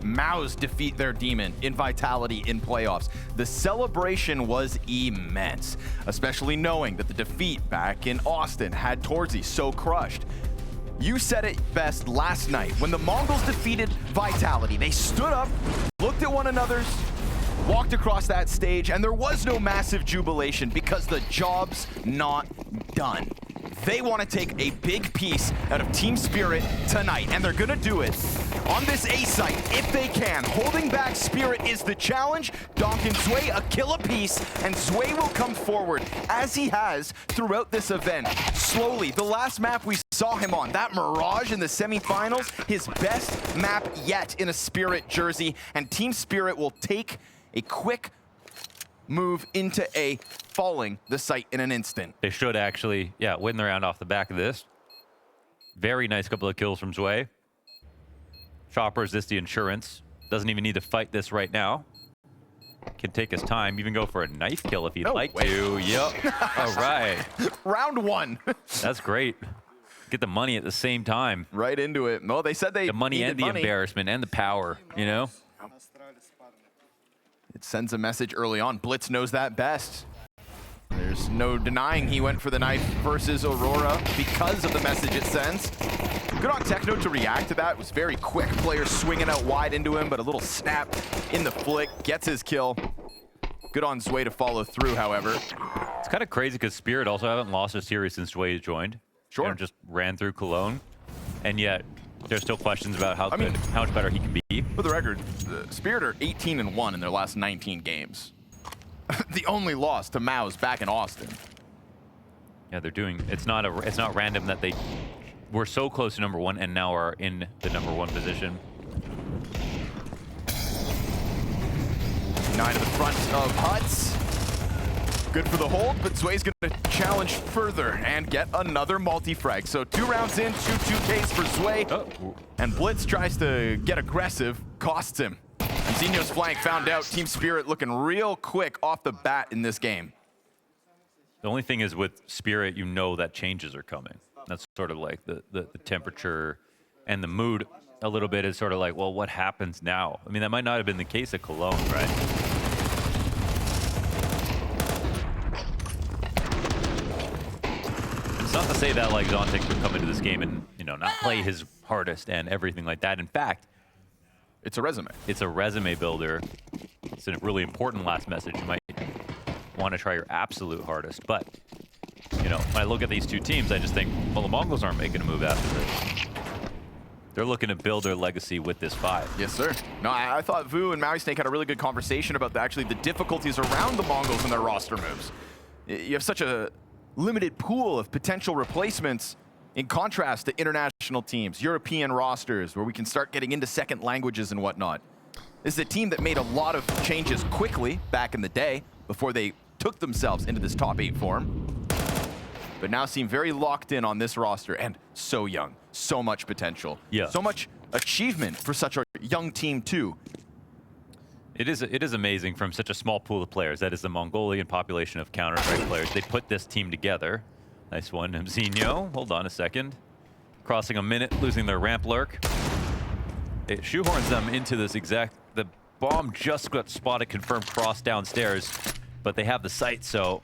see MongolZ defeat their demon in Vitality in playoffs. The celebration was immense, especially knowing that the defeat back in Austin had Torzy so crushed. You said it best last night when the MongolZ defeated Vitality. They stood up, looked at one another's, walked across that stage, and there was no massive jubilation because the job's not done. They want to take a big piece out of Team Spirit tonight, and they're going to do it on this A site if they can. Holding back Spirit is the challenge. Donk and Zway a kill apiece, and Zway will come forward as he has throughout this event. Slowly, the last map we saw him on, that Mirage in the semifinals, his best map yet in a Spirit jersey, and Team Spirit will take a quick move into A, falling the site in an instant. They should actually, yeah, win the round off the back of this. Very nice couple of kills from Zway. Chopper is the insurance. Doesn't even need to fight this right now. Can take his time, even go for a knife kill if he'd like to. Yep. All right. Round one. That's great. Get the money at the same time. Right into it. No, they said they the money and the embarrassment and the power, you know? It sends a message early on. Blitz knows that best. There's no denying he went for the knife versus Aurora because of the message it sends. Good on Techno to react to that. It was very quick. Player swinging out wide into him, but a little snap in the flick. Gets his kill. Good on Zway to follow through, however. It's kind of crazy because Spirit also haven't lost a series since Zway joined. Sure. You know, just ran through Cologne. And yet, there's still questions about how much better he can be. For the record, Spirit are 18-1 in their last 19 games. The only loss to MongolZ back in Austin. Yeah, they're doing. It's not random that they were so close to #1 and now are in the #1 position. 9 to the front of Huts. Good for the hold, but Zway's going to challenge further and get another multi-frag. So 2 rounds in, 2-2Ks for Zway. Oh. And Blitz tries to get aggressive, costs him. And Zinho's flank found out. Team Spirit looking real quick off the bat in this game. The only thing is with Spirit, you know that changes are coming. That's sort of like the temperature and the mood a little bit is sort of like, well, what happens now? I mean, that might not have been the case at Cologne, right? It's not to say that like Zontic would come into this game and, you know, not play his hardest and everything like that. In fact, it's a resume. It's a resume builder. It's a really important last message. You might want to try your absolute hardest. But, you know, when I look at these two teams, I just think, well, the Mongols aren't making a move after this. They're looking to build their legacy with this 5. Yes, sir. No, I thought Vu and Maui Snake had a really good conversation about actually the difficulties around the Mongols and their roster moves. You have such a limited pool of potential replacements in contrast to international teams, European rosters, where we can start getting into second languages and whatnot. This is a team that made a lot of changes quickly back in the day before they took themselves into this top 8 form, but now seem very locked in on this roster and so young, so much potential, so much achievement for such a young team too. It is amazing from such a small pool of players. That is the Mongolian population of Counter-Strike players. They put this team together. Nice one, Mzinho. Hold on a second. Crossing a minute, losing their ramp lurk. It shoehorns them into this exact... The bomb just got spotted, confirmed cross downstairs, but they have the sight, so...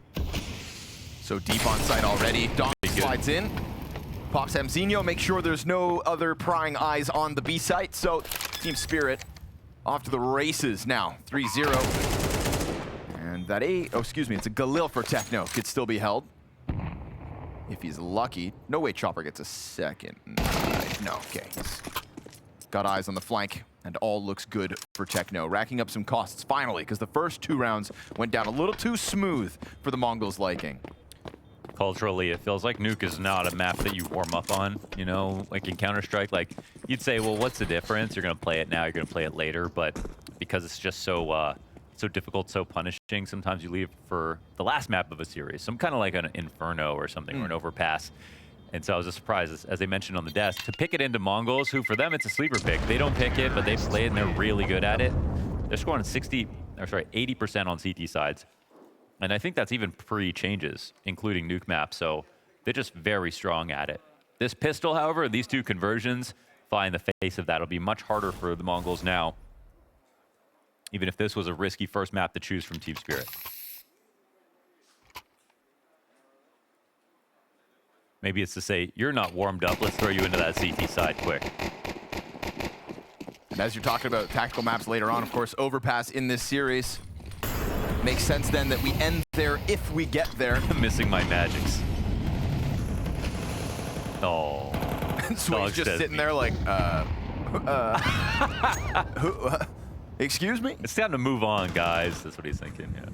So deep on site already. Donk slides in. Pops Mzinho, make sure there's no other prying eyes on the B site. So Team Spirit off to the races now. 3-0. And that it's a Galil for Techno. Could still be held. If he's lucky. No way Chopper gets a second. No, okay. He's got eyes on the flank, and all looks good for Techno. Racking up some costs finally, because the first 2 rounds went down a little too smooth for the Mongols' liking. Culturally, it feels like Nuke is not a map that you warm up on, you know, like in Counter-Strike. Like, you'd say, well, what's the difference? You're going to play it now, you're going to play it later, but because it's just so difficult, so punishing, sometimes you leave for the last map of a series, some kind of like an Inferno or something, or an Overpass. And so I was just surprised, as they mentioned on the desk, to pick it into MongolZ, who for them it's a sleeper pick. They don't pick it, but they play it and they're really good at it. They're scoring 80% on CT sides. And I think that's even pre-changes, including Nuke maps, so they're just very strong at it. This pistol, however, these 2 conversions, fly in the face of that. It'll be much harder for the Mongols now, even if this was a risky first map to choose from Team Spirit. Maybe it's to say, you're not warmed up, let's throw you into that CT side quick. And as you're talking about tactical maps later on, of course, Overpass in this series. Makes sense then that we end there if we get there. Missing my magics. Oh. Zway's just sitting there like, excuse me? It's time to move on, guys. That's what he's thinking, yeah.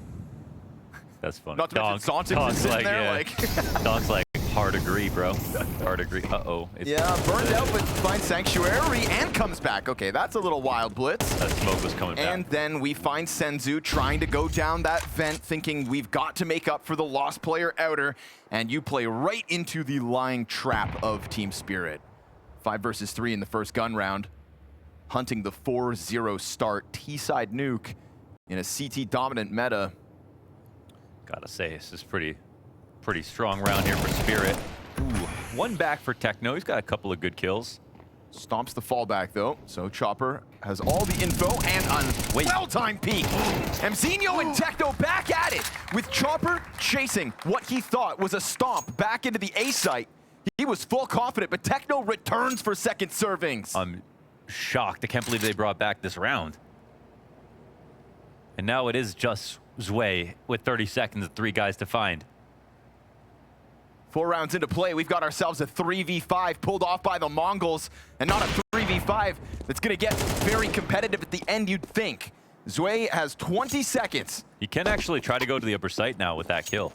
That's funny. Not to mention Donk's sitting like, there yeah. like... Donk's like, hard agree, bro. Hard agree. Uh-oh. Yeah, burned out, but finds Sanctuary and comes back. Okay, that's a little wild, Blitz. That smoke was coming back. And then we find Senzu trying to go down that vent, thinking we've got to make up for the lost player outer, and you play right into the lying trap of Team Spirit. 5 versus 3 in the first gun round. Hunting the 4-0 start. T-side nuke in a CT-dominant meta. Gotta say, this is pretty strong round here for Spirit. Ooh, one back for Techno. He's got a couple of good kills. Stomps the fallback, though. So Chopper has all the info and a well-timed peek. MongolZ and Techno back at it, with Chopper chasing what he thought was a stomp back into the A site. He was full confident, but Techno returns for second servings. I'm shocked. I can't believe they brought back this round. And now it is just Zway with 30 seconds and 3 guys to find. 4 rounds into play, we've got ourselves a 3v5 pulled off by the Mongols, and not a 3v5 that's going to get very competitive at the end, you'd think. Zway has 20 seconds. He can actually try to go to the upper site now with that kill.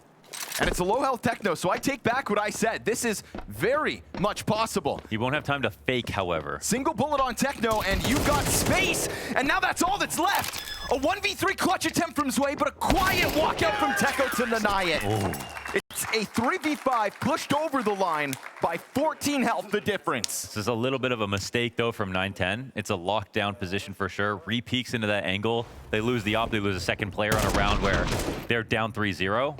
And it's a low health Techno, so I take back what I said. This is very much possible. He won't have time to fake, however. Single bullet on Techno, and you've got space, and now that's all that's left. A 1v3 clutch attempt from Zway, but a quiet walkout from Techno to deny it. Oh. It's a 3v5 pushed over the line by 14 health, the difference. This is a little bit of a mistake, though, from 910. It's a lockdown position for sure. Re-peeks into that angle. They lose the op. They lose a second player on a round where they're down 3-0.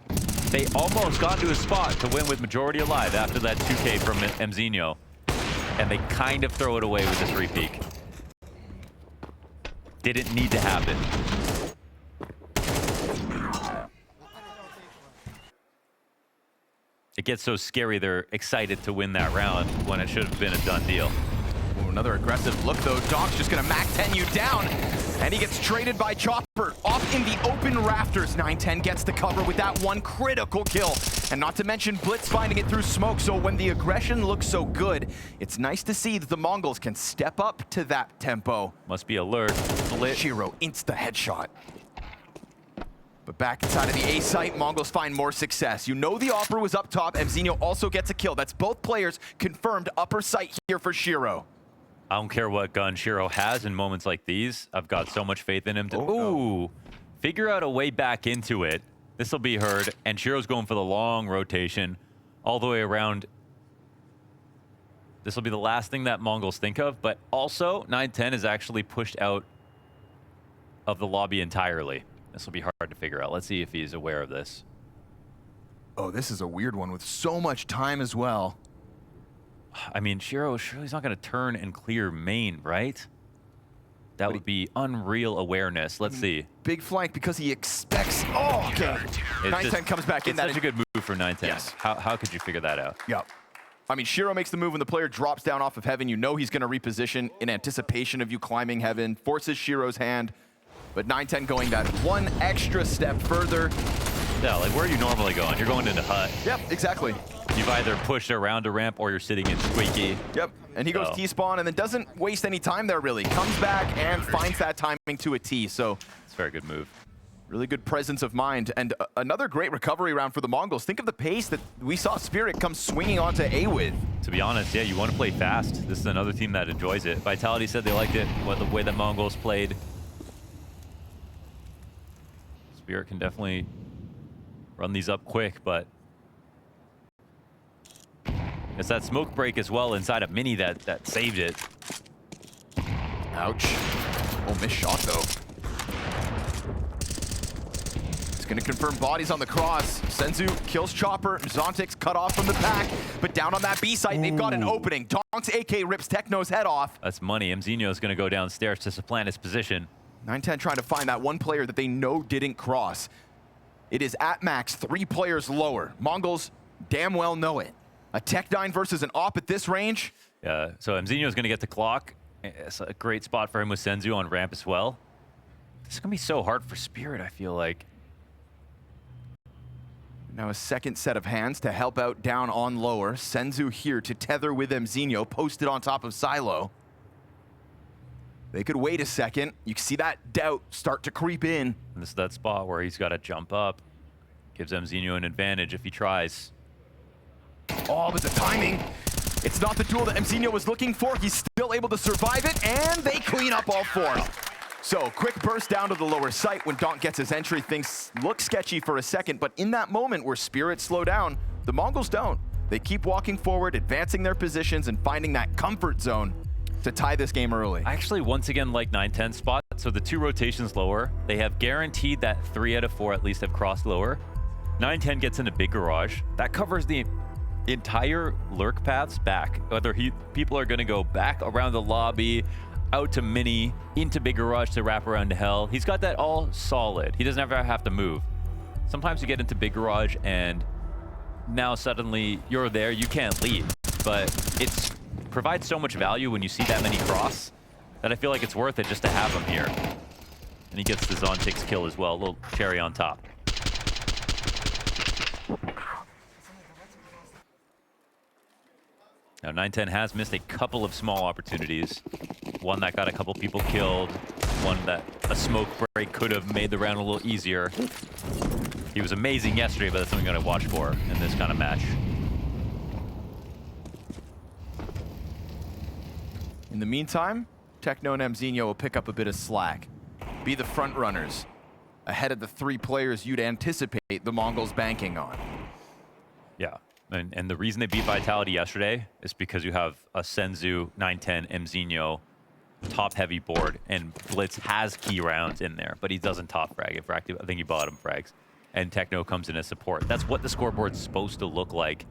They almost got to a spot to win with majority alive after that 2K from MongolZ. And they kind of throw it away with this re-peek. Didn't need to happen. It gets so scary they're excited to win that round when it should have been a done deal. Ooh, another aggressive look though. Donk's just gonna Mac 10 you down, and he gets traded by Chopper off in the open rafters. 910 gets the cover with that one critical kill. And not to mention Blitz finding it through smoke, so when the aggression looks so good, it's nice to see that the Mongols can step up to that tempo. Must be alert. Blitz. Shiro insta headshot. But back inside of the A site, Mongols find more success. You know the offer was up top. MongolZ also gets a kill. That's both players confirmed upper site here for Shiro. I don't care what gun Shiro has in moments like these. I've got so much faith in him to figure out a way back into it. This will be heard, and Shiro's going for the long rotation all the way around. This will be the last thing that Mongols think of, but also 910 is actually pushed out of the lobby entirely. This will be hard to figure out. Let's see if he's aware of this. Oh, this is a weird one with so much time as well. I mean, Shiro, surely he's not going to turn and clear main, right? That would be unreal awareness. Let's see. Big flank because he expects... Oh, okay. 910 comes back in. That's such a good move for 910. Yes. How could you figure that out? Yep. I mean, Shiro makes the move when the player drops down off of heaven. You know he's going to reposition in anticipation of you climbing heaven. Forces Shiro's hand. But 910 going that one extra step further. Yeah, like where are you normally going? You're going into hut. Yep, exactly. You've either pushed around a ramp or you're sitting in squeaky. Yep, and he goes T-spawn and then doesn't waste any time there really. Comes back and finds that timing to a T, so. It's a very good move. Really good presence of mind. And another great recovery round for the Mongols. Think of the pace that we saw Spirit come swinging onto A with. To be honest, yeah, you want to play fast. This is another team that enjoys it. Vitality said they liked it, the way that Mongols played. Spirit can definitely run these up quick, but it's that smoke break as well inside of Mini that saved it. Ouch. Oh, missed shot though. He's gonna confirm bodies on the cross. Senzu kills Chopper. Zontix cut off from the pack, but down on that B site, they've got an opening. Donk's AK rips Techno's head off. That's money. Mzinho's gonna go downstairs to supplant his position. 910 trying to find that one player that they know didn't cross. It is at max 3 players lower. Mongols damn well know it. A Tech9 versus an AWP at this range. Yeah, so Mzinho's gonna get the clock. It's a great spot for him with Senzu on ramp as well. This is gonna be so hard for Spirit, I feel like. Now a second set of hands to help out down on lower. Senzu here to tether with Mzinho, posted on top of Silo. They could wait a second. You can see that doubt start to creep in. And this is that spot where he's got to jump up. Gives Mzinho an advantage if he tries. Oh, but the timing. It's not the duel that Mzinho was looking for. He's still able to survive it, and they clean up all 4. So, quick burst down to the lower site when Donk gets his entry. Things look sketchy for a second, but in that moment where Spirit slow down, the Mongols don't. They keep walking forward, advancing their positions, and finding that comfort zone to tie this game early. I actually, once again, like 9-10 spot. So the 2 rotations lower, they have guaranteed that 3 out of 4 at least have crossed lower. 9-10 gets into big garage. That covers the entire lurk paths back. Whether people are going to go back around the lobby, out to mini, into big garage to wrap around to hell. He's got that all solid. He doesn't ever have to move. Sometimes you get into big garage and now suddenly you're there, you can't leave. But it provides so much value when you see that many cross that I feel like it's worth it just to have him here. And he gets the Zontix kill as well, a little cherry on top. Now 9-10 has missed a couple of small opportunities. One that got a couple people killed. One that a smoke break could have made the round a little easier. He was amazing yesterday, but that's something I'm gonna watch for in this kind of match. In the meantime, Techno and Mzinho will pick up a bit of slack. Be the front runners, ahead of the 3 players you'd anticipate the Mongols banking on. Yeah. And the reason they beat Vitality yesterday is because you have a Senzu, 9-10, Mzinho, top-heavy board, and Blitz has key rounds in there, but he doesn't top frag it. I think he bottom frags. And Techno comes in as support. That's what the scoreboard's supposed to look like.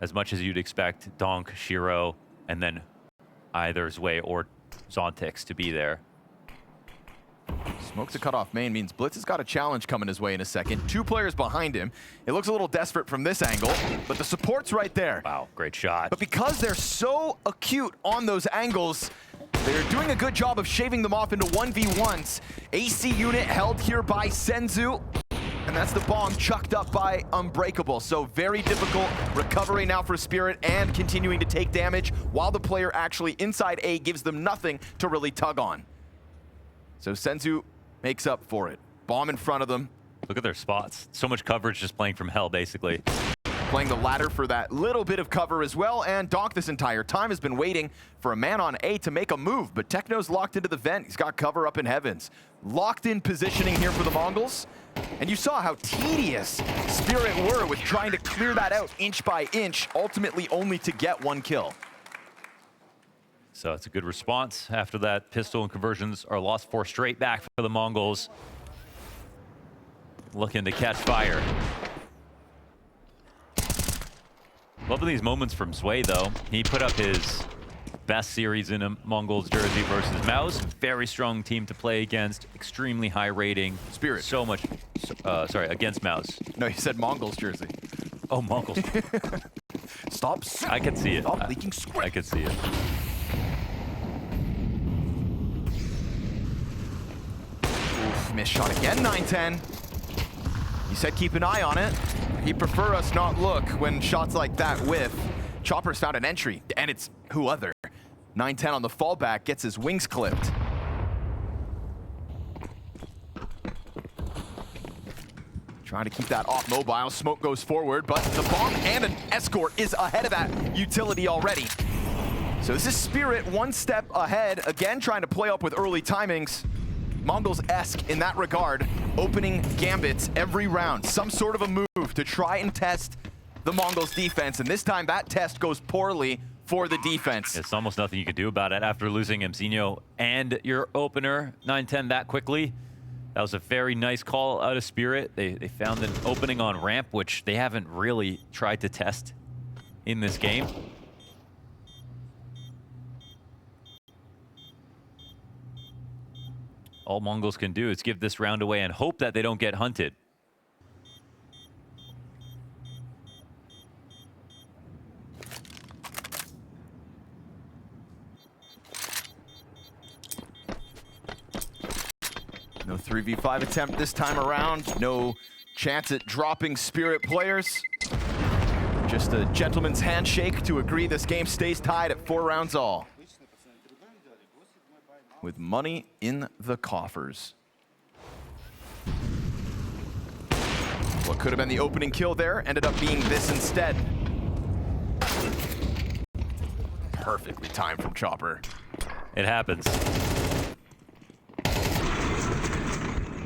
As much as you'd expect Donk, Shiro, and then either Zway or Zontix to be there. Smoke to cut off main means Blitz has got a challenge coming his way in a second. 2 players behind him. It looks a little desperate from this angle, but the support's right there. Wow, great shot. But because they're so acute on those angles, they're doing a good job of shaving them off into 1v1s. AC unit held here by Senzu, and that's the bomb chucked up by Unbreakable. So very difficult recovery now for Spirit and continuing to take damage while the player actually inside A gives them nothing to really tug on. So Senzu makes up for it. Bomb in front of them. Look at their spots. So much coverage just playing from hell, basically. Playing the ladder for that little bit of cover as well, and Donk this entire time has been waiting for a man on A to make a move, but Techno's locked into the vent. He's got cover up in heavens. Locked in positioning here for the Mongols, and you saw how tedious Spirit were with trying to clear that out inch by inch, ultimately only to get 1 kill. So it's a good response. After that, pistol and conversions are lost 4 straight back for the Mongols. Looking to catch fire. Loving these moments from Zway, though. He put up his best series in a MongolZ jersey versus MongolZ. Very strong team to play against. Extremely high rating. Spirit. So much. Sorry, against MongolZ. No, you said MongolZ jersey. Oh, MongolZ. Stop. I can see it. Stop leaking script. I can see it. Oof, missed shot again, 9-10. You said keep an eye on it. He'd prefer us not look when shots like that whiff. Chopper's found an entry, and it's who other. 9-10 on the fallback, gets his wings clipped. Trying to keep that off mobile. Smoke goes forward, but the bomb and an escort is ahead of that utility already. So this is Spirit 1 step ahead, again trying to play up with early timings. MongolZ-esque in that regard, opening gambits every round. Some sort of a move to try and test the MongolZ defense, and this time that test goes poorly for the defense. It's almost nothing you can do about it after losing Mzinho and your opener 9-10 that quickly. That was a very nice call out of Spirit. They found an opening on ramp, which they haven't really tried to test in this game. All MongolZ can do is give this round away and hope that they don't get hunted. No 3v5 attempt this time around. No chance at dropping Spirit players. Just a gentleman's handshake to agree this game stays tied at 4 rounds all, with money in the coffers. What could have been the opening kill there ended up being this instead. Perfectly timed from Chopper. It happens.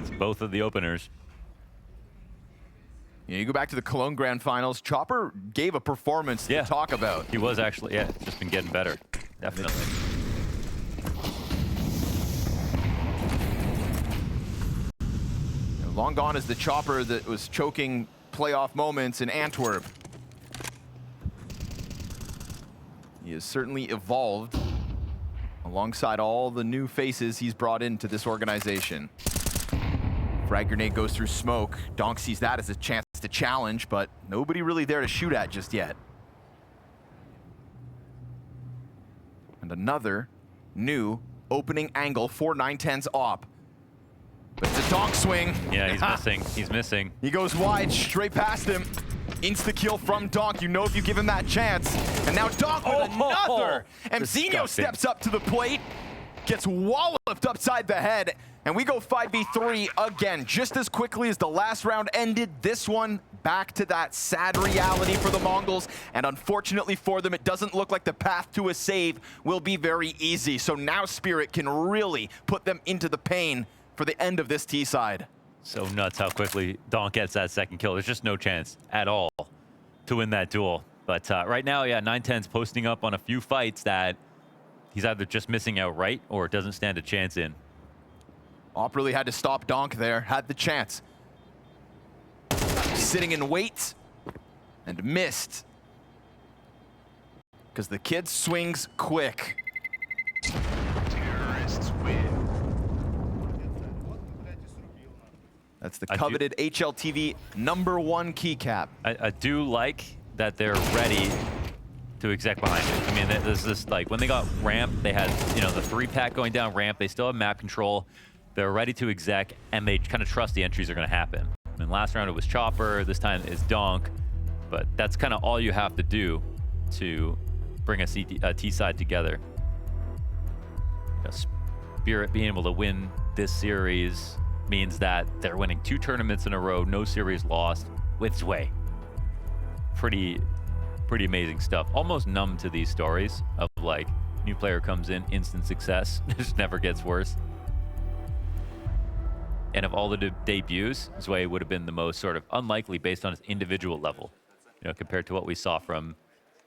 It's both of the openers. Yeah, you go back to the Cologne Grand Finals, Chopper gave a performance to talk about. He was actually, it's just been getting better. Definitely. Long gone is the Chopper that was choking playoff moments in Antwerp. He has certainly evolved alongside all the new faces he's brought into this organization. Frag grenade goes through smoke. Donk sees that as a chance to challenge, but nobody really there to shoot at just yet. And another new opening angle for 910's op. But it's a Donk swing. Yeah, he's missing. He's missing. He goes wide, straight past him. Insta-kill from Donk. You know if you give him that chance. And now Donk with another. MongolZ steps up to the plate, gets walloped upside the head, and we go 5v3 again. Just as quickly as the last round ended, this one back to that sad reality for the MongolZ. And unfortunately for them, it doesn't look like the path to a save will be very easy. So now Spirit can really put them into the pain for the end of this T side. So nuts how quickly Donk gets that second kill. There's just no chance at all to win that duel. But right now, yeah, 910's posting up on a few fights that he's either just missing outright or doesn't stand a chance in. Op really had to stop Donk there, had the chance. Sitting in wait and missed. Because the kid swings quick. Terrorists win. That's the coveted HLTV #1 keycap. I do like that they're ready to exec behind it. I mean, there's this, like, when they got ramp, they had, you know, the 3-pack going down ramp. They still have map control. They're ready to exec, and they kind of trust the entries are going to happen. I mean, last round it was Chopper. This time it's Donk. But that's kind of all you have to do to bring a T side together. You know, Spirit being able to win this series means that they're winning 2 tournaments in a row, no series lost with Zway. Pretty amazing stuff. Almost numb to these stories of, like, new player comes in, instant success, just never gets worse. And of all the debuts, Zway would have been the most sort of unlikely based on his individual level, you know, compared to what we saw from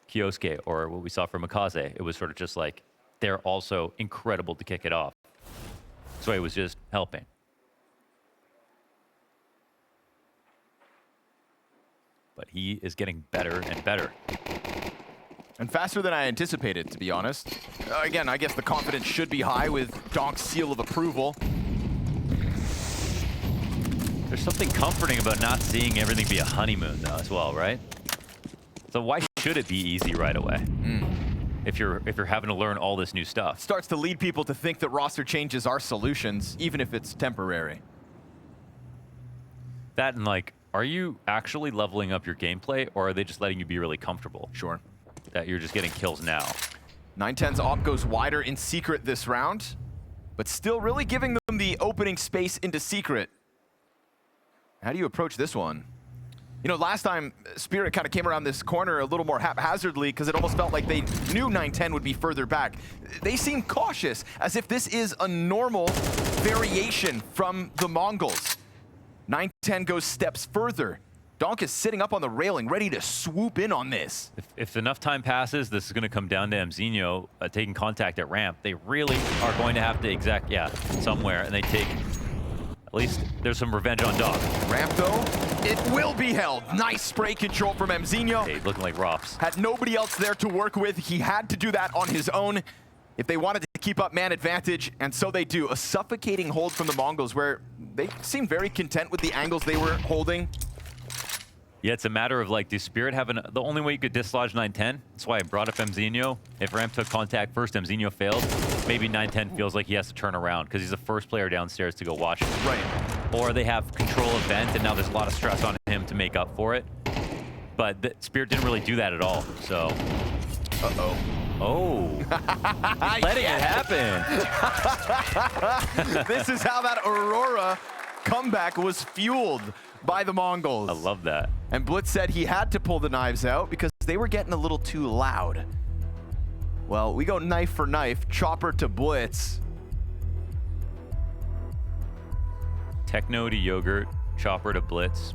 Kioske or what we saw from Akaze. It was sort of just like, they're also incredible to kick it off. Zway was just helping. But he is getting better and better. And faster than I anticipated, to be honest. Again, I guess the confidence should be high with Donk's seal of approval. There's something comforting about not seeing everything be a honeymoon, though, as well, right? So why should it be easy right away? If you're having to learn all this new stuff. Starts to lead people to think that roster changes are solutions, even if it's temporary. That and, like, are you actually leveling up your gameplay, or are they just letting you be really comfortable? Sure. That you're just getting kills now. 910's op goes wider in secret this round, but still really giving them the opening space into secret. How do you approach this one? You know, last time Spirit kind of came around this corner a little more haphazardly because it almost felt like they knew 910 would be further back. They seem cautious, as if this is a normal variation from the MongolZ. 910 goes steps further. Donk is sitting up on the railing, ready to swoop in on this. If enough time passes, this is going to come down to MongolZ taking contact at ramp. They really are going to have to exec, somewhere, and they take At least there's some revenge on Donk. Ramp, though, it will be held. Nice spray control from Mzinho. Hey, looking like Rops. Had nobody else there to work with. He had to do that on his own if they wanted to keep up man advantage, and so they do. A suffocating hold from the Mongols where they seem very content with the angles they were holding. Yeah, it's a matter of like, does Spirit have the only way you could dislodge 910? That's why I brought up Mzinho. If Ramp took contact first, Mzinho failed. Maybe 910 feels like he has to turn around because he's the first player downstairs to go watch him. Right. Or they have control of vent, and now there's a lot of stress on him to make up for it. But Spirit didn't really do that at all, so. Uh-oh. Oh. Letting it happen. This is how that Aurora comeback was fueled by the Mongols. I love that. And Blitz said he had to pull the knives out because they were getting a little too loud. Well, we go knife for knife, chopper to Blitz. Techno to Yogurt, chopper to Blitz.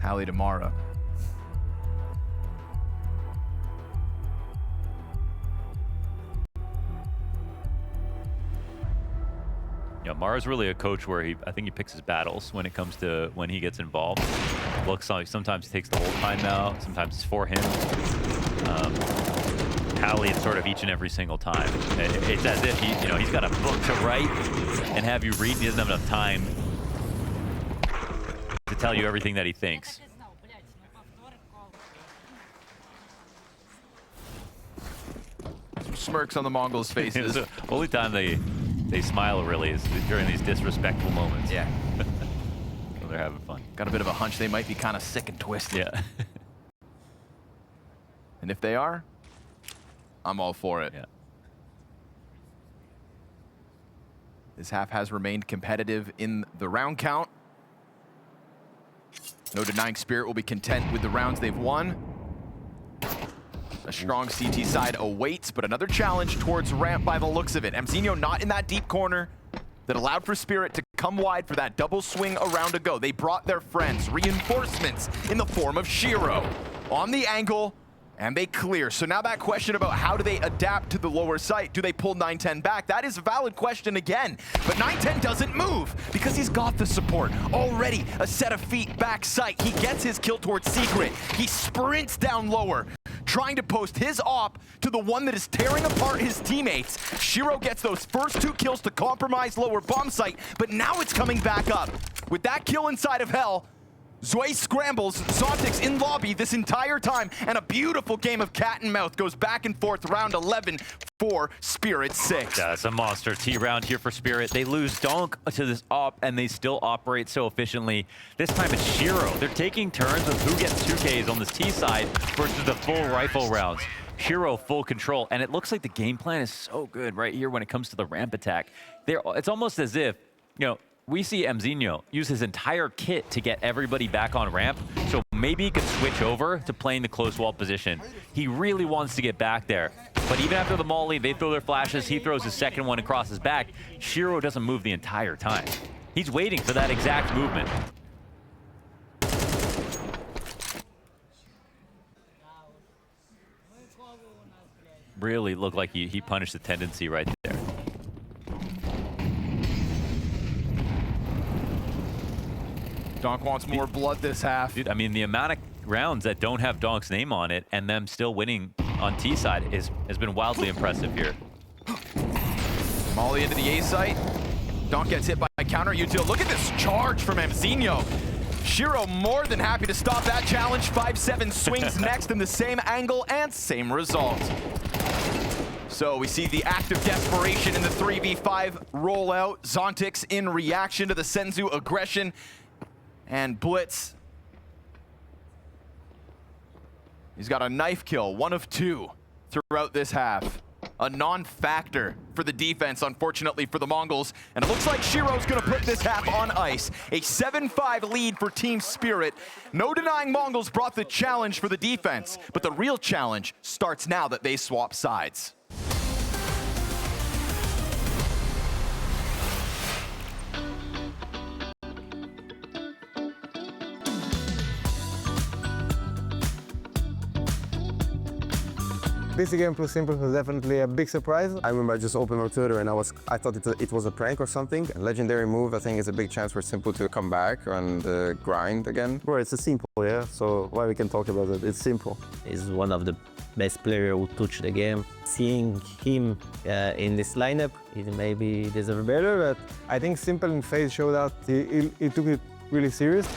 Hallie to Mara. Yeah, Mara's really a coach where I think he picks his battles when it comes to when he gets involved. Looks like sometimes he takes the whole timeout, sometimes it's for him. Hallie, it's sort of each and every single time. It's as if he's got a book to write and have you read. He doesn't have enough time to tell you everything that he thinks. Some smirks on the Mongols' faces. The only time they smile really is during these disrespectful moments. Yeah. So they're having fun. Got a bit of a hunch they might be kind of sick and twisted. Yeah. And if they are, I'm all for it. Yeah. This half has remained competitive in the round count. No denying Spirit will be content with the rounds they've won. A strong CT side awaits, but another challenge towards Ramp by the looks of it. Mzinho not in that deep corner that allowed for Spirit to come wide for that double swing around a go. They brought their friends, reinforcements in the form of Shiro. On the angle, and they clear. So now that question about how do they adapt to the lower site, do they pull 910 back? That is a valid question again, but 910 doesn't move because he's got the support. Already a set of feet back site. He gets his kill towards Secret. He sprints down lower, trying to post his op to the one that is tearing apart his teammates. Shiro gets those first 2 kills to compromise lower bomb site, but now it's coming back up. With that kill inside of Hell, Zway scrambles, Zontics in lobby this entire time, and a beautiful game of cat and mouse goes back and forth, round 11 for Spirit 6. Yeah, it's a monster T round here for Spirit. They lose Donk to this op, and they still operate so efficiently. This time it's Shiro. They're taking turns with who gets 2Ks on this T side versus the full rifle rounds. Shiro full control, and it looks like the game plan is so good right here when it comes to the ramp attack. It's almost as if, we see Mzinho use his entire kit to get everybody back on ramp, so maybe he could switch over to playing the close wall position. He really wants to get back there, but even after the molly, they throw their flashes, he throws his second one across his back. Shiro doesn't move the entire time. He's waiting for that exact movement. Really looked like he punished the tendency right there. Donk wants more blood this half. Dude, I mean, the amount of rounds that don't have Donk's name on it and them still winning on T side has been wildly impressive here. Molly into the A site. Donk gets hit by a counter util. Look at this charge from Mzinho. Shiro more than happy to stop that challenge. 5-7 swings next in the same angle and same result. So we see the act of desperation in the 3v5 rollout. Zontics in reaction to the Senzu aggression. And Blitz, he's got a knife kill, 1 of 2 throughout this half. A non-factor for the defense, unfortunately, for the Mongols. And it looks like Shiro's gonna put this half on ice. A 7-5 lead for Team Spirit. No denying Mongols brought the challenge for the defense, but the real challenge starts now that they swap sides. PC game plus simple was definitely a big surprise. I remember I just opened my Twitter and I thought it was a prank or something. A legendary move, I think, is a big chance for Simple to come back and grind again. Bro, it's a simple, yeah? So why we can talk about it? It's simple. He's one of the best players who touched the game. Seeing him in this lineup, he maybe deserves better, but I think Simple in FaZe showed out he took it really serious.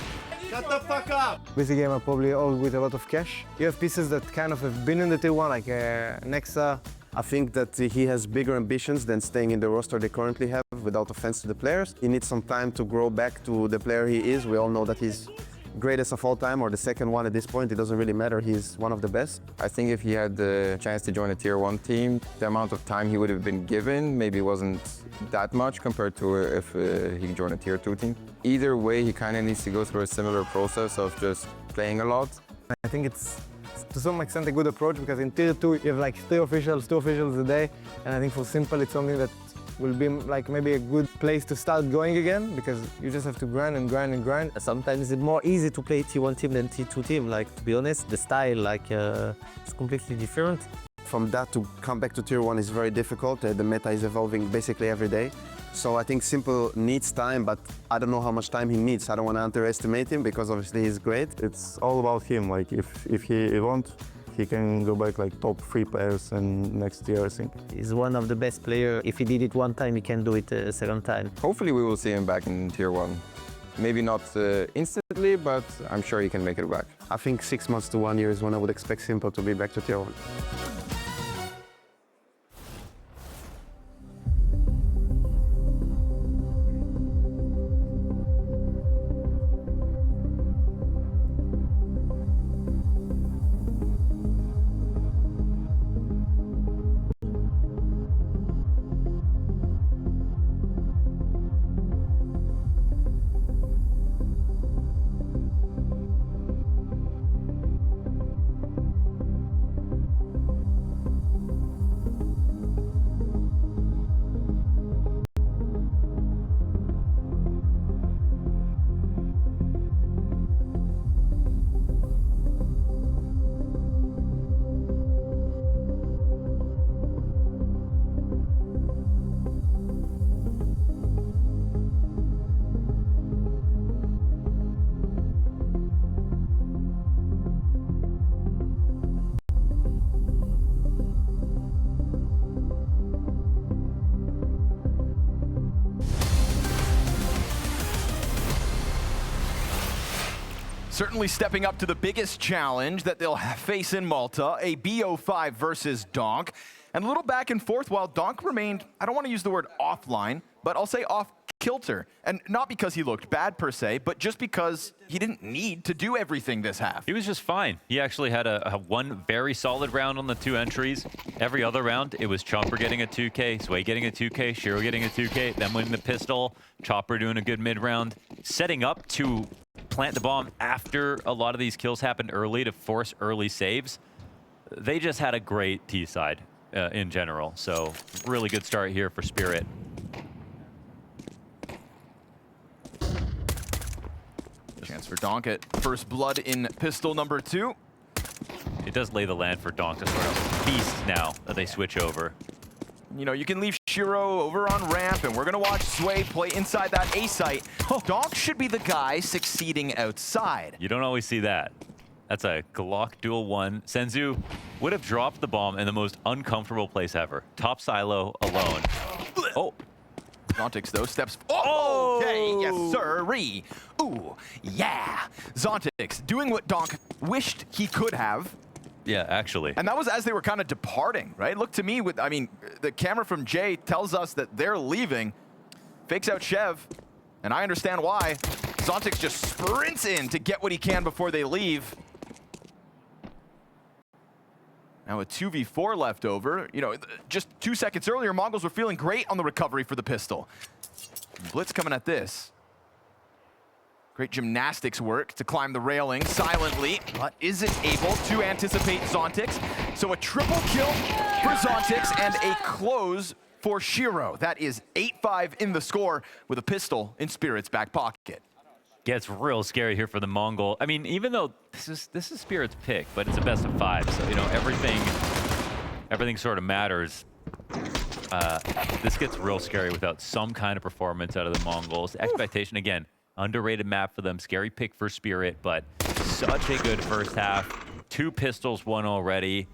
Shut the fuck up! PC game are probably all with a lot of cash. You have pieces that kind of have been in the tier 1, like Nexa. I think that he has bigger ambitions than staying in the roster they currently have, without offense to the players. He needs some time to grow back to the player he is. We all know that he's greatest of all time, or the second one at this point. It doesn't really matter. He's one of the best. I think if he had the chance to join a tier 1 team, the amount of time he would have been given maybe wasn't that much compared to if he joined a tier 2 team. Either way, he kind of needs to go through a similar process of just playing a lot. I think it's to some extent a good approach, because in tier 2 you have like 2 officials a day, and I think for Simple it's something that will be like maybe a good place to start going again, because you just have to grind and grind and grind. sometimes it's more easy to play T1 team than T2 team. Like, to be honest, the style is completely different. From that to come back to tier 1 is very difficult. The meta is evolving basically every day. So I think Simple needs time, but I don't know how much time he needs. I don't want to underestimate him, because obviously he's great. It's all about him. Like, if he wants, he can go back like top 3 players and next year, I think. He's one of the best players. If he did it one time, he can do it a second time. Hopefully we will see him back in tier 1. Maybe not instantly, but I'm sure he can make it back. I think 6 months to 1 year is when I would expect Simple to be back to tier 1. Certainly stepping up to the biggest challenge that they'll face in Malta, a BO5 versus Donk. And a little back and forth while Donk remained, I don't want to use the word offline, but I'll say off kilter. And not because he looked bad per se, but just because he didn't need to do everything this half. He was just fine. He actually had a one very solid round on the 2 entries. Every other round, it was Chopper getting a 2K, Zway getting a 2K, Shiro getting a 2K, then winning the pistol, Chopper doing a good mid-round, setting up to plant the bomb after a lot of these kills happened early to force early saves. They just had a great T side in general. So really good start here for Spirit. Chance for Donk at first blood in pistol number 2. It does lay the land for Donk to sort of feast now that they switch over. You know, you can leave Shiro over on ramp, and we're going to watch Zway play inside that A site. Donk should be the guy succeeding outside. You don't always see that. That's a Glock dual 1. Senzu would have dropped the bomb in the most uncomfortable place ever. Top silo alone. Oh. Zontix, though, steps... Oh! Okay, yes, sir-ree. Ooh, yeah. Zontix doing what Donk wished he could have. Yeah, actually. And that was as they were kind of departing, right? Look to me with, I mean, the camera from Jay tells us that they're leaving. Fakes out Chev, and I understand why. Zontix just sprints in to get what he can before they leave. Now a 2v4 left over. You know, just 2 seconds earlier, MongolZ were feeling great on the recovery for the pistol. Blitz coming at this. Great gymnastics work to climb the railing silently, but isn't able to anticipate Zontix. So a triple kill for Zontix and a close for Shiro. That is 8-5 in the score with a pistol in Spirit's back pocket. Gets real scary here for the MongolZ. I mean, even though this is Spirit's pick, but it's a best of 5, so you know everything everything sort of matters. This gets real scary without some kind of performance out of the MongolZ. Expectation, again, underrated map for them. Scary pick for Spirit, but such a good first half. 2 pistols won already.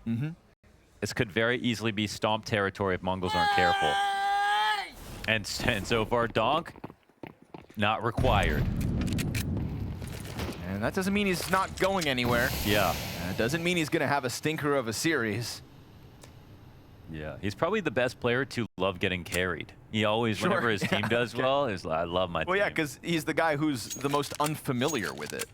This could very easily be stomp territory if MongolZ aren't careful. And so far, Donk, not required. And that doesn't mean he's not going anywhere. Yeah. It doesn't mean he's going to have a stinker of a series. Yeah, he's probably the best player to love getting carried. He always, whenever his team does well, is I love my team. Well, yeah, because he's the guy who's the most unfamiliar with it.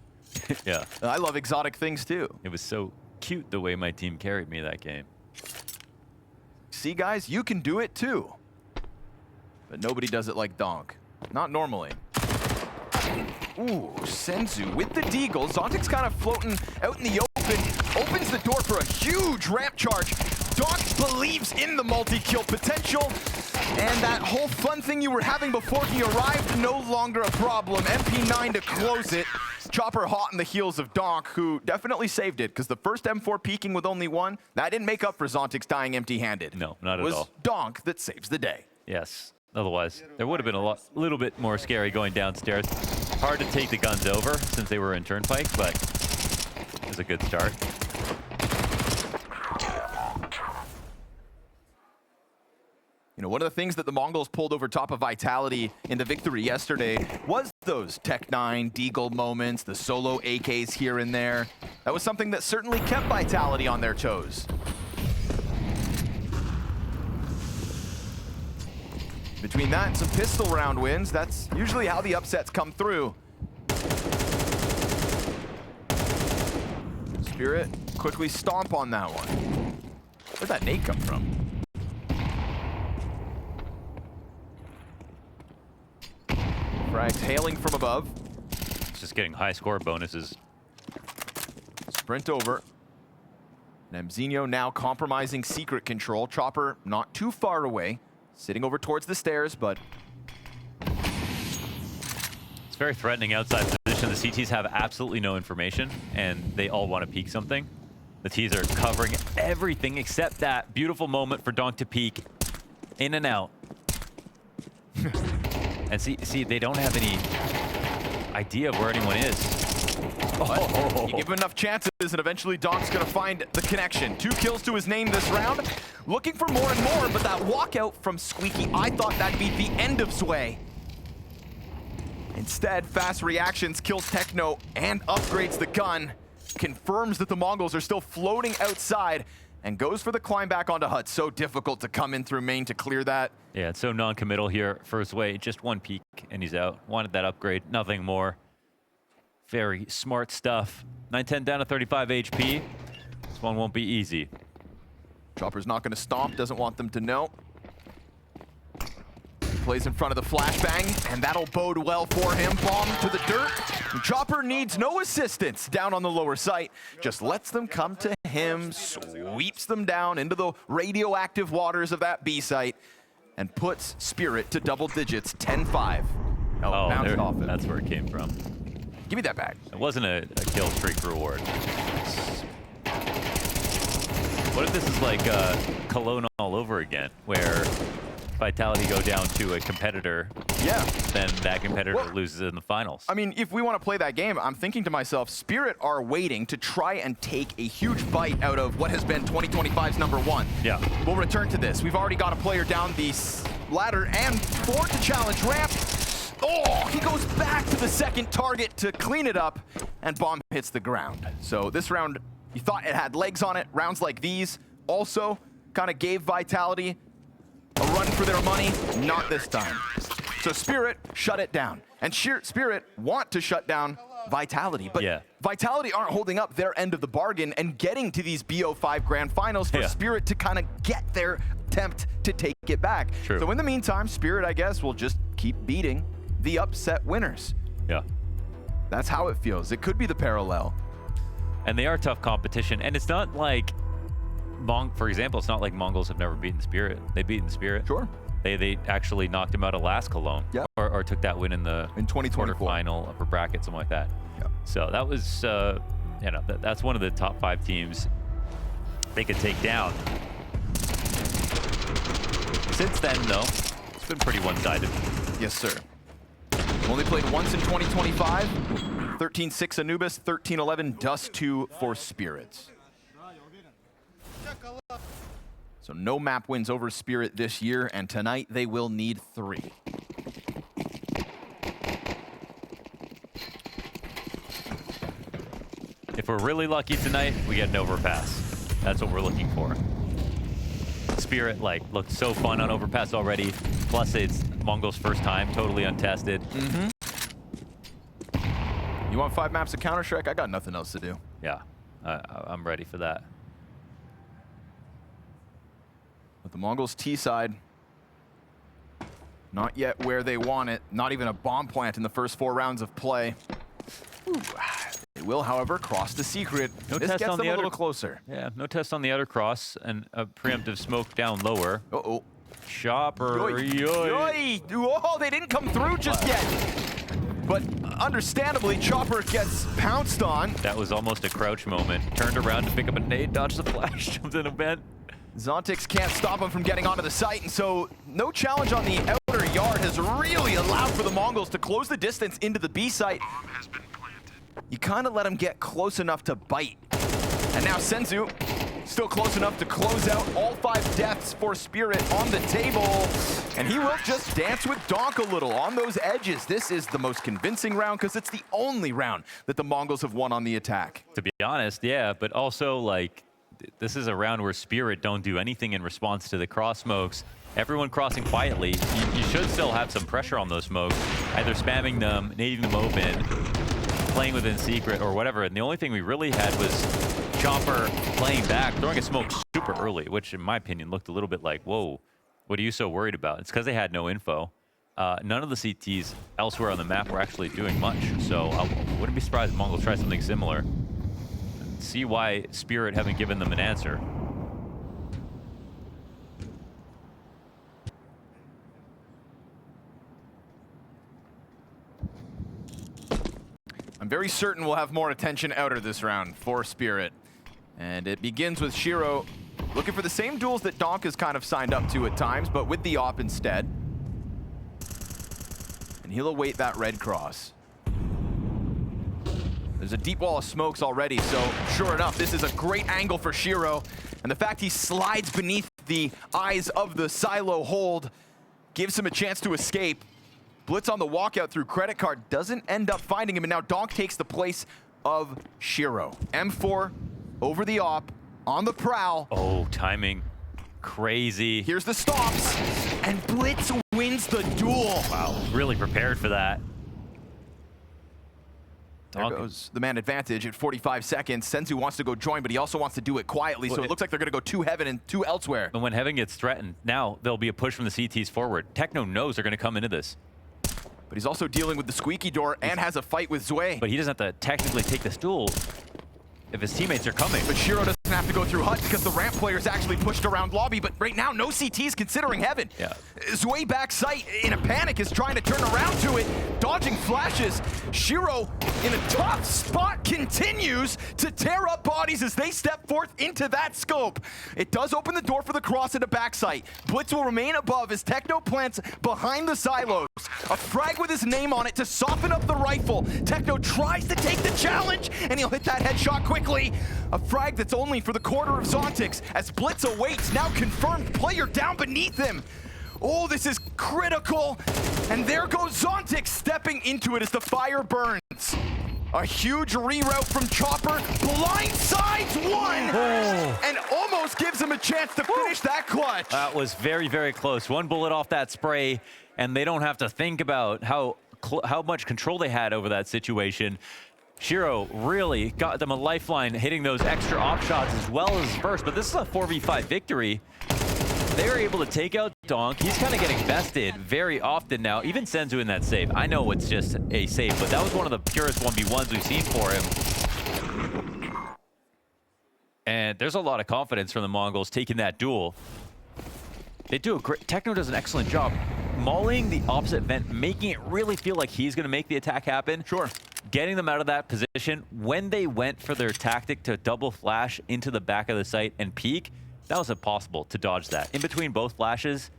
Yeah. I love exotic things too. It was so cute the way my team carried me that game. See, guys, you can do it too. But nobody does it like Donk. Not normally. Ooh, Senzu with the deagle. Zontic's kind of floating out in the open. Opens the door for a huge ramp charge. Donk believes in the multi-kill potential. And that whole fun thing you were having before he arrived, no longer a problem. MP9 to close it. Chopper hot in the heels of Donk, who definitely saved it, because the first M4 peeking with only 1, that didn't make up for Zontic's dying empty-handed. No, not it at all. was Donk that saves the day. Yes. Otherwise, there would have been a little bit more scary going downstairs. Hard to take the guns over since they were in Turnpike, but it was a good start. You know, one of the things that the MongolZ pulled over top of Vitality in the victory yesterday was those Tech-9 deagle moments, the solo AKs here and there. That was something that certainly kept Vitality on their toes. Between that and some pistol round wins, that's usually how the upsets come through. Spirit quickly stomp on that one. Where'd that nade come from? Frags hailing from above. It's just getting high score bonuses. Sprint over. Nemzinho now compromising secret control. Chopper not too far away. Sitting over towards the stairs, but... It's very threatening outside position. The CTs have absolutely no information, and they all want to peek something. The Ts are covering everything except that beautiful moment for Donk to peek. In and out. And see, they don't have any idea of where anyone is. You give him enough chances, and eventually Donk's gonna find the connection. 2 kills to his name this round. Looking for more and more, but that walkout from Squeaky, I thought that'd be the end of Zway. Instead, fast reactions kills Techno and upgrades the gun. Confirms that the MongolZ are still floating outside, and goes for the climb back onto hut. So difficult to come in through main to clear that. Yeah, it's so non-committal here for Zway. Just 1 peek, and he's out. Wanted that upgrade, nothing more. Very smart stuff. 910 down to 35 HP. This one won't be easy. Chopper's not gonna stomp, doesn't want them to know. Plays in front of the flashbang, and that'll bode well for him. Bomb to the dirt. Chopper needs no assistance down on the lower site. Just lets them come to him, sweeps them down into the radioactive waters of that B site, and puts Spirit to double digits, 10-5. Oh, bounced off it. That's where it came from. Give me that back. It wasn't a kill streak reward. What if this is like Cologne all over again, where Vitality go down to a competitor, Yeah. then that competitor loses in the finals? I mean, if we want to play that game, I'm thinking to myself, Spirit are waiting to try and take a huge bite out of what has been 2025's #1. Yeah. We'll return to this. We've already got a player down the ladder and forward to challenge ramp. Oh, he goes back to the second target to clean it up, and bomb hits the ground. So this round, you thought it had legs on it. Rounds like these also kind of gave Vitality a run for their money. Not this time. So Spirit shut it down. And Spirit want to shut down Vitality, but Yeah. Vitality aren't holding up their end of the bargain and getting to these BO5 Grand Finals for Yeah. Spirit to kind of get their attempt to take it back. True. So in the meantime, Spirit, I guess, will just keep beating the upset winners. Yeah. That's how it feels. It could be the parallel. And they are tough competition. And it's not like, for example, it's not like MongolZ have never beaten Spirit. They've beaten Spirit. Sure. They actually knocked him out of last Cologne. Yeah. Or took that win in the In 2024. quarterfinal, upper bracket, something like that. Yeah. So that was, you know, that's one of the top 5 teams they could take down. Since then, though, it's been pretty one-sided. Yes, sir. Only played once in 2025. 13-6 Anubis, 13-11 Dust 2 for Spirits. So no map wins over Spirit this year, and tonight they will need 3. If we're really lucky tonight, we get an overpass. That's what we're looking for. Spirit, like, looked so fun on overpass already. Plus, it's MongolZ first time, totally untested. You want 5 maps of Counter-Strike? I got nothing else to do. Yeah, I'm ready for that. But the MongolZ T side, not yet where they want it. Not even a bomb plant in the first 4 rounds of play. Ooh. They will, however, cross the secret. No This test gets on them the a outer- little closer. Yeah, no test on the outer cross and a preemptive smoke down lower. Uh-oh. Chopper, Yoy. yoy. Yoy. Oh, they didn't come through just yet. But understandably, Chopper gets pounced on. That was almost a crouch moment. Turned around to pick up a nade, dodged the flash, jumped in a vent. Zontix can't stop him from getting onto the site, and so no challenge on the outer yard has really allowed for the MongolZ to close the distance into the B site. You kind of let him get close enough to bite. And now Senzu still close enough to close out all 5 deaths for Spirit on the table. And he will just dance with Donk a little on those edges. This is the most convincing round because it's the only round that the MongolZ have won on the attack. To be honest, yeah, but also, like, this is a round where Spirit don't do anything in response to the cross smokes. Everyone crossing quietly. You should still have some pressure on those smokes, either spamming them, nading them open, playing within secret, or whatever. And the only thing we really had was Chopper playing back, throwing a smoke super early, which in my opinion looked a little bit like, whoa, what are you so worried about? It's because they had no info. None of the CTs elsewhere on the map were actually doing much, so I wouldn't be surprised if Mongol try something similar. See why Spirit haven't given them an answer. I'm very certain we'll have more attention outer this round for Spirit. And it begins with Shiro looking for the same duels that Donk has kind of signed up to at times, but with the op instead. And he'll await that red cross. There's a deep wall of smokes already, so sure enough, this is a great angle for Shiro. And the fact he slides beneath the eyes of the silo hold gives him a chance to escape. Blitz on the walkout through credit card doesn't end up finding him, and now Donk takes the place of Shiro. M4 over the op, on the prowl. Oh, timing. Crazy. Here's the stops, and Blitz wins the duel. Wow, really prepared for that. There goes the man advantage at 45 seconds. Senzu wants to go join, but he also wants to do it quietly, so it looks like they're going to go 2 Heaven and 2 elsewhere. And when Heaven gets threatened, now there'll be a push from the CTs forward. Techno knows they're going to come into this. But he's also dealing with the squeaky door and has a fight with Zway. But he doesn't have to technically take this duel if his teammates are coming. But Shiro doesn't have to go through HUD because the ramp players actually pushed around lobby, but right now, no CTs considering Heaven. Yeah. Zway back sight in a panic is trying to turn around to it, dodging flashes. Shiro in a tough spot continues to tear up bodies as they step forth into that scope. It does open the door for the cross into backside. Blitz will remain above as Techno plants behind the silos. A frag with his name on it to soften up the rifle. Techno tries to take the challenge, and he'll hit that headshot quickly. A frag that's only for the quarter of Zontix as Blitz awaits, now confirmed player down beneath him. Oh, this is critical. And there goes Zontix stepping into it as the fire burns. A huge reroute from Chopper, blindsides one, and almost gives him a chance to finish that clutch. That was very, very close. One bullet off that spray, and they don't have to think about how much control they had over that situation. Shiro really got them a lifeline, hitting those extra op shots as well as first, but this is a 4v5 victory. They were able to take out Donk. He's kind of getting bested very often now. Even Senzu in that save. I know it's just a save, but that was one of the purest 1v1s we've seen for him. And there's a lot of confidence from the MongolZ taking that duel. They do a great, Techno does an excellent job mauling the opposite vent, making it really feel like he's gonna make the attack happen. Sure. Getting them out of that position. When they went for their tactic to double flash into the back of the site and peek, that was impossible to dodge that. In between both flashes,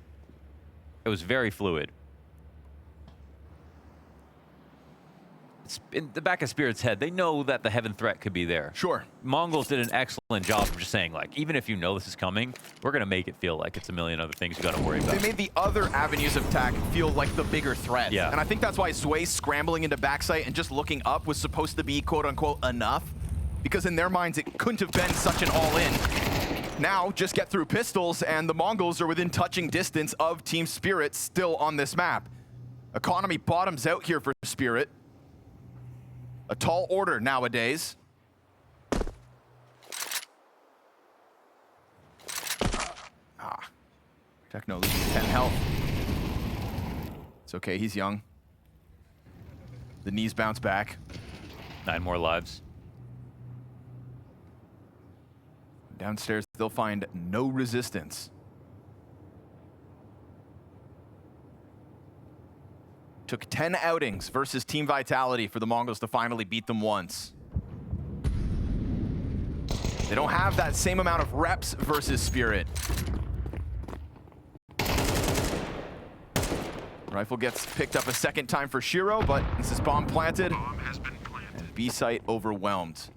It was very fluid. It's in the back of Spirit's head. They know that the Heaven threat could be there. Sure. MongolZ did an excellent job of just saying, like, even if you know this is coming, we're going to make it feel like it's a million other things you got to worry about. They made the other avenues of attack feel like the bigger threat. Yeah. And I think that's why Zway scrambling into backside and just looking up was supposed to be quote-unquote enough, because in their minds it couldn't have been such an all-in. Now, just get through pistols, and the MongolZ are within touching distance of Team Spirit still on this map. Economy bottoms out here for Spirit. A tall order nowadays. Techno loses 10 health. It's okay, he's young. The knees bounce back. 9 more lives. Downstairs, they'll find no resistance. Took 10 outings versus Team Vitality for the MongolZ to finally beat them once. They don't have that same amount of reps versus Spirit. Rifle gets picked up a second time for Shiro, but this is bomb planted. Bomb has been planted. And B site overwhelmed.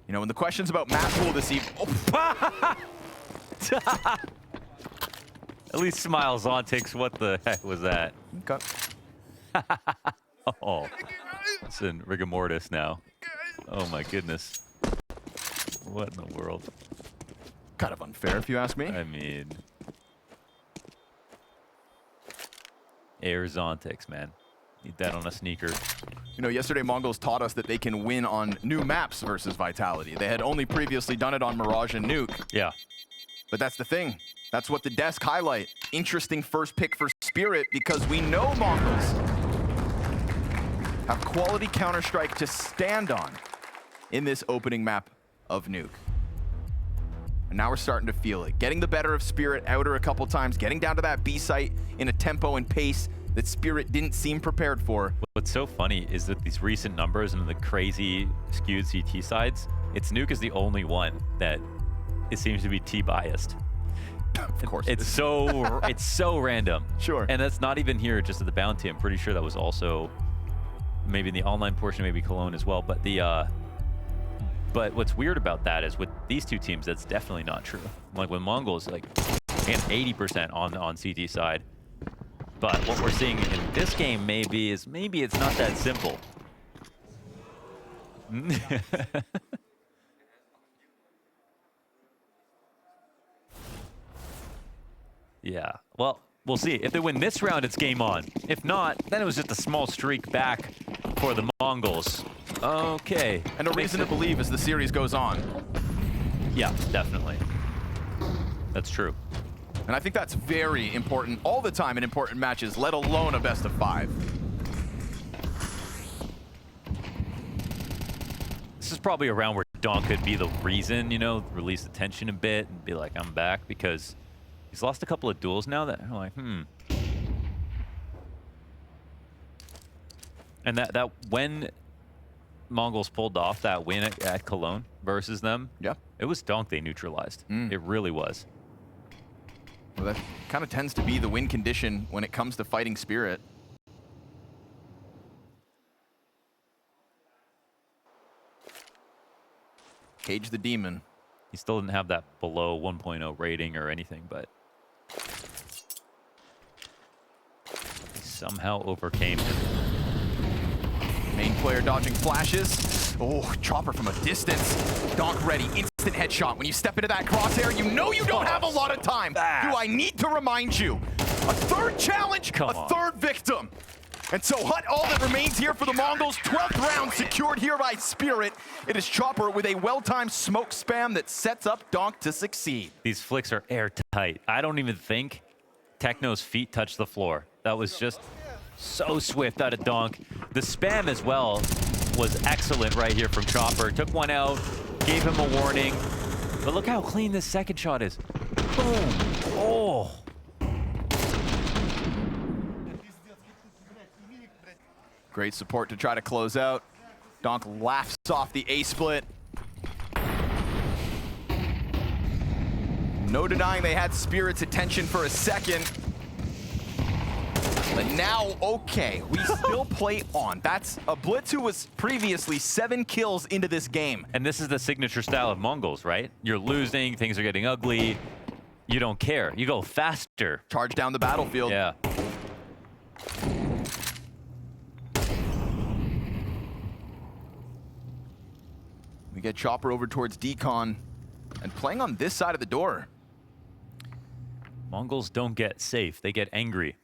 You know, when the questions about map pool this evening. Oh. At least Smiles on takes. What the heck was that? Okay. Oh, it's in rigor mortis now. Oh my goodness. What in the world? Kind of unfair, if you ask me. I mean, Arizontics, man. Need that on a sneaker. You know, yesterday MongolZ taught us that they can win on new maps versus Vitality. They had only previously done it on Mirage and Nuke. Yeah. But that's the thing. That's what the desk highlight. Interesting first pick for Spirit, because we know MongolZ have quality Counter-Strike to stand on in this opening map of Nuke. And now we're starting to feel it. Getting the better of Spirit outer a couple times, getting down to that B site in a tempo and pace that Spirit didn't seem prepared for. What's so funny is that these recent numbers and the crazy skewed CT sides, Nuke is the only one that it seems to be T-biased. Of course. It's so random. Sure. And that's not even here just at the bounty. I'm pretty sure that was also maybe in the online portion, maybe Cologne as well. But but what's weird about that is with these two teams, that's definitely not true. Like when MongolZ like and 80% on CT side. But what we're seeing in this game maybe it's not that simple. Yeah, well, we'll see. If they win this round, it's game on. If not, then it was just a small streak back for the MongolZ. Okay. And a reason to believe as the series goes on. Yeah, definitely. That's true. And I think that's very important all the time in important matches, let alone a best of 5. This is probably a round where Donk could be the reason, you know, release the tension a bit and be like, I'm back, because he's lost a couple of duels now that are like, And that when MongolZ pulled off that win at Cologne versus them, yeah, it was Donk they neutralized. It really was. Well, that kind of tends to be the win condition when it comes to fighting Spirit. Cage the Demon. He still didn't have that below 1.0 rating or anything, but he somehow overcame him. Main player dodging flashes. Oh, chopper from a distance. Donk ready, instant headshot. When you step into that crosshair, you know you don't have a lot of time. Do I need to remind you? A third challenge, third victim. And so all that remains here for the MongolZ, 12th round secured here by Spirit. It is Chopper with a well-timed smoke spam that sets up Donk to succeed. These flicks are airtight. I don't even think Techno's feet touched the floor. That was just so swift out of Donk. The spam as well was excellent right here from Chopper. Took one out, gave him a warning. But look how clean this second shot is. Boom. Oh. Great support to try to close out. Donk laughs off the A-split. No denying they had Spirit's attention for a second. But now, okay, we still play on. That's a Blitz who was previously 7 kills into this game. And this is the signature style of MongolZ, right? You're losing, things are getting ugly. You don't care. You go faster. Charge down the battlefield. Yeah. We get Chopper over towards Decon and playing on this side of the door. MongolZ don't get safe. They get angry.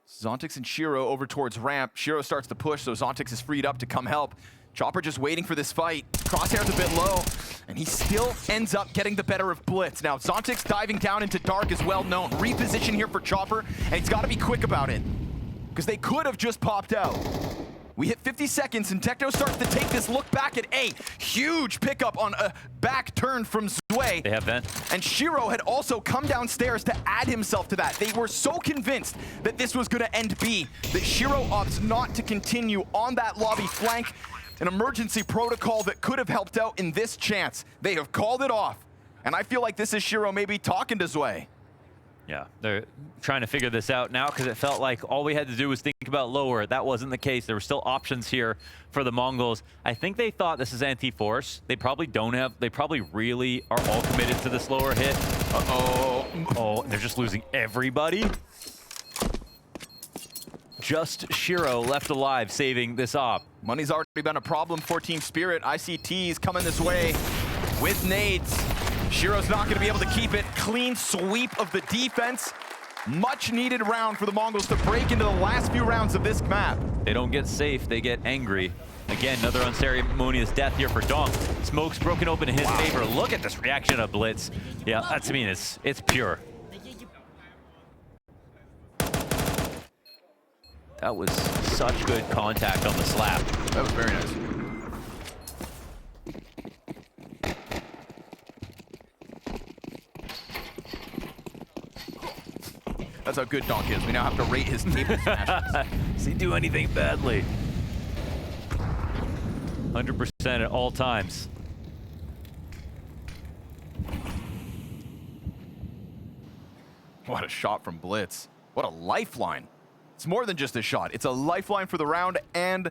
Zontix and Shiro over towards ramp. Shiro starts to push, so Zontix is freed up to come help. Chopper just waiting for this fight. Crosshair's a bit low, and he still ends up getting the better of Blitz. Now, Zontix diving down into Dark is well known. Reposition here for Chopper, and he's got to be quick about it, because they could have just popped out. We hit 50 seconds, and Techno starts to take this look back at A. Huge pickup on a back turn from Zway. They have vent. And Shiro had also come downstairs to add himself to that. They were so convinced that this was going to end B that Shiro opts not to continue on that lobby flank. An emergency protocol that could have helped out in this chance. They have called it off. And I feel like this is Shiro maybe talking to Zway. Yeah, they're trying to figure this out now because it felt like all we had to do was think about lower. That wasn't the case. There were still options here for the MongolZ. I think they thought this is anti-force. They probably don't have, they probably really are all committed to this lower hit. Uh-oh. Oh, they're just losing everybody. Just Shiro left alive, saving this op. Money's already been a problem for Team Spirit. ICT's coming this way with nades. Shiro's not going to be able to keep it. Clean sweep of the defense. Much needed round for the MongolZ to break into the last few rounds of this map. They don't get safe, they get angry. Again, another unceremonious death here for Donk. Smoke's broken open in his favor. Look at this reaction of Blitz. Yeah, that's, I mean, it's pure. That was such good contact on the slap. That was very nice. That's how good Donk is. We now have to rate his table smashes. Does he do anything badly? 100% at all times. What a shot from Blitz. What a lifeline. It's more than just a shot. It's a lifeline for the round and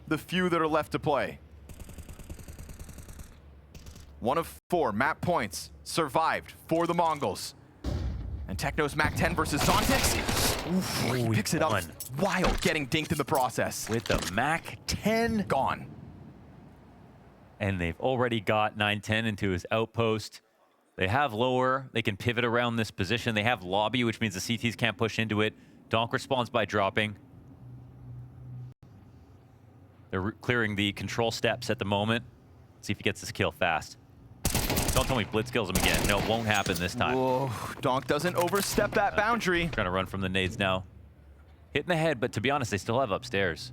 the few that are left to play. 1 of 4 map points survived for the MongolZ. And Techno's Mac 10 versus Zontix. Oof, he picks it up. Wild getting dinked in the process. With the Mac 10 gone. And they've already got 9-10 into his outpost. They have lower. They can pivot around this position. They have lobby, which means the CTs can't push into it. Donk responds by dropping. They're clearing the control steps at the moment. See if he gets this kill fast. Don't tell me Blitz kills him again. No, it won't happen this time. Whoa, Donk doesn't overstep that boundary. Trying to run from the nades now. Hitting the head, but to be honest, they still have upstairs.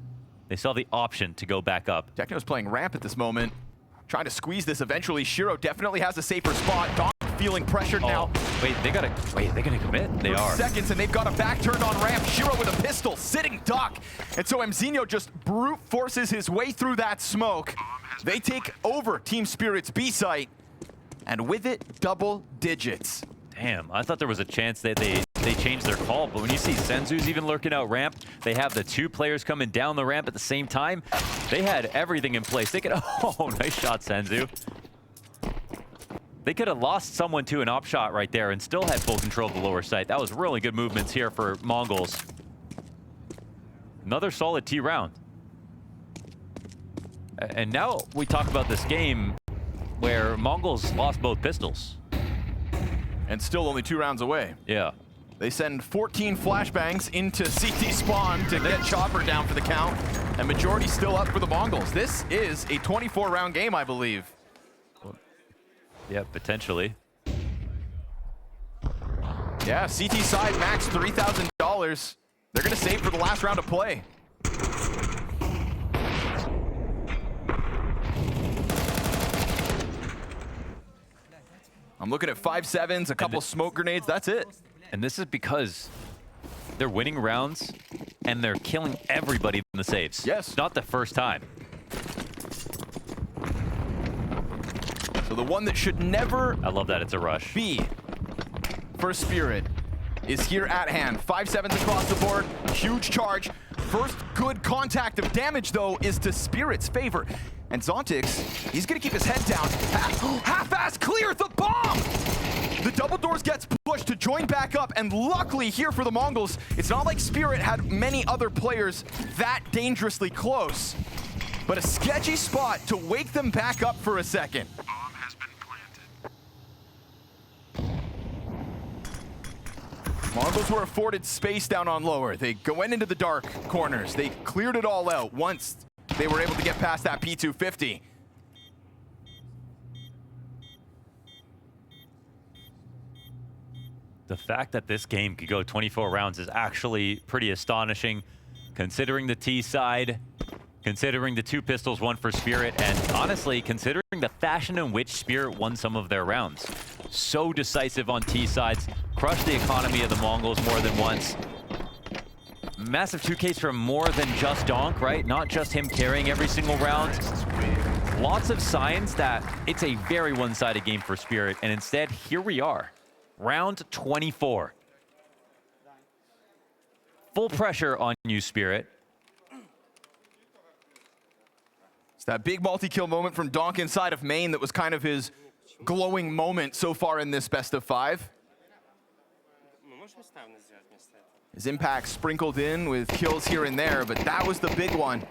They still have the option to go back up. Techno's playing ramp at this moment. Trying to squeeze this eventually. Shiro definitely has a safer spot. Donk feeling pressured now. Wait, they're gonna commit? They are. Seconds, and they've got a back turned on ramp. Shiro with a pistol, sitting duck. And so Mzinho just brute forces his way through that smoke. They take over Team Spirit's B site, and with it, double digits. Damn, I thought there was a chance that they changed their call, but when you see Senzu's even lurking out ramp, they have the 2 players coming down the ramp at the same time. They had everything in place. They could, oh, nice shot, Senzu. They could have lost someone to an op shot right there and still had full control of the lower site. That was really good movements here for MongolZ. Another solid T round. And now we talk about this game where MongolZ lost both pistols. And still only 2 rounds away. Yeah. They send 14 flashbangs into CT spawn to get Chopper down for the count. And majority still up for the MongolZ. This is a 24-round game, I believe. Yeah, potentially. Yeah, CT side max $3,000. They're gonna save for the last round of play. I'm looking at 5-7s, a couple smoke grenades, that's it. And this is because they're winning rounds and they're killing everybody in the safes. Yes. Not the first time. So the one that should never I love that it's a rush. be for Spirit is here at hand. 5-7s across the board, huge charge. First good contact of damage, though, is to Spirit's favor. And Zontix, he's gonna keep his head down. Half-ass clear the bomb! The double doors gets pushed to join back up, and luckily here for the Mongols, it's not like Spirit had many other players that dangerously close, but a sketchy spot to wake them back up for a second. Mongols were afforded space down on lower. They went into the dark corners. They cleared it all out once they were able to get past that P250. The fact that this game could go 24 rounds is actually pretty astonishing, considering the T side, considering the 2 pistols, 1 for Spirit, and honestly, considering the fashion in which Spirit won some of their rounds. So decisive on T sides, crushed the economy of the Mongols more than once. Massive 2Ks from more than just Donk, right? Not just him carrying every single round. Lots of signs that it's a very one-sided game for Spirit, and instead, here we are. Round 24. Full pressure on you, Spirit. It's that big multi-kill moment from Donk inside of main that was kind of his glowing moment so far in this best of 5. His impact sprinkled in with kills here and there, but that was the big one.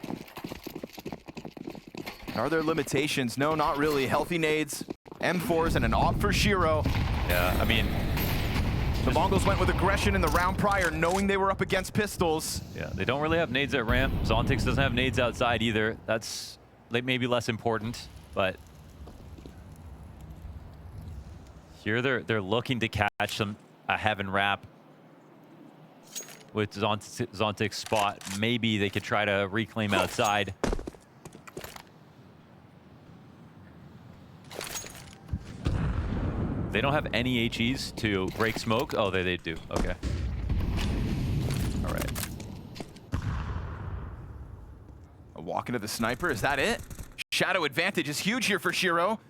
Are there limitations? No, not really. Healthy nades, M4s, and an op for Shiro. Yeah, I mean, the Mongols went with aggression in the round prior, knowing they were up against pistols. yeah, they don't really have nades at ramp. Zontix doesn't have nades outside either. That's like maybe less important, but here they're looking to catch a heaven wrap with Zontix's spot. Maybe they could try to reclaim outside. They don't have any HEs to break smoke. Oh, they do. Okay. All right. A walk into the sniper, is that it? Shadow advantage is huge here for Shiro.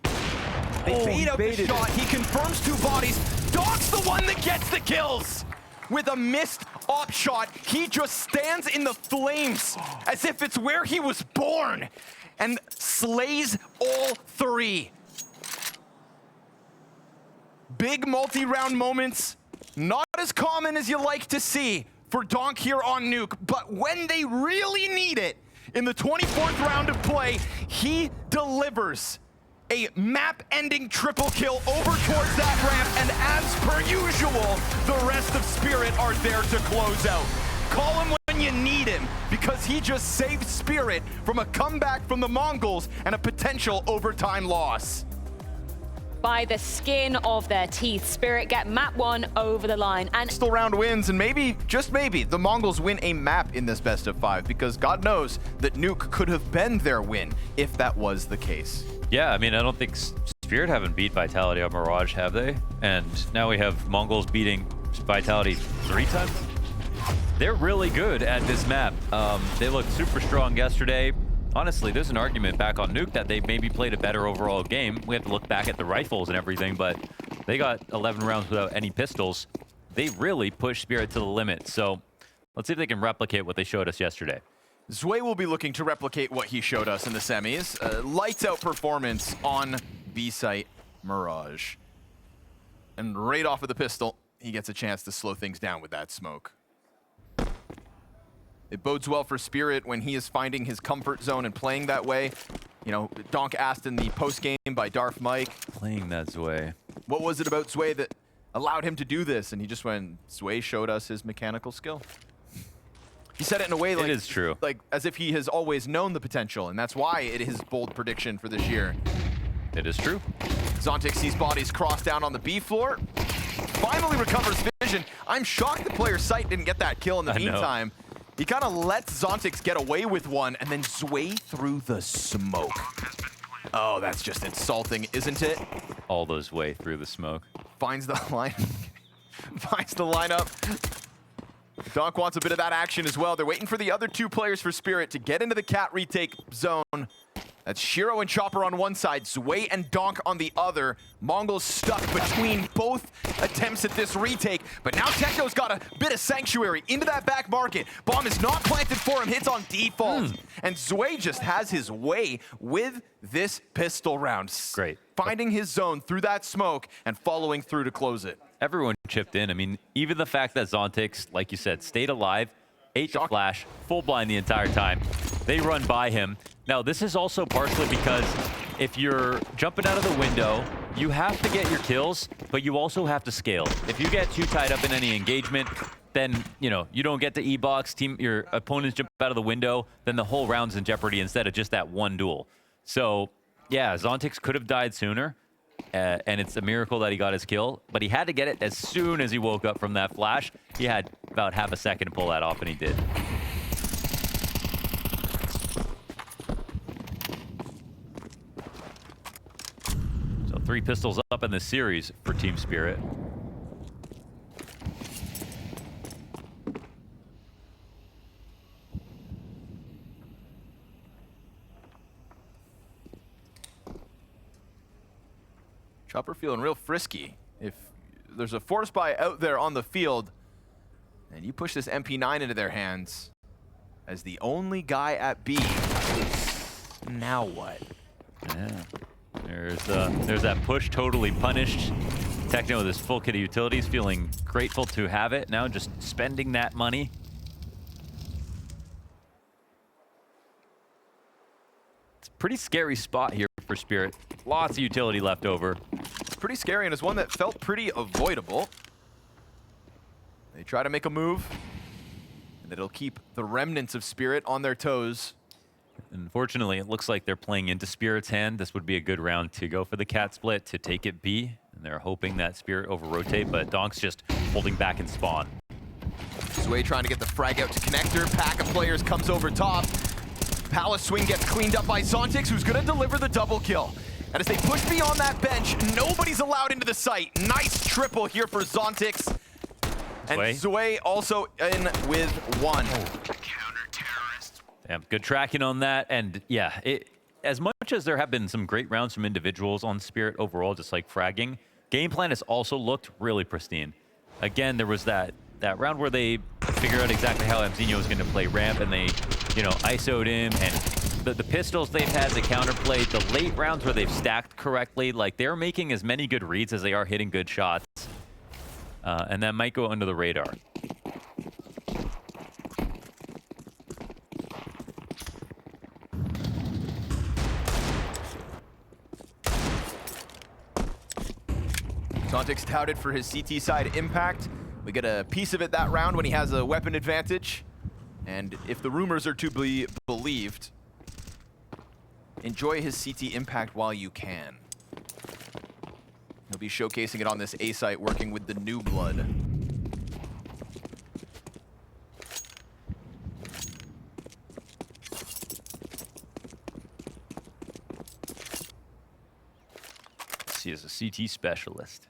They bait out the shot. He confirms 2 bodies. Donk's the one that gets the kills. With a missed op shot, he just stands in the flames as if it's where he was born and slays all 3. Big multi-round moments, not as common as you like to see for Donk here on Nuke, but when they really need it, in the 24th round of play, he delivers a map-ending triple kill over towards that ramp, and as per usual, the rest of Spirit are there to close out. Call him when you need him, because he just saved Spirit from a comeback from the Mongols and a potential overtime loss. By the skin of their teeth, Spirit get map 1 over the line. And still round wins, and maybe, just maybe, the Mongols win a map in this best of 5, because God knows that Nuke could have been their win if that was the case. Yeah, I mean, I don't think Spirit haven't beat Vitality on Mirage, have they? And now we have Mongols beating Vitality 3 times. They're really good at this map. They looked super strong yesterday. Honestly, there's an argument back on Nuke that they maybe played a better overall game. We have to look back at the rifles and everything, but they got 11 rounds without any pistols. They really pushed Spirit to the limit. So let's see if they can replicate what they showed us yesterday. Zway will be looking to replicate what he showed us in the semis. Lights out performance on B-site Mirage. And right off of the pistol, he gets a chance to slow things down with that smoke. It bodes well for Spirit when he is finding his comfort zone and playing that way. You know, Donk asked in the post-game by Darth Mike. Playing that Zway. What was it about Zway that allowed him to do this? And he just went, Zway showed us his mechanical skill. He said it in a way like, it is true. Like as if he has always known the potential, and that's why it is his bold prediction for this year. It is true. Zontix sees bodies cross down on the B floor. Finally recovers vision. I'm shocked the player's sight didn't get that kill in the meantime. He kind of lets Zontix get away with one, and then Zway through the smoke. Oh, that's just insulting, isn't it? All those way through the smoke. Finds the line. Finds the lineup. Donk wants a bit of that action as well. They're waiting for the other 2 players for Spirit to get into the cat retake zone. That's Shiro and Chopper on one side, Zway and Donk on the other. MongolZ stuck between both attempts at this retake, but now Techno's got a bit of sanctuary into that back market. Bomb is not planted for him, hits on default. And Zway just has his way with this pistol round. Great. Finding his zone through that smoke and following through to close it. Everyone chipped in. I mean, even the fact that Zontix, like you said, stayed alive, ate the flash, full blind the entire time. They run by him. Now, this is also partially because if you're jumping out of the window, you have to get your kills, but you also have to scale. If you get too tied up in any engagement, then, you know, you don't get to E-box, your opponents jump out of the window, then the whole round's in jeopardy instead of just that one duel. So, yeah, Zontix could have died sooner, and it's a miracle that he got his kill, but he had to get it as soon as he woke up from that flash. He had about half a second to pull that off, and he did. So 3 pistols up in the series for Team Spirit. Chopper feeling real frisky. If there's a force buy out there on the field, and you push this MP9 into their hands as the only guy at B, now what? Yeah. There's that push totally punished. Techno with his full kit of utilities, feeling grateful to have it. Now just spending that money. It's a pretty scary spot here for Spirit. Lots of utility left over. It's pretty scary, and it's one that felt pretty avoidable. They try to make a move, and it'll keep the remnants of Spirit on their toes. Unfortunately, it looks like they're playing into Spirit's hand. This would be a good round to go for the cat split to take it B, and they're hoping that Spirit over-rotate, but Donk's just holding back in spawn. Zway trying to get the frag out to connector. Pack of players comes over top. Palace swing gets cleaned up by Zontix, who's going to deliver the double kill. And as they push beyond that bench, nobody's allowed into the site. Nice triple here for Zontix. And Zway also in with 1. Damn, good tracking on that. And yeah, as much as there have been some great rounds from individuals on Spirit overall, just like fragging, game plan has also looked really pristine. Again, there was that round where they figured out exactly how Mzinho was going to play ramp, and they, you know, ISO'd him, and the pistols they've had, the counterplay, the late rounds where they've stacked correctly, like they're making as many good reads as they are hitting good shots. And that might go under the radar. Zontix touted for his CT side impact. We get a piece of it that round when he has a weapon advantage. And if the rumors are to be believed, enjoy his CT impact while you can. He'll be showcasing it on this A site, working with the new blood. He is a CT specialist.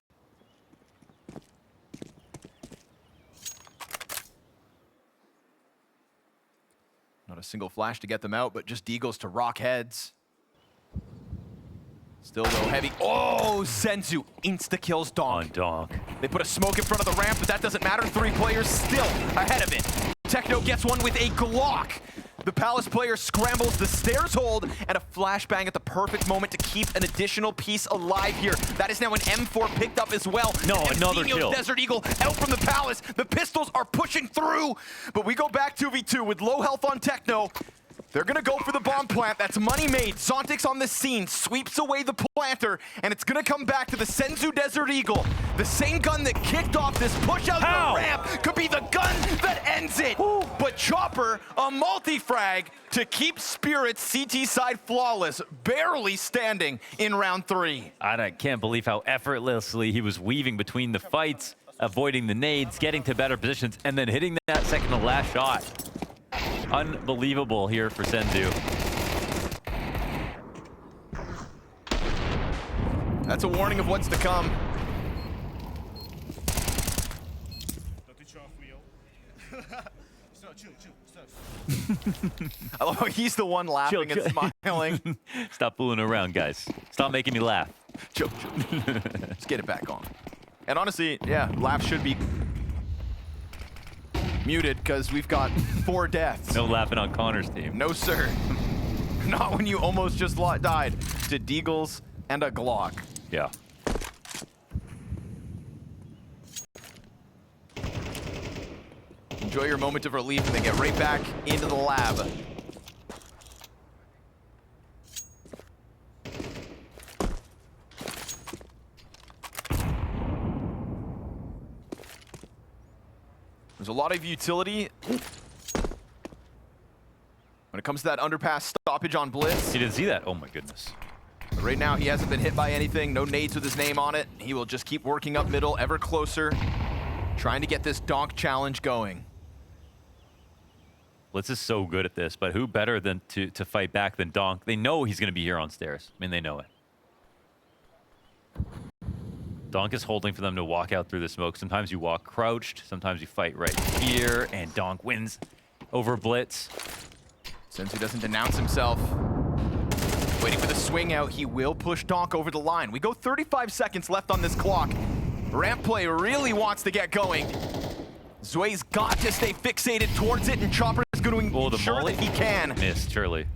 Not a single flash to get them out, but just deagles to rock heads. Still though heavy. Oh, Senzu insta-kills Donk. On Donk. They put a smoke in front of the ramp, but that doesn't matter. 3 players still ahead of it. Techno gets one with a Glock. The Palace player scrambles, the stairs hold, and a flashbang at the perfect moment to keep an additional piece alive here. That is now an M4 picked up as well. No, and another kill. Desert Eagle out from the Palace. The pistols are pushing through, but we go back 2v2 with low health on Techno. They're gonna go for the bomb plant. That's money made. Zontix on the scene, sweeps away the planter, and it's gonna come back to the Senzu Desert Eagle. The same gun that kicked off this push out the ramp could be the gun that ends it. But Chopper, a multi-frag to keep Spirit's CT side flawless, barely standing in round 3. I can't believe how effortlessly he was weaving between the fights, avoiding the nades, getting to better positions, and then hitting that second to last shot. Unbelievable here for Senzu. That's a warning of what's to come. I love how he's the one laughing Chill, and smiling. Stop fooling around, guys. Stop making me laugh. Chill. Just get it back on. And honestly, yeah, laugh should be muted because we've got 4 deaths. No laughing on Connor's team. No, sir. Not when you almost just died to Deagles and a Glock. Yeah. Enjoy your moment of relief and then get right back into the lab. There's a lot of utility when it comes to that underpass stoppage on Blitz. You didn't see that? Oh my goodness. But right now, he hasn't been hit by anything. No nades with his name on it. He will just keep working up middle, ever closer, trying to get this Donk challenge going. Blitz is so good at this, but who better than to fight back than Donk? They know he's going to be here on stairs. I mean, they know it. Donk is holding for them to walk out through the smoke. Sometimes you walk crouched. Sometimes you fight right here, and Donk wins over Blitz. Since he doesn't denounce himself, waiting for the swing out, he will push Donk over the line. We go 35 seconds left on this clock. Ramp play really wants to get going. Zway's got to stay fixated towards it, and Chopper is going to ensure that he can. Missed, surely.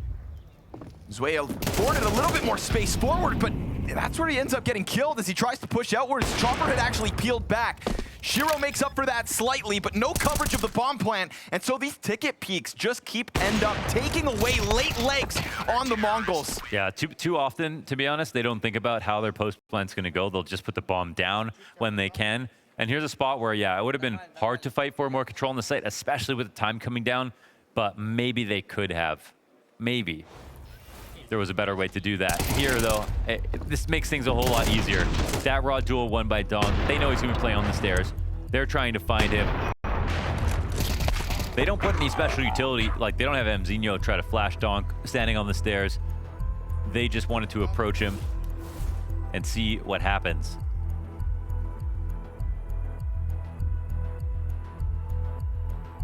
Zway afforded a little bit more space forward, but that's where he ends up getting killed as he tries to push outwards. Chopper had actually peeled back. Shiro makes up for that slightly, but no coverage of the bomb plant, and so these ticket peaks just end up taking away late legs on the MongolZ. Yeah, too often, to be honest, they don't think about how their post plant's going to go. They'll just put the bomb down when they can. And here's a spot where, yeah, it would have been hard to fight for more control on the site, especially with the time coming down, but maybe they could have. Maybe there was a better way to do that. Here, though, this makes things a whole lot easier. That raw duel won by Donk. They know he's going to play on the stairs. They're trying to find him. They don't put any special utility, like they don't have Mzinho try to flash Donk standing on the stairs. They just wanted to approach him and see what happens.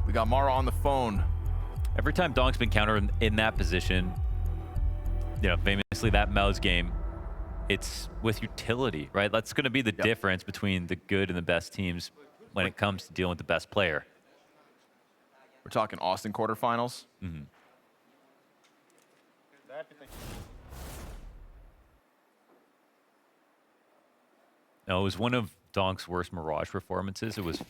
We got Mara on the phone. Every time Donk's been countered in that position, you know, famously that mouse game, it's with utility, right? That's going to be the difference between the good and the best teams when it comes to dealing with the best player. We're talking Austin quarterfinals. Mm-hmm. No, it was one of Donk's worst Mirage performances. It was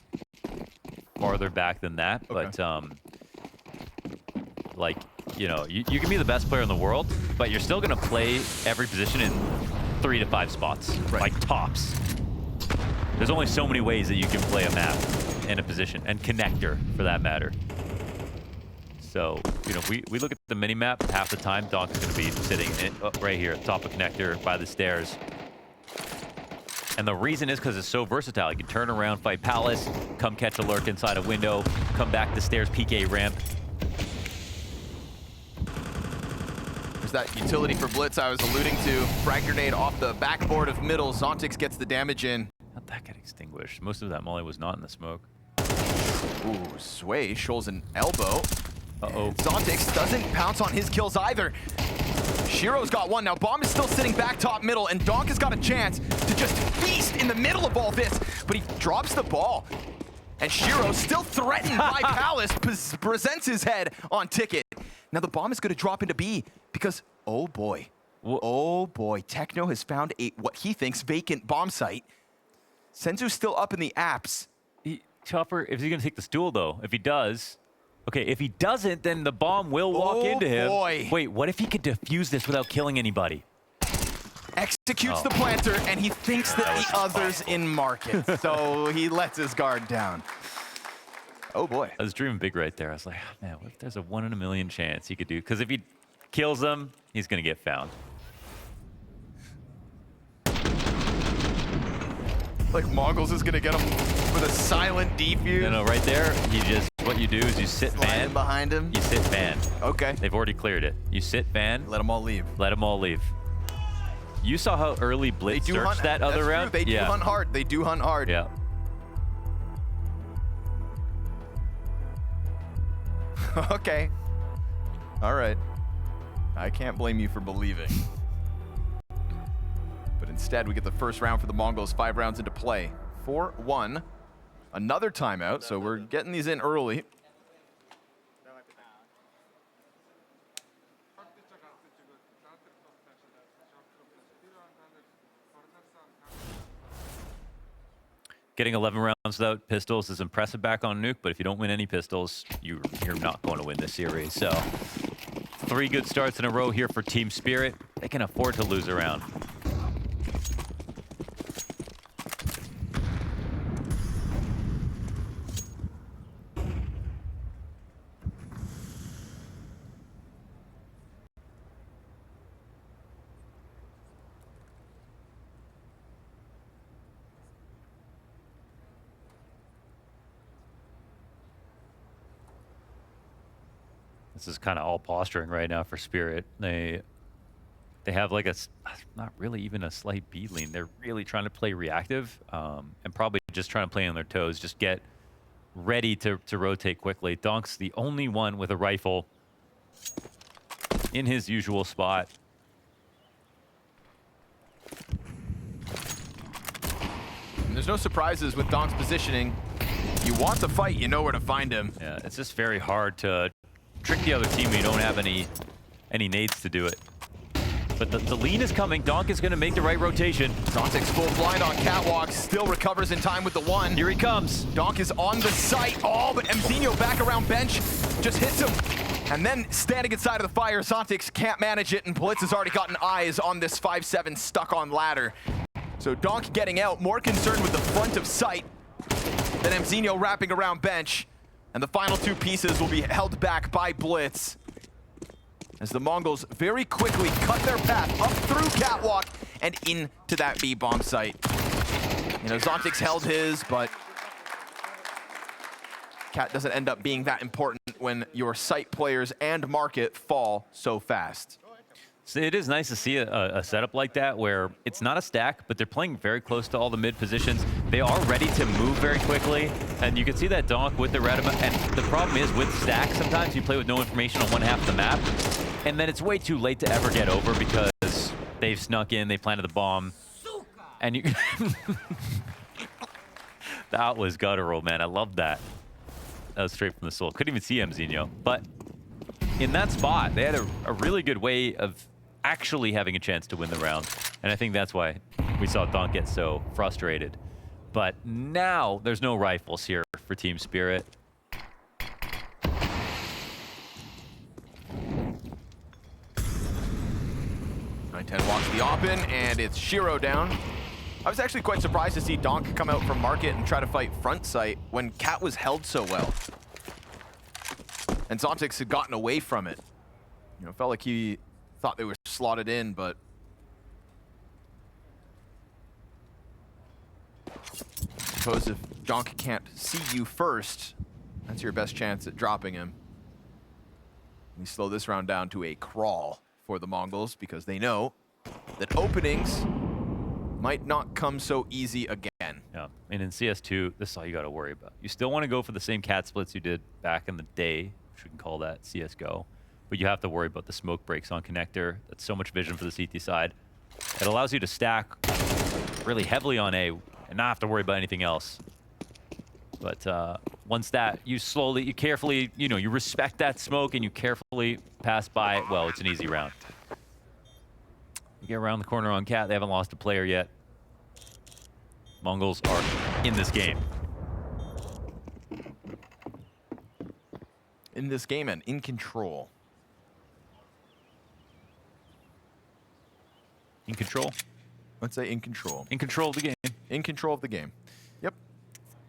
farther back than that, okay. But like, you know, you can be the best player in the world, but you're still going to play every position in 3 to 5 spots, right. Like tops. There's only so many ways that you can play a map in a position, and connector for that matter. So, you know, we look at the mini map, half the time Donk is going to be sitting right here at top of connector by the stairs. And the reason is because it's so versatile. You can turn around, fight Palace, come catch a lurk inside a window, come back the stairs, peek A ramp. There's that utility for Blitz I was alluding to. Frag grenade off the backboard of middle. Zontix gets the damage in. How'd that get extinguished? Most of that molly was not in the smoke. Ooh, Zway shows an elbow. Uh-oh. Zontix doesn't pounce on his kills either. Shiro's got one. Now Bomb is still sitting back top middle, and Donk has got a chance to just feast in the middle of all this, but he drops the ball. And Shiro, still threatened by Palace, presents his head on Ticket. Now the bomb is going to drop into B because, oh boy, Techno has found what he thinks vacant bomb site. Senzu's still up in the apps. Chopper, if he's going to take the duel, though, if he does... Okay, if he doesn't, then the bomb will walk into him. Boy. Wait, what if he could defuse this without killing anybody? Executes the planter, and he thinks that the other's in market, so he lets his guard down. Oh boy. I was dreaming big right there. I was like, oh, man, what if there's a 1 in a million chance he could do? Because if he kills them, he's going to get found. Like MongolZ is going to get him with a silent defuse. No, right there, what you do is you sit van. Behind him? You sit van. Okay. They've already cleared it. You sit van. Let them all leave. Let them all leave. You saw how early Blitz searched that other round? They do hunt hard. They do hunt hard. Yeah. Okay. All right. I can't blame you for believing. But instead, we get the first round for the Mongols, 5 rounds into play. 4-1. Another timeout, so we're getting these in early. Getting 11 rounds without pistols is impressive back on Nuke, but if you don't win any pistols, you're not going to win this series. So 3 good starts in a row here for Team Spirit. They can afford to lose a round. This is kind of all posturing right now for Spirit. They have like not really even a slight B lean. They're really trying to play reactive and probably just trying to play on their toes, just get ready to rotate quickly. Donk's the only one with a rifle in his usual spot. And there's no surprises with Donk's positioning. You want the fight, you know where to find him. Yeah, it's just very hard to trick the other team when you don't have any nades to do it. But the lean is coming. Donk is going to make the right rotation. Zontic's full blind on catwalk, still recovers in time with the 1. Here he comes. Donk is on the site. Oh, but Mzinho back around bench just hits him. And then standing inside of the fire, Zontix can't manage it, and Blitz has already gotten eyes on this 5-7 stuck on ladder. So Donk getting out, more concerned with the front of sight than Mzinho wrapping around bench. And the final 2 pieces will be held back by Blitz, as the Mongols very quickly cut their path up through catwalk and into that B-bomb site. You know, Zontix held his, but Cat doesn't end up being that important when your site players and market fall so fast. So it is nice to see a setup like that where it's not a stack, but they're playing very close to all the mid positions. They are ready to move very quickly, and you can see that Donk with the red. And the problem is with stacks, sometimes you play with no information on one half of the map, and then it's way too late to ever get over because they've snuck in, they planted the bomb, and you. That was guttural, man. I love that. That was straight from the soul. Couldn't even see Mzinho, but in that spot, they had a really good way of actually having a chance to win the round. And I think that's why we saw Donk get so frustrated. But now there's no rifles here for Team Spirit. Nine-10 walks the open, and it's Shiro down. I was actually quite surprised to see Donk come out from market and try to fight front sight when Cat was held so well. And Zontix had gotten away from it. You know, felt like he thought they were slotted in, but I suppose if Donk can't see you first, that's your best chance at dropping him. We slow this round down to a crawl for the Mongols because they know that openings might not come so easy again. Yeah, and in CS2, this is all you got to worry about. You still want to go for the same cat splits you did back in the day, which we can call that CSGO. But you have to worry about the smoke breaks on connector. That's so much vision for the CT side. It allows you to stack really heavily on A and not have to worry about anything else. But once that, you carefully, you know, you respect that smoke and you carefully pass by it, well, it's an easy round. You get around the corner on Cat, they haven't lost a player yet. Mongols are in this game. In this game and in control. In control? Let's say in control. In control of the game. In control of the game. Yep.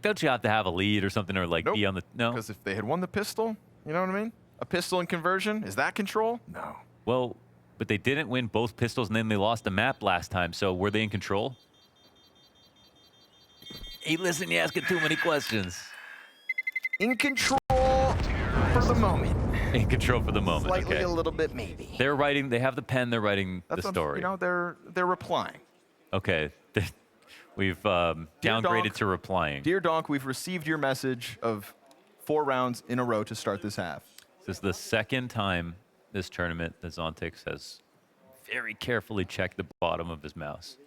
Don't you have to have a lead or something, or like Nope. be on the, no? Because if they had won the pistol, you know what I mean? A pistol in conversion, is that control? No. Well, but they didn't win both pistols and then they lost the map last time, so were they in control? Hey, listen, you're asking too many questions. In control for the moment. In control for the moment, Slightly okay. a little bit maybe. They're writing, they have the pen, they're writing That's the what- story. You know, they're replying. Okay, we've downgraded Donk, to replying. Dear Donk, we've received your message of 4 rounds in a row to start this half. This is the second time this tournament, the Zontix has very carefully checked the bottom of his mouse.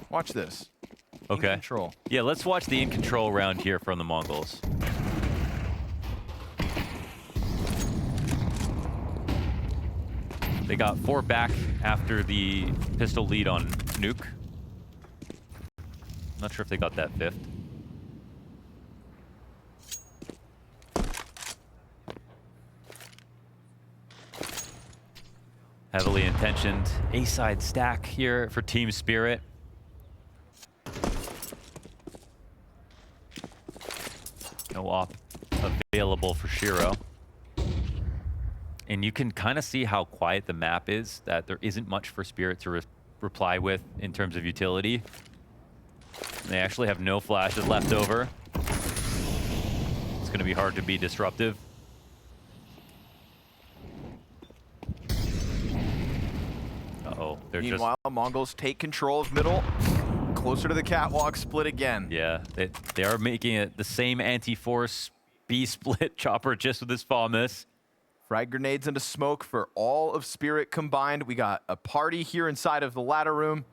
Watch this. Okay. In control. Yeah, let's watch the in control round here from the Mongols. They got 4 back after the pistol lead on Nuke. Not sure if they got that 5th. Heavily intentioned A-side stack here for Team Spirit. No op available for Shiro. And you can kind of see how quiet the map is, that there isn't much for Spirit to reply with in terms of utility. They actually have no flashes left over. It's going to be hard to be disruptive. Uh-oh. Meanwhile, Mongols take control of middle. Closer to the catwalk, split again. Yeah, they are making it the same anti-force B-split chopper just with this fall miss. Frag grenades into smoke for all of Spirit combined. We got a party here inside of the ladder room.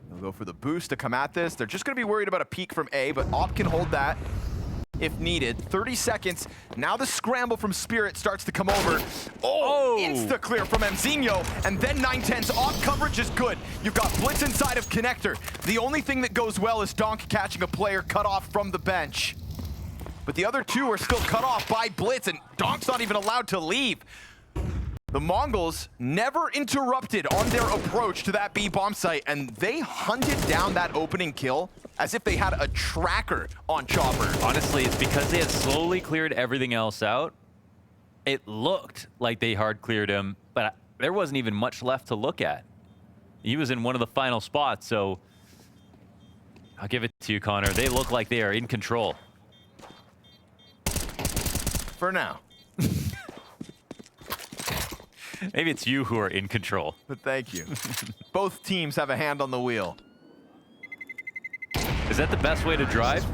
They'll go for the boost to come at this. They're just going to be worried about a peek from A, but Op can hold that if needed. 30 seconds. Now the scramble from Spirit starts to come over. Oh! Insta clear from Mzinho, and then 910's Op coverage is good. You've got Blitz inside of Connector. The only thing that goes well is Donk catching a player cut off from the bench. But the other two are still cut off by Blitz, and Donk's not even allowed to leave. The Mongols never interrupted on their approach to that B bomb site, and they hunted down that opening kill as if they had a tracker on Chopper. Honestly, it's because they had slowly cleared everything else out. It looked like they hard cleared him, but there wasn't even much left to look at. He was in one of the final spots, so I'll give it to you, Connor. They look like they are in control. For now. Maybe it's you who are in control. But thank you. Both teams have a hand on the wheel. Is that the best way to drive?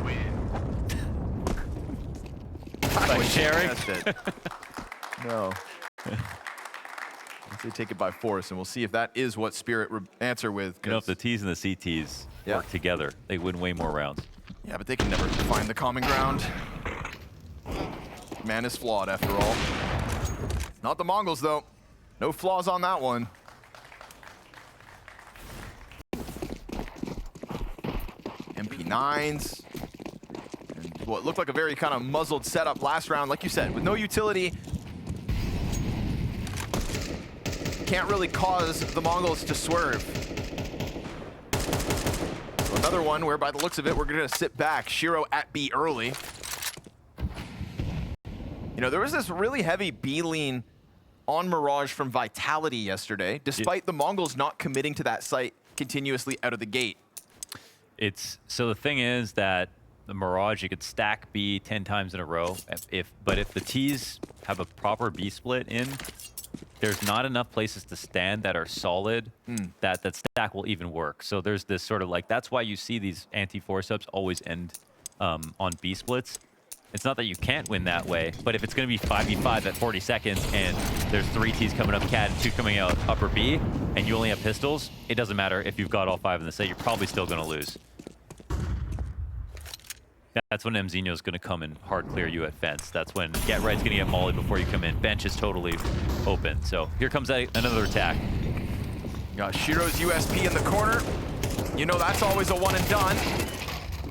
By sharing? No. They take it by force, and we'll see if that is what Spirit answer with. You know, if the T's and the CTs work together, they win way more rounds. Yeah, but they can never find the common ground. Man is flawed, after all. Not the Mongols, though. No flaws on that one. MP9s. And what looked like a very kind of muzzled setup last round, like you said, with no utility. Can't really cause the Mongols to swerve. So another one where, by the looks of it, we're going to sit back. Shiro at B early. You know, there was this really heavy B lean on Mirage from Vitality yesterday, despite the Mongols not committing to that site continuously out of the gate. So the thing is that the Mirage, you could stack B 10 times in a row, but if the T's have a proper B split in, there's not enough places to stand that are solid that stack will even work. So there's this sort of like, that's why you see these anti-force ups always end on B splits. It's not that you can't win that way, but if it's going to be 5v5 at 40 seconds and there's 3 T's coming up CAD and 2 coming out upper B, and you only have pistols, it doesn't matter if you've got all 5 in the set, you're probably still going to lose. That's when Mzinho's going to come and hard clear you at fence. That's when Get Right's going to get mollied before you come in. Bench is totally open. So here comes another attack. Got Shiro's USP in the corner. You know that's always a one and done.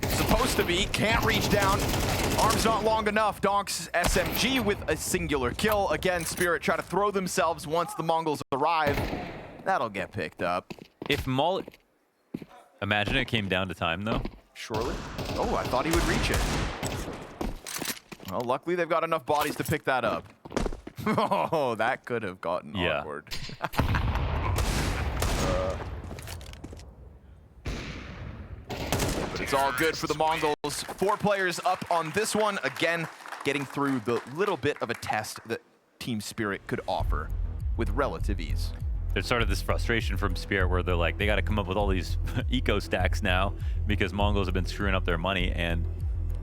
Supposed to be, can't reach down. Arms not long enough. Donk's SMG with a singular kill. Again, Spirit try to throw themselves once the Mongols arrive. That'll get picked up. If imagine it came down to time though. Surely. Oh, I thought he would reach it. Well, luckily they've got enough bodies to pick that up. Oh, that could have gotten awkward. But it's all good for the Mongols. 4 players up on this one. Again, getting through the little bit of a test that Team Spirit could offer with relative ease. There's sort of this frustration from Spirit where they're like, they got to come up with all these eco stacks now because Mongols have been screwing up their money. And,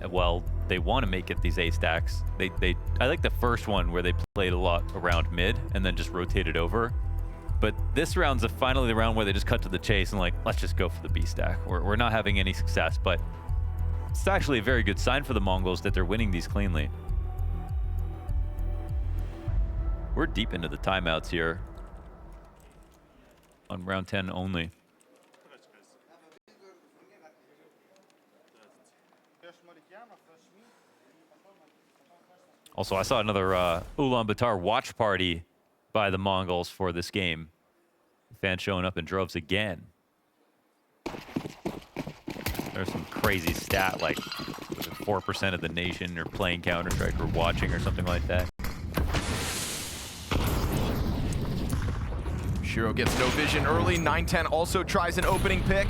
well, they want to make it these A stacks. I like the first one where they played a lot around mid and then just rotated over. But this round's finally the round where they just cut to the chase and like, let's just go for the B stack. We're not having any success, but it's actually a very good sign for the MongolZ that they're winning these cleanly. We're deep into the timeouts here on round 10 only. Also, I saw another Ulaanbaatar watch party by the MongolZ for this game. Fans showing up in droves again. There's some crazy stat like 4% of the nation are playing Counter-Strike or watching or something like that. Shiro gets no vision early. 9-10 also tries an opening pick.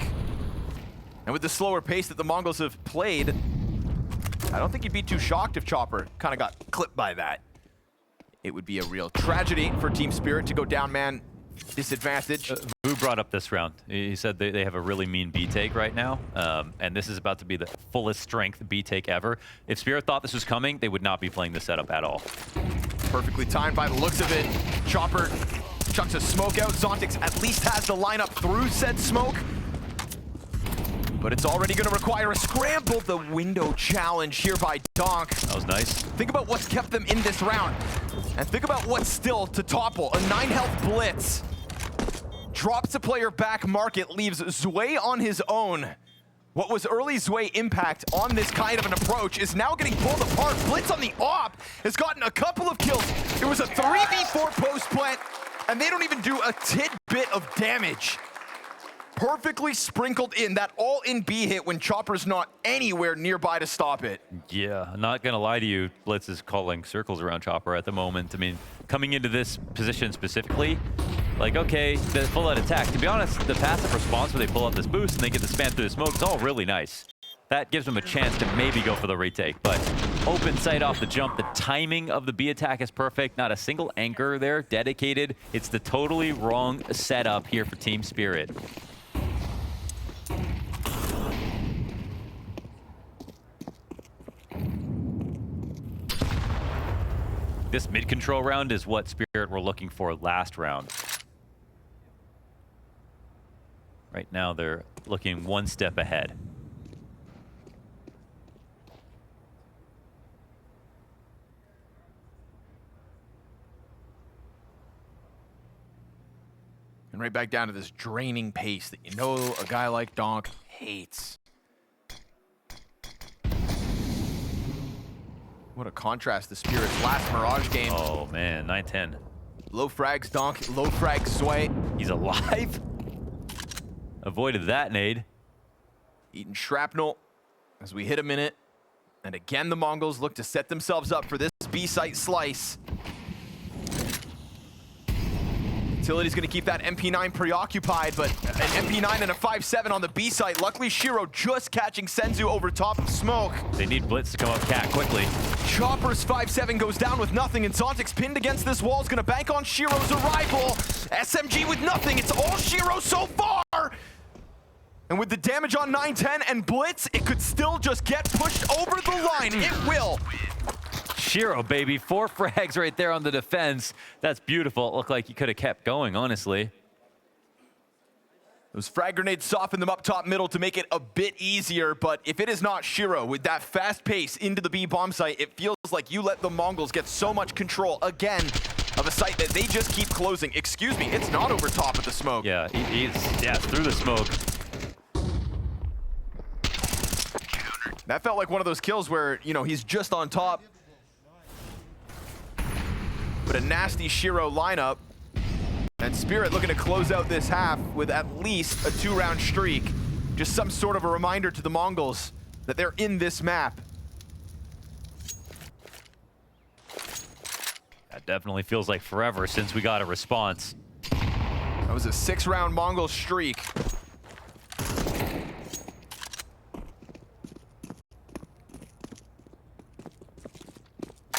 And with the slower pace that the MongolZ have played, I don't think you'd be too shocked if Chopper kind of got clipped by that. It would be a real tragedy for Team Spirit to go down man disadvantage. Who brought up this round? He said they have a really mean B take right now, and this is about to be the fullest strength B take ever. If Spirit thought this was coming, they would not be playing this setup at all. Perfectly timed by the looks of it. Chopper chucks a smoke out. Zontix at least has the lineup through said smoke. But it's already going to require a scramble. The window challenge here by Donk. That was nice. Think about what's kept them in this round. And think about what's still to topple. A 9 health Blitz. Drops a player back market, leaves Zway on his own. What was early Zway impact on this kind of an approach is now getting pulled apart. Blitz on the op has gotten a couple of kills. It was a 3v4 post plant, and they don't even do a tidbit of damage. Perfectly sprinkled in that all-in B hit when Chopper's not anywhere nearby to stop it. Yeah, I'm not gonna lie to you, Blitz is calling circles around Chopper at the moment. I mean, coming into this position specifically, like, okay, the full-out attack. To be honest, the passive response where they pull out this boost and they get to spam through the smoke is all really nice. That gives them a chance to maybe go for the retake, but open sight off the jump. The timing of the B attack is perfect. Not a single anchor there dedicated. It's the totally wrong setup here for Team Spirit. This mid-control round is what Spirit were looking for last round. Right now, they're looking one step ahead. And right back down to this draining pace that you know a guy like Donk hates. What a contrast to Spirit's last Mirage game. Oh man, 9-10. Low frags Donk, low frags Zway. He's alive? Avoided that nade. Eating shrapnel as we hit a minute. And again, the MongolZ look to set themselves up for this B-site slice. Utility's gonna keep that MP9 preoccupied, but an MP9 and a 5-7 on the B site. Luckily, Shiro just catching Senzu over top of smoke. They need Blitz to come up cat quickly. Chopper's 5-7 goes down with nothing, and Zontix pinned against this wall is gonna bank on Shiro's arrival. SMG with nothing, it's all Shiro so far! And with the damage on 9-10 and Blitz, it could still just get pushed over the line. It will. Shiro, baby, 4 frags right there on the defense. That's beautiful. It looked like he could have kept going, honestly. Those frag grenades soften them up top middle to make it a bit easier, but if it is not Shiro with that fast pace into the B bomb site, it feels like you let the MongolZ get so much control again of a site that they just keep closing. Excuse me, it's not over top of the smoke. Yeah, he's through the smoke. That felt like one of those kills where, you know, he's just on top. But a nasty Shiro lineup. And Spirit looking to close out this half with at least a 2-round streak. Just some sort of a reminder to the MongolZ that they're in this map. That definitely feels like forever since we got a response. That was a 6-round Mongol streak.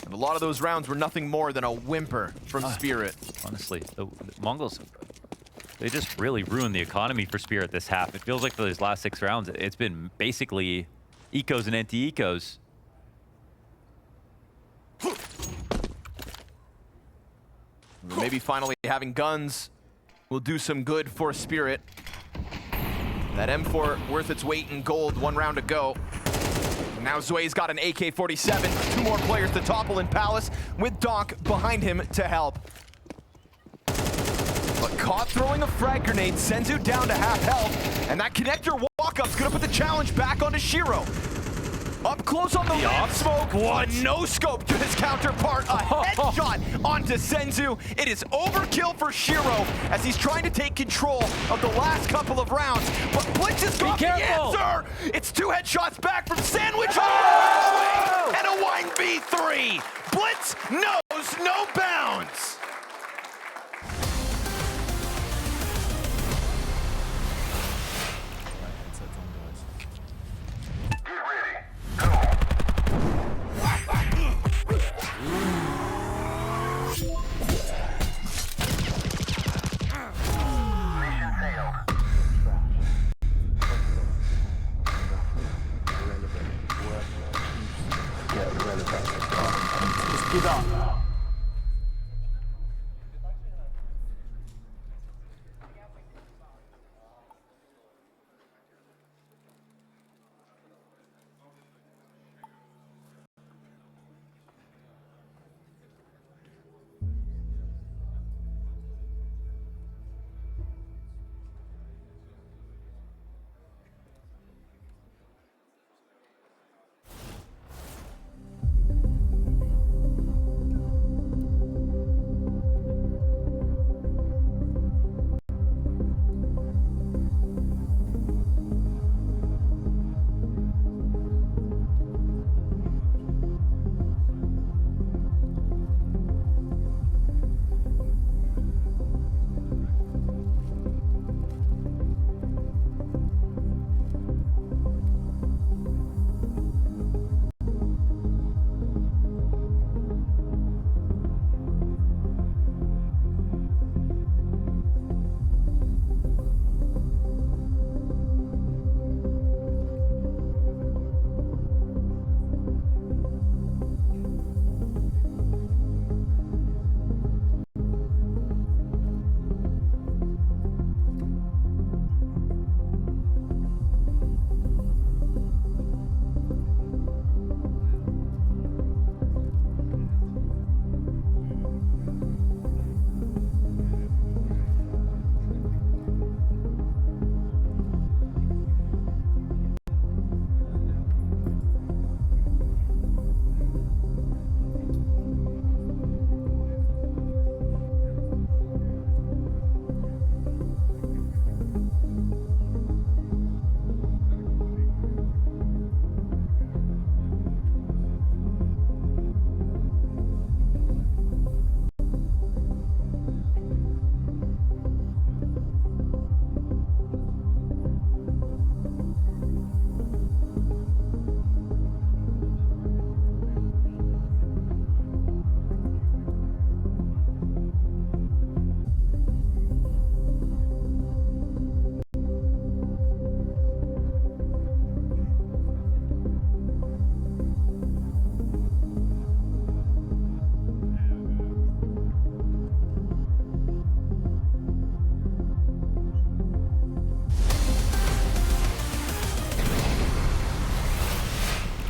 And a lot of those rounds were nothing more than a whimper from Spirit. Honestly, the MongolZ, they just really ruined the economy for Spirit this half. It feels like for these last 6 rounds, it's been basically ecos and anti-ecos. Maybe finally having guns will do some good for Spirit. That M4 worth its weight in gold, 1 round to go. Now Zway's got an AK-47, 2 more players to topple in Palace, with Donk behind him to help. But caught throwing a frag grenade sends you down to half health, and that connector walk-up's gonna put the challenge back onto Shiro. Up close on the lamp smoke, a no-scope to his counterpart, a headshot onto Senzu. It is overkill for Shiro as he's trying to take control of the last couple of rounds, but Blitz has got the answer! It's 2 headshots back from Sandwich and a 1v3. Blitz knows no bounds.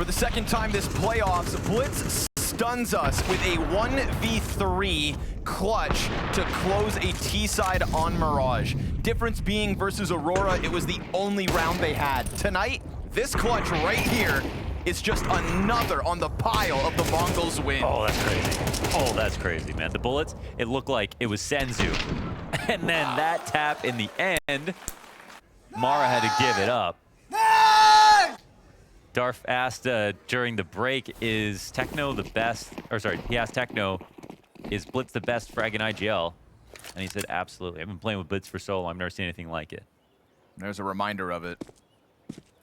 For the second time this playoffs, Blitz stuns us with a 1v3 clutch to close a T-side on Mirage. Difference being versus Aurora, it was the only round they had. Tonight, this clutch right here is just another on the pile of the MongolZ win. Oh, that's crazy. Oh, that's crazy, man. The bullets, it looked like it was Senzu. And then that tap in the end, Mara had to give it up. Darf asked during the break, is Techno the best, or sorry, he asked Techno, is Blitz the best frag in IGL? And he said, absolutely. I've been playing with Blitz for so long, I've never seen anything like it. There's a reminder of it.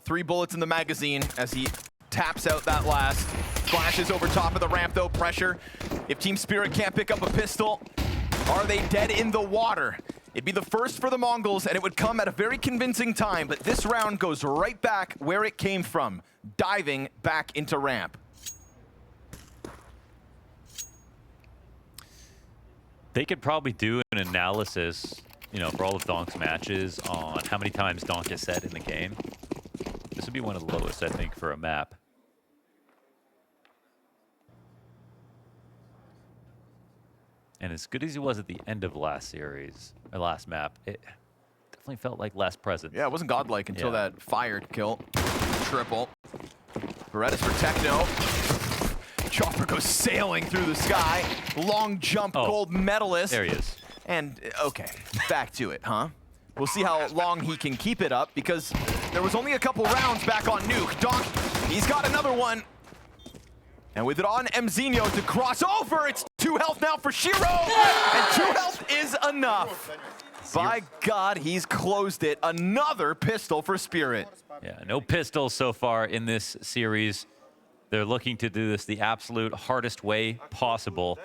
3 bullets in the magazine as he taps out that last. Flashes over top of the ramp though, pressure. If Team Spirit can't pick up a pistol, are they dead in the water? It'd be the first for the MongolZ, and it would come at a very convincing time, but this round goes right back where it came from, diving back into ramp. They could probably do an analysis, you know, for all of Donk's matches on how many times Donk is said in the game. This would be one of the lowest, I think, for a map. And as good as he was at the end of last series, or last map, it definitely felt like less presence. Yeah, it wasn't godlike until that fired kill. Triple. Berettas for Techno. Chopper goes sailing through the sky. Long jump, gold medalist. There he is. And, okay, back to it, huh? We'll see how long he can keep it up, because there was only a couple rounds back on Nuke. Donk, he's got another one. And with it on MongolZ to cross over, it's 2 health now for Shiro! And 2 health is enough. By God, he's closed it. Another pistol for Spirit. Yeah, no pistols so far in this series. They're looking to do this the absolute hardest way possible.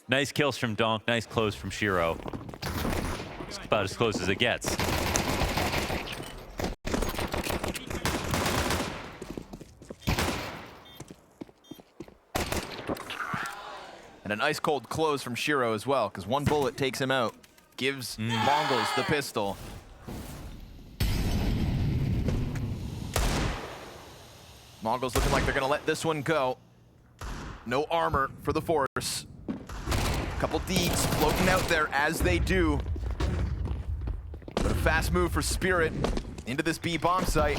Nice kills from Donk, nice close from Shiro. It's about as close as it gets. And an ice cold close from Shiro as well, because 1 bullet takes him out. Gives MongolZ the pistol. MongolZ looking like they're gonna let this one go. No armor for the Force. Couple deeds floating out there as they do. But a fast move for Spirit into this B bomb site.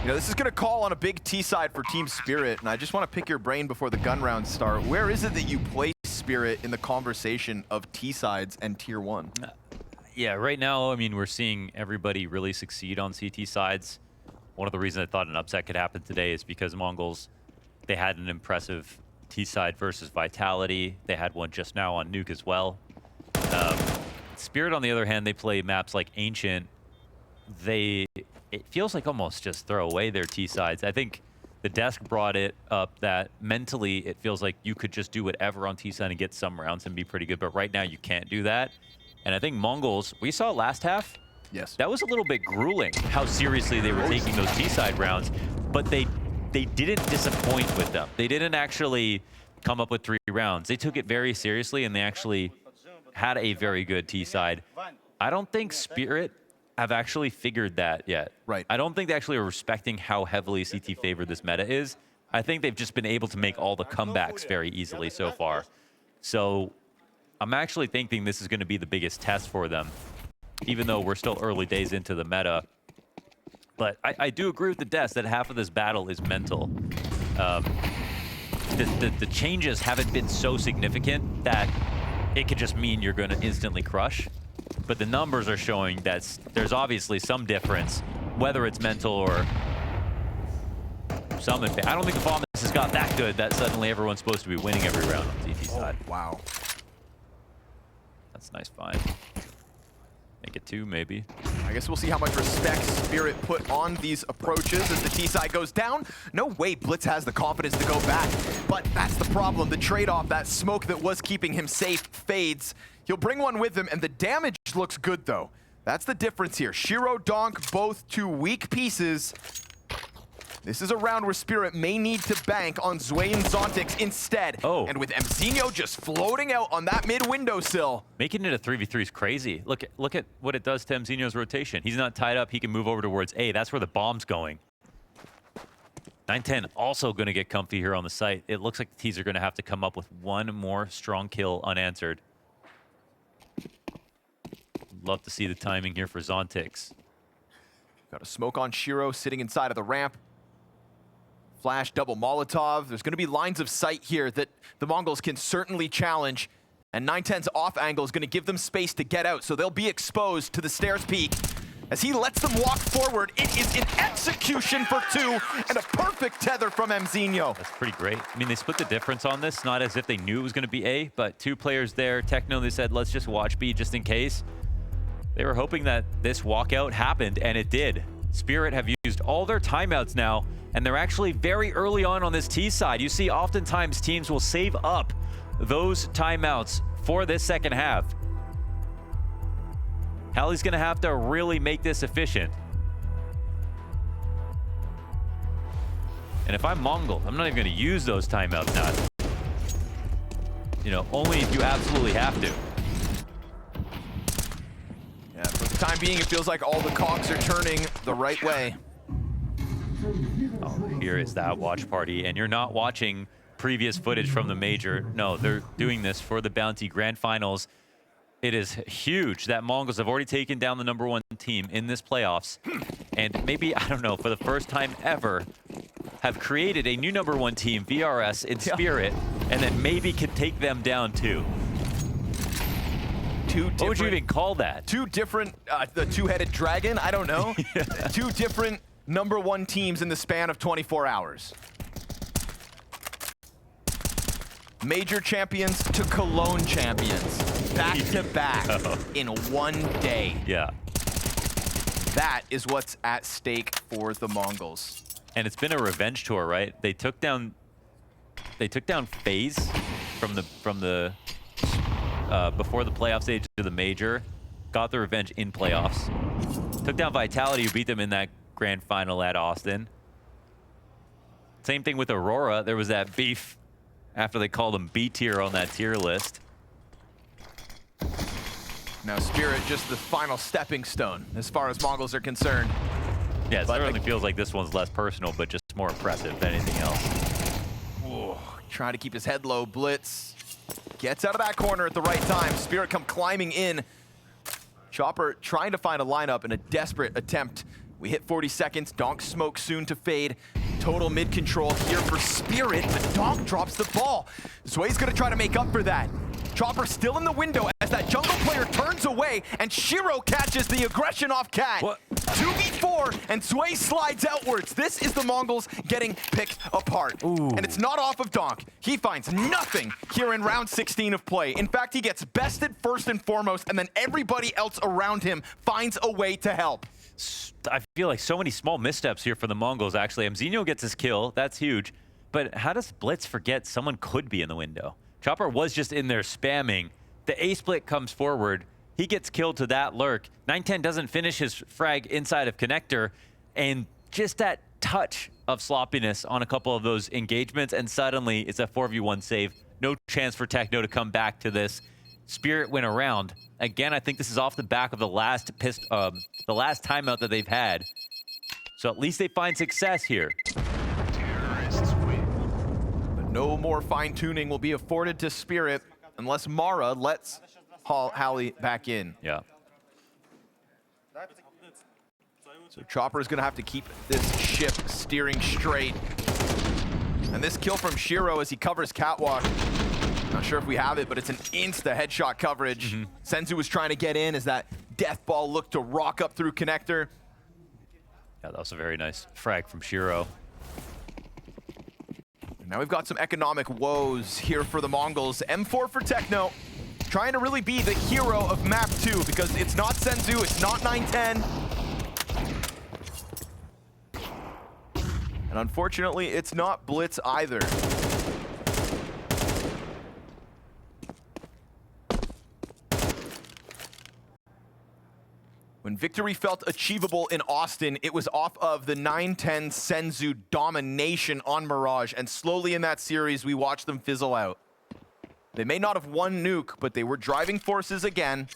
You know, this is gonna call on a big T side for Team Spirit, and I just wanna pick your brain before the gun rounds start. Where is it that you place Spirit in the conversation of T sides and Tier 1? Yeah, right now, I mean, we're seeing everybody really succeed on CT sides. One of the reasons I thought an upset could happen today is because MongolZ, they had an impressive T-side versus Vitality. They had one just now on Nuke as well. Spirit, on the other hand, they play maps like Ancient. It feels like almost just throw away their T-sides. I think the desk brought it up that mentally it feels like you could just do whatever on T-side and get some rounds and be pretty good, but right now you can't do that. And I think MongolZ, we saw last half, yes, that was a little bit grueling how seriously they were taking those T-side rounds, but they didn't disappoint with them. They didn't actually come up with 3 rounds. They took it very seriously, and they actually had a very good T-side. I don't think Spirit have actually figured that yet. Right. I don't think they actually are respecting how heavily CT favored this meta is. I think they've just been able to make all the comebacks very easily so far. So I'm actually thinking this is going to be the biggest test for them, even though we're still early days into the meta. But I do agree with the desk that half of this battle is mental. The changes haven't been so significant that it could just mean you're going to instantly crush. But the numbers are showing that there's obviously some difference, whether it's mental or some. I don't think the bomb has got that good that suddenly everyone's supposed to be winning every round on TT side. Wow. That's a nice find. Make it 2, maybe. I guess we'll see how much respect Spirit put on these approaches as the T side goes down. No way Blitz has the confidence to go back, but that's the problem. The trade-off, that smoke that was keeping him safe fades. He'll bring one with him, and the damage looks good, though. That's the difference here. Shiro, Donk, both 2 weak pieces. This is a round where Spirit may need to bank on Zway and Zontix instead. Oh. And with MongolZ just floating out on that mid windowsill. Making it a 3v3 is crazy. Look at what it does to MongolZ's rotation. He's not tied up. He can move over towards A. That's where the bomb's going. 910 also going to get comfy here on the site. It looks like the T's are going to have to come up with 1 more strong kill unanswered. Love to see the timing here for Zontix. Got a smoke on Shiro sitting inside of the ramp. Flash, double Molotov. There's going to be lines of sight here that the MongolZ can certainly challenge. And 910's off angle is going to give them space to get out, so they'll be exposed to the stairs peak. As he lets them walk forward, it is an execution for 2 and a perfect tether from MongolZ. That's pretty great. I mean, they split the difference on this, not as if they knew it was going to be A, but 2 players there. Techno, they said, let's just watch B just in case. They were hoping that this walkout happened, and it did. Spirit have used all their timeouts now, and they're actually very early on this T side. You see, oftentimes teams will save up those timeouts for this second half. Hallie's gonna have to really make this efficient. And if I'm Mongol, I'm not even going to use those timeouts now. You know, only if you absolutely have to. Yeah, for the time being, it feels like all the cogs are turning the right way. Oh, here is that watch party, and you're not watching previous footage from the major. No, they're doing this for the Bounty Grand Finals. It is huge that MongolZ have already taken down the #1 team in this playoffs, and maybe, I don't know, for the first time ever, have created a new #1 team, VRS, in Spirit, and then maybe could take them down too. What would you even call that? Two different, the two-headed dragon, I don't know. Yeah. Two different #1 teams in the span of 24 hours. Major champions to Cologne champions, back to back in one day. Yeah. That is what's at stake for the MongolZ. And it's been a revenge tour, right? They took down FaZe from the before the playoff stage to the major, got the revenge in playoffs. Took down Vitality, who beat them in that grand final at Austin. Same thing with Aurora. There was that beef after they called them B tier on that tier list. Now Spirit just the final stepping stone as far as MongolZ are concerned. Yeah, it certainly feels like this one's less personal, but just more impressive than anything else. Ooh, trying to keep his head low. Blitz gets out of that corner at the right time. Spirit come climbing in. Chopper trying to find a lineup in a desperate attempt. We hit 40 seconds. Donk smoke soon to fade. Total mid-control here for Spirit, but Donk drops the ball. Zway's gonna try to make up for that. Chopper still in the window as that jungle player turns away, and Shiro catches the aggression off Cat. What? 2v4, and Zway slides outwards. This is the MongolZ getting picked apart. Ooh. And it's not off of Donk. He finds nothing here in round 16 of play. In fact, he gets bested first and foremost, and then everybody else around him finds a way to help. I feel like so many small missteps here for the MongolZ, actually. Mzinho gets his kill. That's huge. But how does Blitz forget someone could be in the window? Chopper was just in there spamming. The A-split comes forward. He gets killed to that lurk. 910 doesn't finish his frag inside of connector. And just that touch of sloppiness on a couple of those engagements, and suddenly it's a 4v1 save. No chance for Techno to come back to this. Spirit went around. Again, I think this is off the back of the last timeout that they've had. So at least they find success here. But no more fine-tuning will be afforded to Spirit unless Mara lets Hallie back in. Yeah. So Chopper's gonna have to keep this ship steering straight. And this kill from Shiro as he covers Catwalk. Not sure if we have it, but it's an insta headshot coverage. Senzu was trying to get in as that death ball looked to rock up through connector. Yeah, that was a very nice frag from Shiro. And now we've got some economic woes here for the MongolZ. M4 for Techno, trying to really be the hero of map 2 because it's not Senzu, it's not 910. And unfortunately, it's not Blitz either. When victory felt achievable in Austin, it was off of the 910 Senzu domination on Mirage, and slowly in that series, we watched them fizzle out. They may not have won Nuke, but they were driving forces again.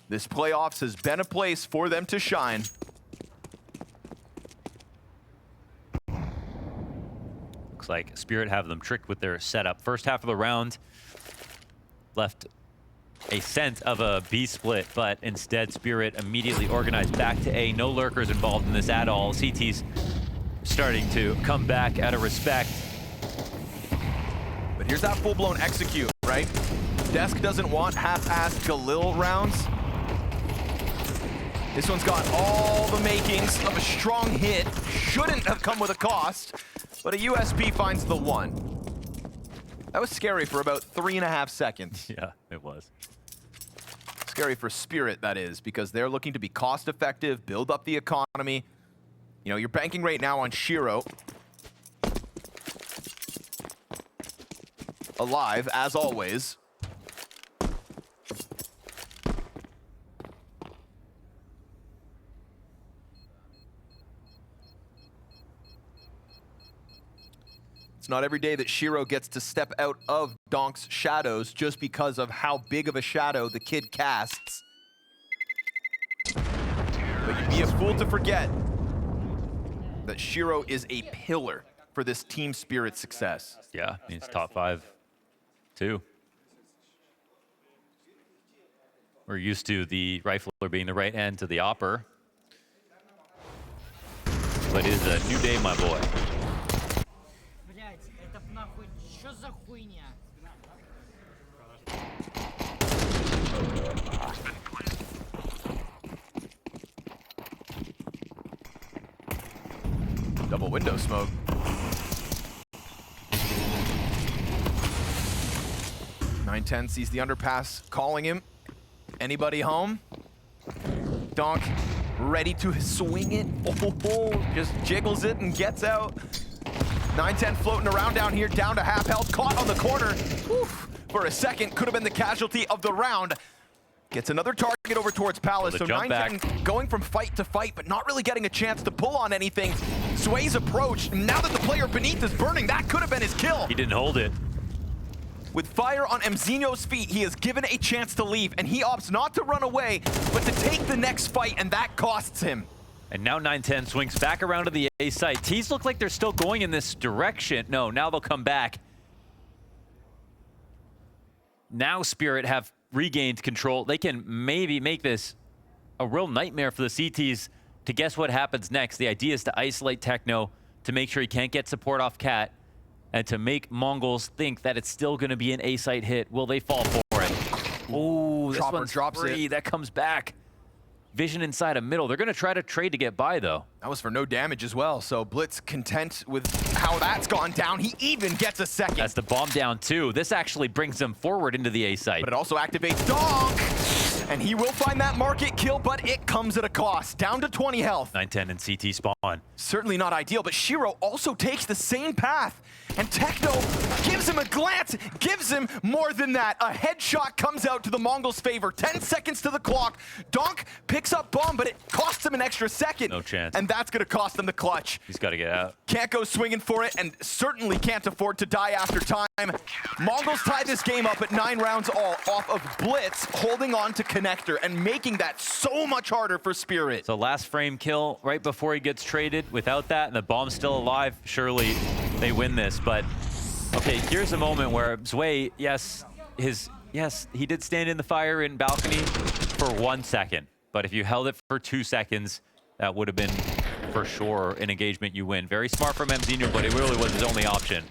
This playoffs has been a place for them to shine. Looks like Spirit have them tricked with their setup. First half of the round left a scent of a B split, but instead Spirit immediately organized back to A. No lurkers involved in this at all. CT's starting to come back out of respect. But here's that full-blown execute, right? Desk doesn't want half-assed Galil rounds. This one's got all the makings of a strong hit. Shouldn't have come with a cost, but a USP finds the one. That was scary for about 3.5 seconds. Yeah, it was. Scary for Spirit, that is, because they're looking to be cost-effective, build up the economy. You know, you're banking right now on Shiro. Alive, as always. It's not every day that Shiro gets to step out of Donk's shadows just because of how big of a shadow the kid casts. But you'd be a fool to forget that Shiro is a pillar for this team spirit success. Yeah, he's top 5 too. We're used to the rifler being the right end to the opper. But it is a new day, my boy. Double window smoke. (910) sees the underpass calling him. Anybody home? Donk ready to swing it. Oh, just jiggles it and gets out. (910) floating around down here, down to half health, caught on the corner. Oof, for a second, could have been the casualty of the round. Gets another target over towards Palace. So (910) going from fight to fight, but not really getting a chance to pull on anything. Zway's approach, now that the player beneath is burning, that could have been his kill. He didn't hold it. With fire on Mzino's feet, he is given a chance to leave, and he opts not to run away, but to take the next fight, and that costs him. And now 910 swings back around to the A site. T's look like they're still going in this direction. No, now they'll come back. Now Spirit have regained control. They can maybe make this a real nightmare for the CTs to guess what happens next. The idea is to isolate Techno, to make sure he can't get support off Cat, and to make MongolZ think that it's still going to be an A-site hit. Will they fall for it? Oh, this Chopper one's drops free. it. That comes back. Vision inside a middle. They're going to try to trade to get by, though. That was for no damage as well, so Blitz content with how that's gone down. He even gets a second. That's the bomb down, too. This actually brings them forward into the A site. But it also activates Donk, and he will find that market kill, but it comes at a cost. Down to 20 health. 910 and CT spawn. Certainly not ideal, but Shiro also takes the same path. And Techno gives him a glance, gives him more than that. A headshot comes out to the MongolZ favor. 10 seconds to the clock. Donk picks up bomb, but it costs him an extra second. No chance. And that's going to cost him the clutch. He's got to get out. Can't go swinging for it, and certainly can't afford to die after time. MongolZ tie this game up at 9 rounds all off of Blitz holding on to Connector and making that so much harder for Spirit. So last frame kill right before he gets traded. Without that, and the bomb's still alive, surely they win this. But okay, here's a moment where Zway, yes, he did stand in the fire in balcony for 1 second. But if you held it for 2 seconds, that would have been for sure an engagement you win. Very smart from Mzino, but it really was his only option.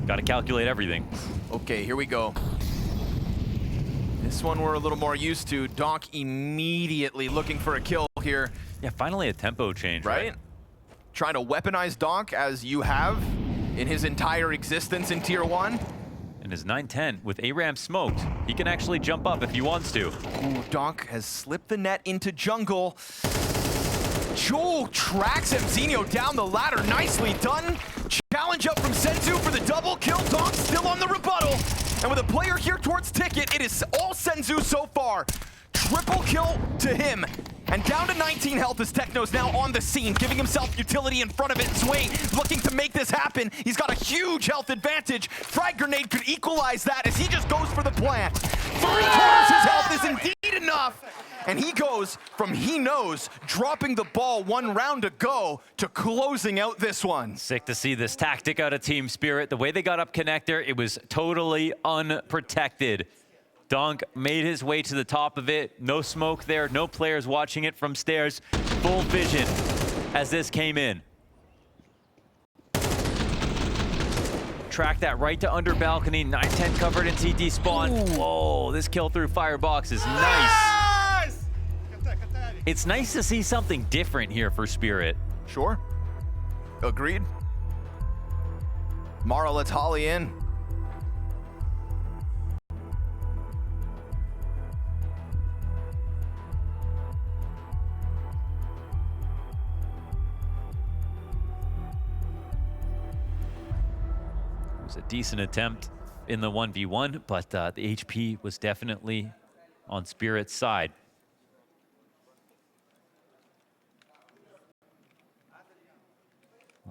Got to calculate everything. Okay, here we go. This one we're a little more used to. Donk immediately looking for a kill here. Yeah, finally a tempo change, right? Trying to weaponize Donk as you have in his entire existence in Tier 1. And his 910 with A-Ram smoked, he can actually jump up if he wants to. Ooh, Donk has slipped the net into jungle. Joel tracks Mzino down the ladder. Nicely done. Challenge up from Senzu for the double kill. Donk still on the rebuttal. And with a player here towards Ticket, it is all Senzu so far. Triple kill to him. And down to 19 health as Techno's now on the scene, giving himself utility in front of it. Zway looking to make this happen. He's got a huge health advantage. Frag grenade could equalize that as he just goes for the plant. 3 quarters his health is indeed enough. And he goes from he knows, dropping the ball 1 round to go, to closing out this one. Sick to see this tactic out of Team Spirit. The way they got up Connector, it was totally unprotected. Donk made his way to the top of it. No smoke there, no players watching it from stairs. Full vision as this came in. Track that right to under balcony. 910 covered in CT spawn. Ooh. Whoa, this kill through firebox is nice. It's nice to see something different here for Spirit. Sure. Agreed. Mara, let's Holly in. It was a decent attempt in the 1v1, but the HP was definitely on Spirit's side.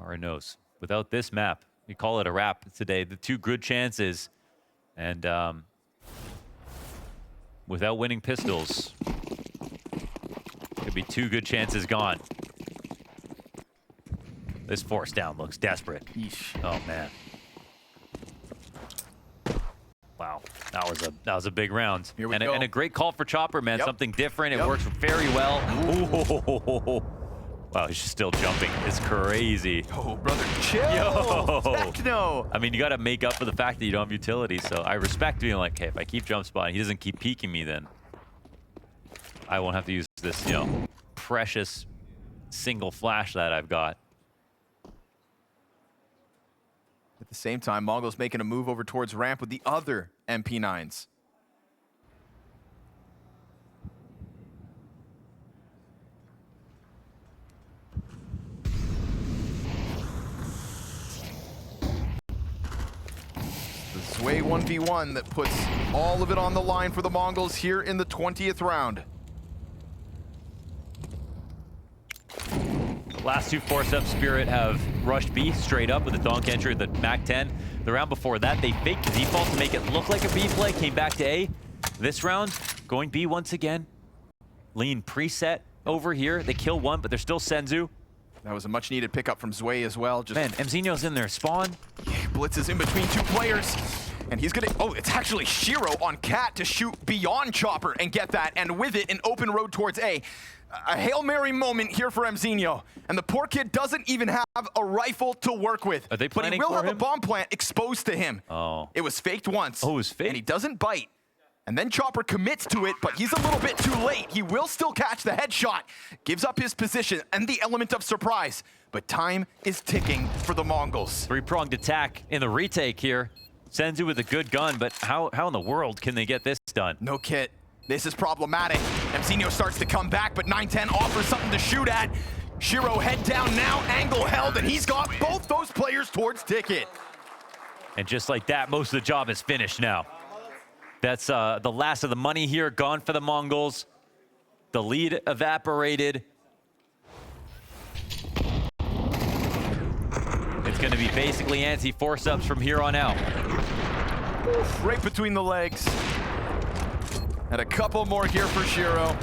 Ara knows. Without this map, we call it a wrap today. The 2 good chances, and without winning pistols, could be 2 good chances gone. This force down looks desperate. Yeesh. Oh man. Wow, that was a big round. Here we and go. And a great call for Chopper, man. Yep. Something different. It Yep. works very well. Ooh. Wow, he's still jumping. It's crazy. Oh, brother, chill. Yo. Techno. I mean, you got to make up for the fact that you don't have utility. So I respect being like, hey, if I keep jump spotting, he doesn't keep peeking me, then I won't have to use this, you know, precious single flash that I've got. At the same time, MongolZ making a move over towards ramp with the other MP9s. The Zway 1v1 that puts all of it on the line for the MongolZ here in the 20th round. The last 2 force-up Spirit have rushed B straight up with the Donk entry, the MAC-10. The round before that, they faked the default to make it look like a B play, came back to A. This round, going B once again. Lean preset over here. They kill 1, but they're still Senzu. That was a much needed pickup from Zway as well. Just Man, Mzinho's in their spawn. Blitz is in between 2 players. And he's gonna, oh, it's actually Shiro on Cat to shoot beyond Chopper and get that. And with it, an open road towards A. A Hail Mary moment here for Mzinho. And the poor kid doesn't even have a rifle to work with. Are they but he planning will for have a him? bomb plant exposed to him. Oh. It was faked once. Oh, it was faked? And he doesn't bite. And then Chopper commits to it, but he's a little bit too late. He will still catch the headshot, gives up his position and the element of surprise. But time is ticking for the MongolZ. 3-pronged attack in the retake here. Senzu with a good gun, but how in the world can they get this done? No kit. This is problematic. Mzinho starts to come back, but 910 offers something to shoot at. Shiro head down now, angle held, and he's got both those players towards Ticket. And just like that, most of the job is finished now. That's the last of the money here, gone for the MongolZ. The lead evaporated. It's going to be basically anti-force-ups from here on out. Right between the legs. And a couple more here for Shiro.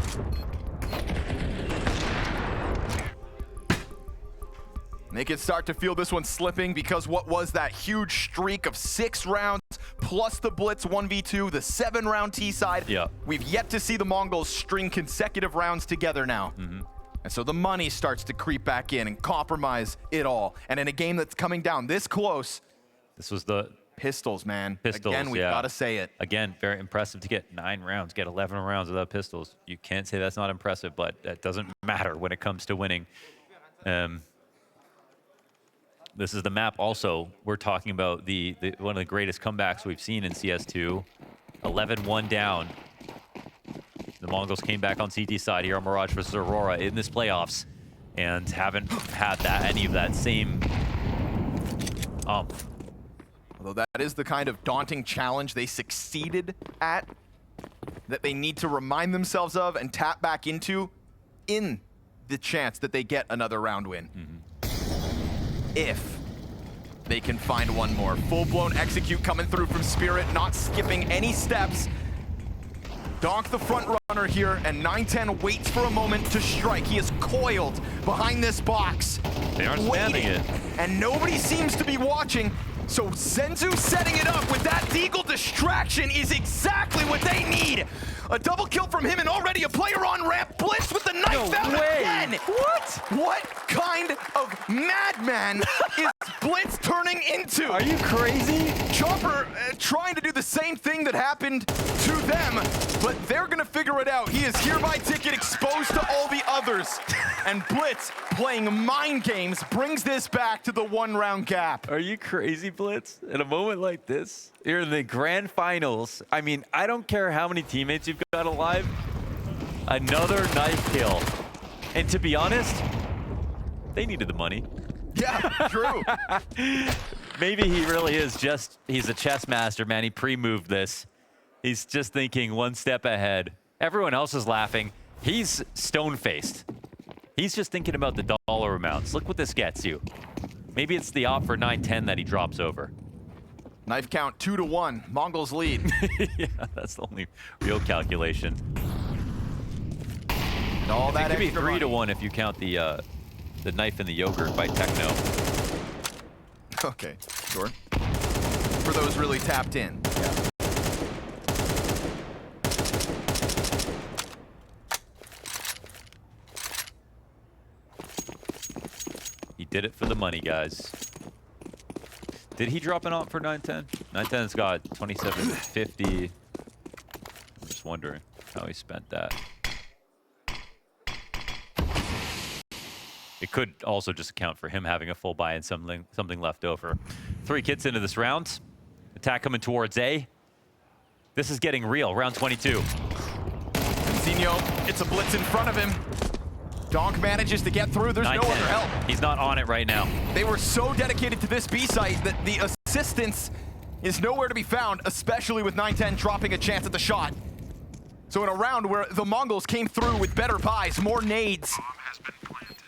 They can start to feel this one slipping because what was that huge streak of 6 rounds plus the Blitz 1v2, the 7-round T side. Yeah. We've yet to see the MongolZ string consecutive rounds together now. And so the money starts to creep back in and compromise it all. And in a game that's coming down this close, This was the pistols, man. pistols. Again, we've yeah. got to say it. Again, very impressive to get 9 rounds, get 11 rounds without pistols. You can't say that's not impressive, but that doesn't matter when it comes to winning. This is the map also. We're talking about the one of the greatest comebacks we've seen in CS2. 11-1 down. The MongolZ came back on CT side here on Mirage versus Aurora in this playoffs and haven't had any of that same Although that is the kind of daunting challenge they succeeded at, that they need to remind themselves of and tap back into in the chance that they get another round win. If they can find one more. Full-blown execute coming through from Spirit, not skipping any steps. Donk the front runner here, and 910 waits for a moment to strike. He is coiled behind this box. They aren't spamming it. And nobody seems to be watching. So Senzu setting it up with that Deagle distraction is exactly what they need. A double kill from him and already a player on ramp. Blitz with the knife out again. What? What kind of madman is Blitz turning into? Are you crazy? Chopper trying to do the same thing that happened to them, but they're gonna figure it out. He is hereby Ticket exposed to all the others. And Blitz playing mind games brings this back to the 1-round gap. Are you crazy, Blitz? In a moment like this, you're in the grand finals. I mean, I don't care how many teammates you've got alive. Another knife kill. And to be honest, they needed the money. Yeah, true. Maybe he really is just, he's a chess master, man. He pre-moved this. He's just thinking one step ahead. Everyone else is laughing. He's stone-faced. He's just thinking about the dollar amounts. Look what this gets you. Maybe it's the op for 9-10 that he drops over. Knife count 2-1. MongolZ lead. Yeah, that's the only real calculation. And all that it could be extra 3-1 if you count the knife and the yogurt by Techno. Okay, sure. For those really tapped in. Yeah. He did it for the money, guys. Did he drop an op for 9-10? 9-10's got 2750. I'm just wondering how he spent that. It could also just account for him having a full buy and something left over. 3 kits into this round. Attack coming towards A. This is getting real. Round 22. Zinho, it's a blitz in front of him. Donk manages to get through. There's no other help. He's not on it right now. They were so dedicated to this B site that the assistance is nowhere to be found, especially with 9-10 dropping a chance at the shot. So in a round where the Mongols came through with better buys, more nades,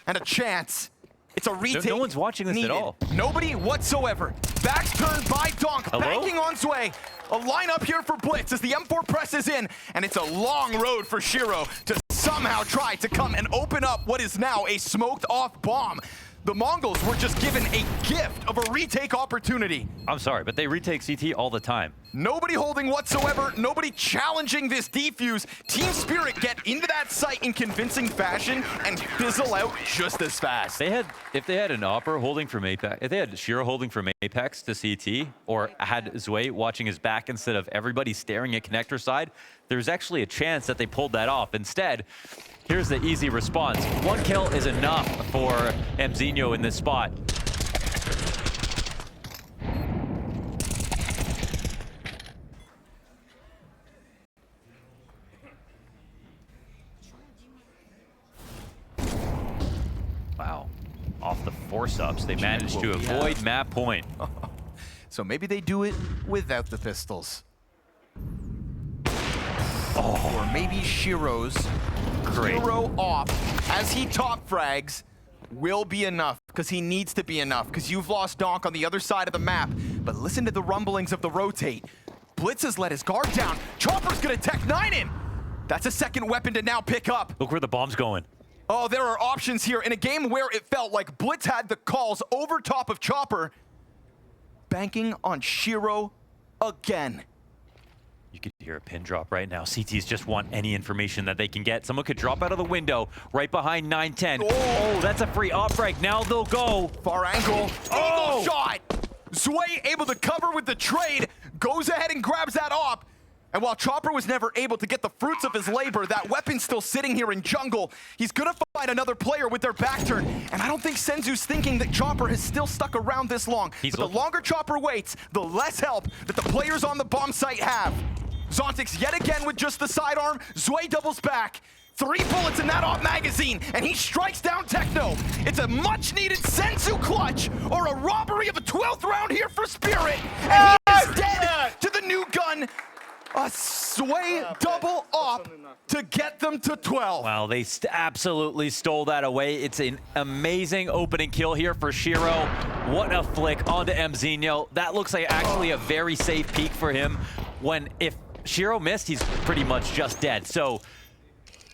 and a chance, it's a retake. No one's watching this needed. at all. Nobody whatsoever. Backs turned by Donk, Hello? banking on Zway. A lineup here for Blitz as the M4 presses in, and it's a long road for Shiro to somehow try to come and open up what is now a smoked off bomb. The Mongols were just given a gift of a retake opportunity. I'm sorry, but they retake CT all the time. Nobody holding whatsoever, nobody challenging this defuse. Team Spirit get into that site in convincing fashion and fizzle out just as fast. If they had an Opera holding from Apex, if they had Shiro holding from Apex to CT, or had Zway watching his back instead of everybody staring at connector side, there's actually a chance that they pulled that off. Instead, here's the easy response. 1 kill is enough for MongolZ in this spot. Wow. Off the force-ups, they managed to avoid map point. So maybe they do it without the pistols. Or maybe Shiro's Shiro off as he top frags will be enough, because he needs to be enough, because you've lost Donk on the other side of the map. But listen to the rumblings of the rotate. Blitz has let his guard down. Chopper's gonna tech 9 him. That's a second weapon to now pick up. Look where the bomb's going. Oh, there are options here in a game where it felt like Blitz had the calls over top of Chopper. Banking on Shiro again. You could hear a pin drop right now. CTs just want any information that they can get. Someone could drop out of the window right behind 9-10. Oh, that's a free op break. Now they'll go. Far angle. Oh! Eagle shot. Zway able to cover with the trade. Goes ahead and grabs that op. And while Chopper was never able to get the fruits of his labor, that weapon's still sitting here in jungle. He's gonna find another player with their back turn. And I don't think Senzu's thinking that Chopper has still stuck around this long. But the longer Chopper waits, the less help that the players on the bomb site have. Zontix yet again with just the sidearm. Zway doubles back. 3 bullets in that op magazine, and he strikes down Techno. It's a much-needed Senzu clutch, or a robbery of a 12th round here for Spirit. And he is dead to the new gun. A Zway double op to get them to 12. Wow, they absolutely stole that away. It's an amazing opening kill here for Shiro. What a flick onto MongolZ. That looks like actually a very safe peek for him. When if Shiro missed, he's pretty much just dead. So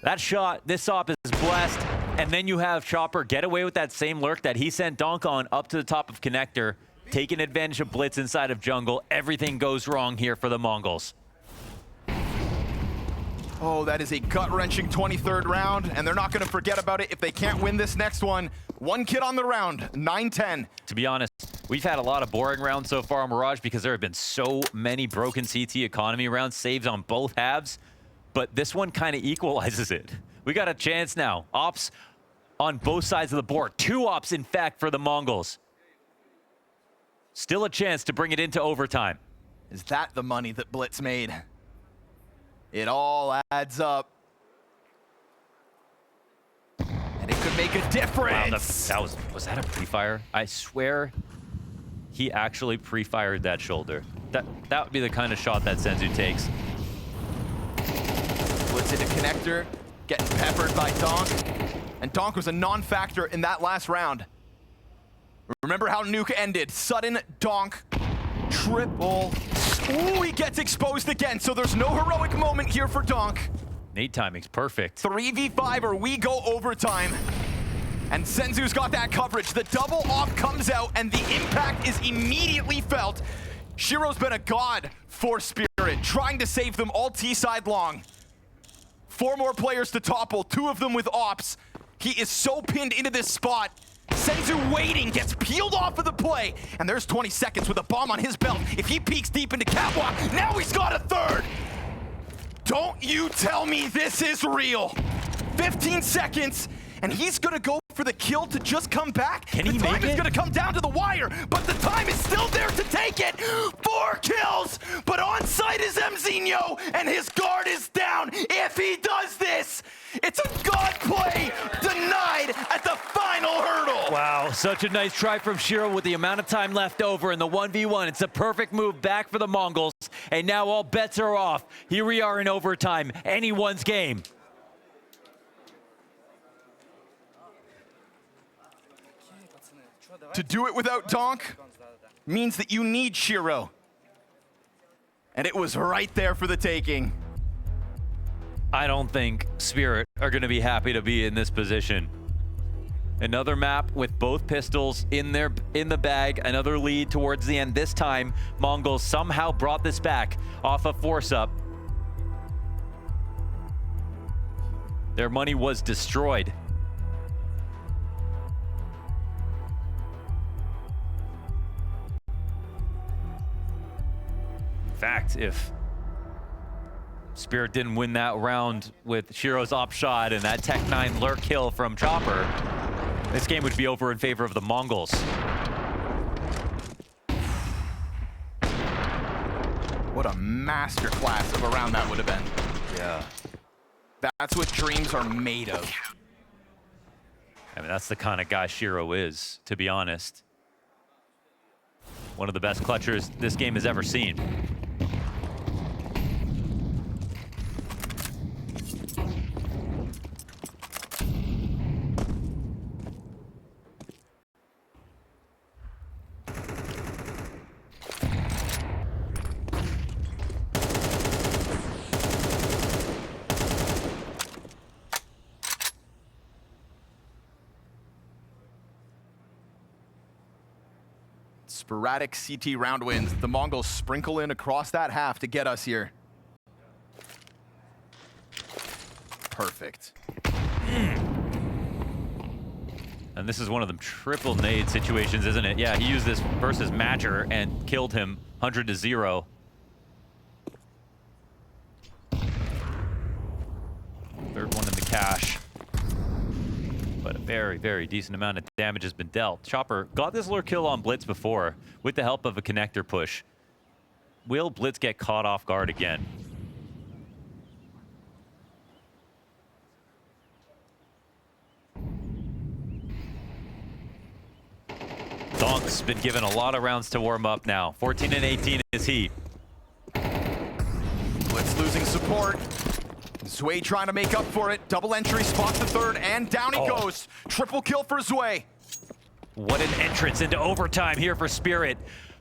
that shot, this op is blessed. And then you have Chopper get away with that same lurk that he sent Donk on up to the top of connector, taking advantage of Blitz inside of jungle. Everything goes wrong here for the Mongols. Oh, that is a gut-wrenching 23rd round, and they're not going to forget about it if they can't win this next one. 1 kid on the round, 9-10. To be honest, we've had a lot of boring rounds so far on Mirage because there have been so many broken CT economy rounds, saves on both halves, but this one kind of equalizes it. We got a chance now. Ops on both sides of the board. 2 ops, in fact, for the Mongols. Still a chance to bring it into overtime. Is that the money that Blitz made? It all adds up. And it could make a difference. Wow, was that a pre-fire? I swear he actually pre-fired that shoulder. That would be the kind of shot that Senzu takes. Blitz into connector, getting peppered by Donk. And Donk was a non-factor in that last round. Remember Remember how Nuke ended. Sudden Donk, triple. Ooh, he gets exposed again, so there's no heroic moment here for Donk. Nade timing's perfect. 3v5 or we go overtime. And Senzu's got that coverage. The double off comes out and the impact is immediately felt. Shiro's been a god for Spirit, trying to save them all T-side long. 4 more players to topple, 2 of them with ops. He is so pinned into this spot. Senzu waiting, gets peeled off of the play. And there's 20 seconds with a bomb on his belt. If he peeks deep into catwalk, now he's got a third. Don't you tell me this is real. 15 seconds, and he's gonna go for the kill to just come back. Can he make it? The time is gonna come down to the wire, but the time is still there to take it. 4 kills, but on site is MZinho, and his guard is down. If he does this, it's a god play denied at the final hurdle. Wow, such a nice try from Shiro with the amount of time left over in the 1v1. It's a perfect move back for the Mongols, and now all bets are off. Here we are in overtime, anyone's game. To do it without Donk means that you need Shiro. And it was right there for the taking. I don't think Spirit are going to be happy to be in this position. Another map with both pistols in the bag, another lead towards the end. This time, MongolZ somehow brought this back off a force-up. Their money was destroyed. In fact, if Spirit didn't win that round with Shiro's op shot and that Tech 9 lurk kill from Chopper, this game would be over in favor of the Mongols. What a masterclass of a round that would have been. Yeah. That's what dreams are made of. I mean, that's the kind of guy Shiro is, to be honest. One of the best clutchers this game has ever seen. Sporadic CT round wins. The Mongols sprinkle in across that half to get us here. Perfect. And this is one of them triple nade situations, isn't it? Yeah, he used this versus Matcher and killed him 100-0. Third one in the cache. But a very, very decent amount of damage has been dealt. Chopper got this lure kill on Blitz before with the help of a connector push. Will Blitz get caught off guard again? Donk's been given a lot of rounds to warm up now. 14 and 18 is he. Blitz losing support. Zway trying to make up for it. Double entry, spots the third, and down he goes. Triple kill for Zway. What an entrance into overtime here for Spirit.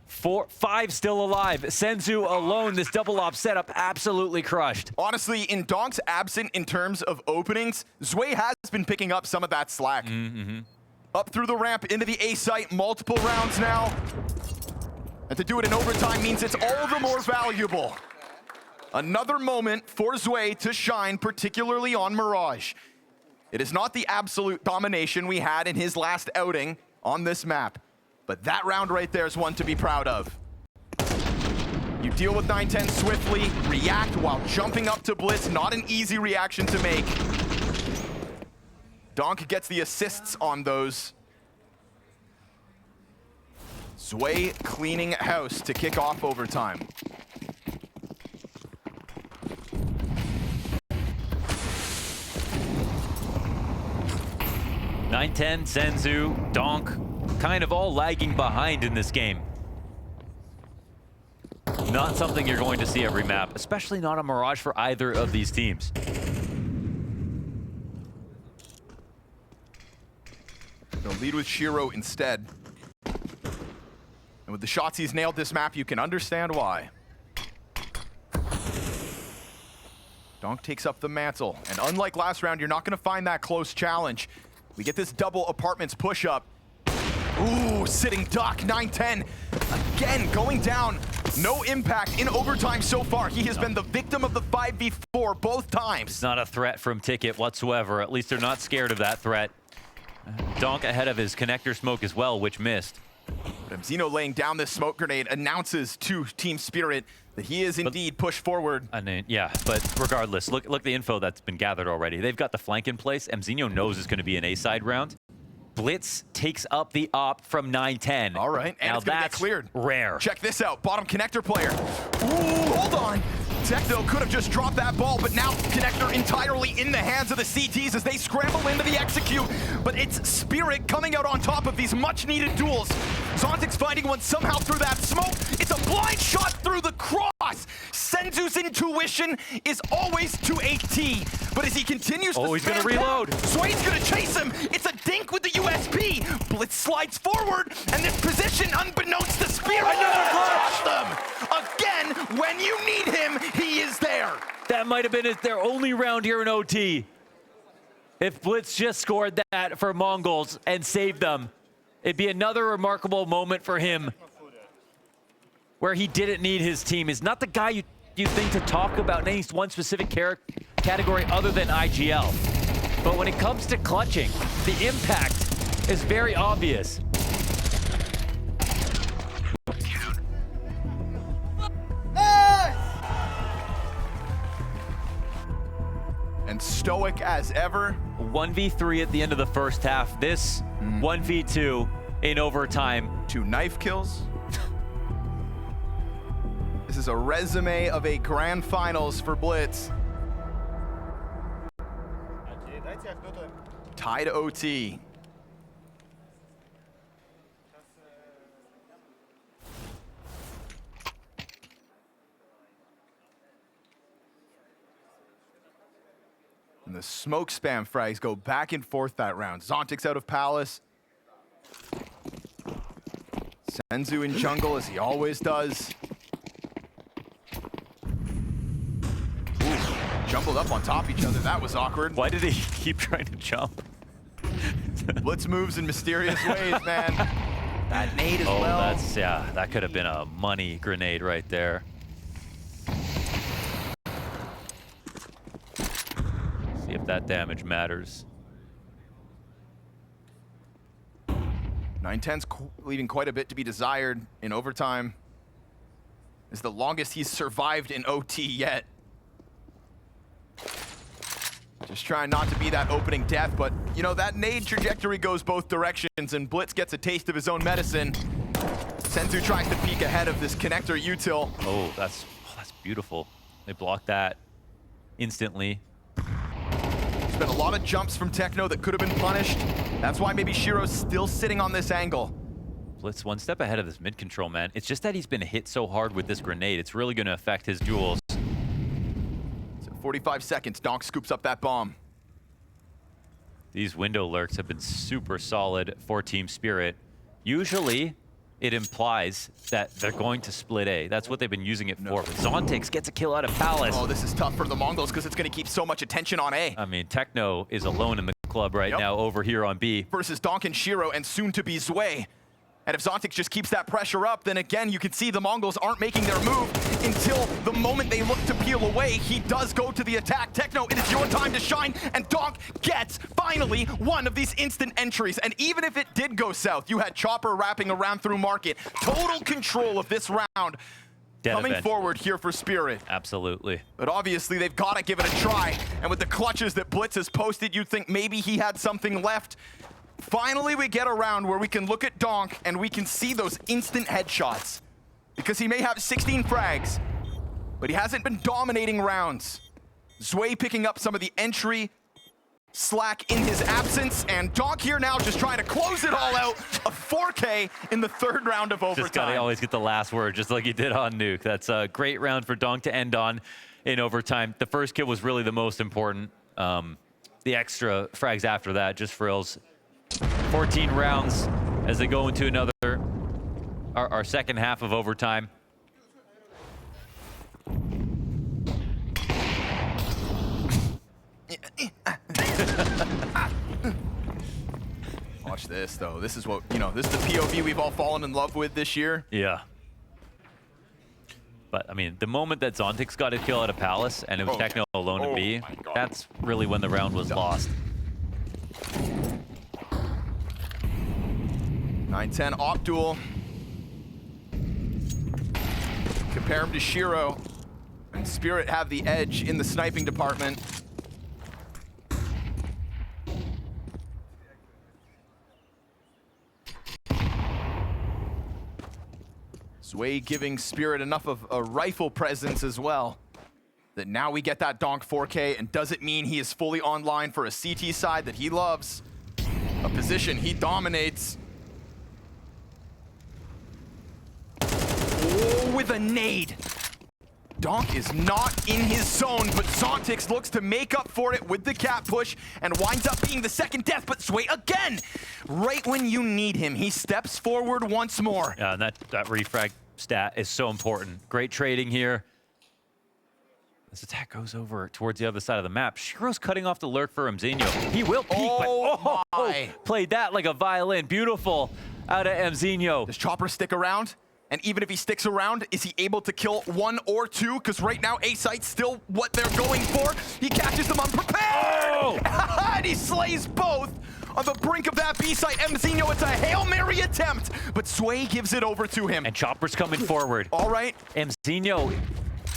5 still alive. Senzu alone, this double op setup absolutely crushed. Honestly, in Donk's absent in terms of openings, Zway has been picking up some of that slack. Up through the ramp into the A site, multiple rounds now. And to do it in overtime means it's all the more valuable. Another moment for Zway to shine, particularly on Mirage. It is not the absolute domination we had in his last outing on this map, but that round right there is one to be proud of. You deal with 9-10 swiftly, react while jumping up to Blitz, not an easy reaction to make. Donk gets the assists on those. Zway cleaning house to kick off overtime. 9-10, Senzu, Donk, kind of all lagging behind in this game. Not something you're going to see every map, especially not a Mirage for either of these teams. They'll lead with Shiro instead. with the shots he's nailed this map, you can understand why. Donk takes up the mantle, and unlike last round, you're not gonna find that close challenge. We get this double apartments push up. Ooh, sitting duck, 9-10. Again, going down. No impact in overtime so far. He has been the victim of the 5v4 both times. It's not a threat from Ticket whatsoever. At least they're not scared of that threat. Donk ahead of his connector smoke as well, which missed. But Zeno laying down this smoke grenade announces to Team Spirit that he is indeed pushed forward. I mean, yeah, but regardless, look at the info that's been gathered already. They've got the flank in place. Mzinho knows it's going to be an A-side round. Blitz takes up the op from 9-10. All right, and now it's gonna that's get cleared. Rare. Check this out, bottom connector player. Ooh, hold on. Techno could have just dropped that ball, but now Connector entirely in the hands of the CTs as they scramble into the execute. But it's Spirit coming out on top of these much-needed duels. Zontic's finding one somehow through that smoke. It's a blind shot through the cross. Senzu's intuition is always to a T. But as he continues to he's gonna reload. Zway's gonna chase him. It's a dink with the USP. Blitz slides forward, and this position, unbeknownst to Spirit, lost them. Again, when you need him, he is there. That might have been their only round here in OT. If Blitz just scored that for MongolZ and saved them, it'd be another remarkable moment for him where he didn't need his team. He's not the guy you think to talk about in any one specific category other than IGL. But when it comes to clutching, the impact is very obvious. And stoic as ever. 1v3 at the end of the first half. This 1v2 in overtime. 2 knife kills. This is a resume of a grand finals for Blitz. Tied OT. And the smoke spam frags go back and forth that round. Zontic's out of Palace. Senzu in jungle as he always does. Ooh, jumbled up on top of each other. That was awkward. Why did he keep trying to jump? Blitz moves in mysterious ways, man. That nade as well. That's, yeah, that could have been a money grenade right there. See if that damage matters. 9-10's leaving quite a bit to be desired in overtime. It's the longest he's survived in OT yet. Just trying not to be that opening death, but you know, that nade trajectory goes both directions and Blitz gets a taste of his own medicine. Senzu tries to peek ahead of this connector util. Oh, that's beautiful. They blocked that instantly. There's been a lot of jumps from Techno that could have been punished. That's why maybe Shiro's still sitting on this angle. Blitz one step ahead of this mid control, man. It's just that he's been hit so hard with this grenade. It's really going to affect his duels. So 45 seconds, Donk scoops up that bomb. These window lurks have been super solid for Team Spirit. Usually, it implies that they're going to split A. That's what they've been using it for. But Zontix gets a kill out of Palace. Oh, this is tough for the MongolZ because it's going to keep so much attention on A. I mean, Techno is alone in the club right now over here on B. Versus Donk and Shiro and soon to be Zway. And if Zontix just keeps that pressure up, then again, you can see the MongolZ aren't making their move until the moment they look to peel away. He does go to the attack. Techno, it is your time to shine, and Donk gets, finally, one of these instant entries. And even if it did go south, you had Chopper wrapping around through market. Total control of this round coming forward here for Spirit. Absolutely. But obviously, they've got to give it a try. And with the clutches that Blitz has posted, you'd think maybe he had something left. Finally, we get a round where we can look at Donk and we can see those instant headshots. Because he may have 16 frags, but he hasn't been dominating rounds. Zway picking up some of the entry slack in his absence, and Donk here now just trying to close it all out. A 4K in the third round of overtime. Just gotta always get the last word, just like he did on Nuke. That's a great round for Donk to end on in overtime. The first kill was really the most important. The extra frags after that, just frills. 14 rounds as they go into another our second half of overtime. Watch this, though. This is what, you know, this is the POV we've all fallen in love with this year. Yeah. But, I mean, the moment that Zontix got a kill at a Palace and it was Techno alone to B, that's really when the round was lost. 9-10 op duel. Compare him to Shiro. And Spirit have the edge in the sniping department. Zway giving Spirit enough of a rifle presence as well that now we get that Donk 4K, and does it mean he is fully online for a CT side that he loves? A position he dominates. Oh, with a nade. Donk is not in his zone, but Zontix looks to make up for it with the cat push and winds up being the second death, but Zway again! Right when you need him, he steps forward once more. Yeah, and that refrag stat is so important. Great trading here. This attack goes over towards the other side of the map. Shiro's cutting off the lurk for Mzinho. He will peek, but played that like a violin. Beautiful out of Mzinho. Does Chopper stick around? And even if he sticks around, is he able to kill one or two? Because right now, A-site's still what they're going for. He catches them unprepared! And he slays both on the brink of that B-site. Mzinho, it's a Hail Mary attempt, but Zway gives it over to him. And Chopper's coming forward. All right. Mzinho,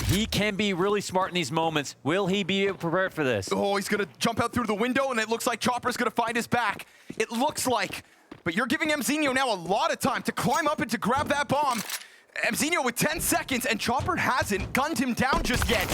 he can be really smart in these moments. Will he be prepared for this? Oh, he's gonna jump out through the window, and it looks like Chopper's gonna find his back. It looks like. But you're giving Mzinho now a lot of time to climb up and to grab that bomb. Mzinho with 10 seconds, and Chopper hasn't gunned him down just yet.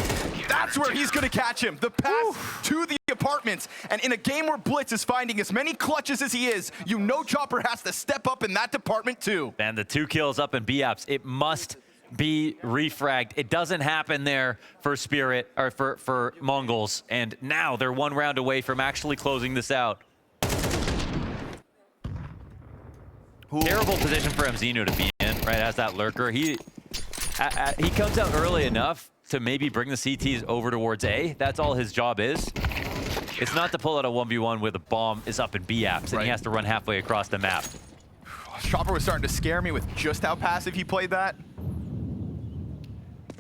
That's where he's gonna catch him. The pass to the apartments. And in a game where Blitz is finding as many clutches as he is, you know Chopper has to step up in that department too. And the 2 kills up in B-Apps. It must be refragged. It doesn't happen there for Spirit, or for MongolZ. And now they're 1 round away from actually closing this out. Terrible position for Mzinho to be in, right, as that lurker. He comes out early enough to maybe bring the CTs over towards A. That's all his job is. It's not to pull out a 1v1 where the bomb is up in B-Apps and he has to run halfway across the map. Chopper was starting to scare me with just how passive he played that.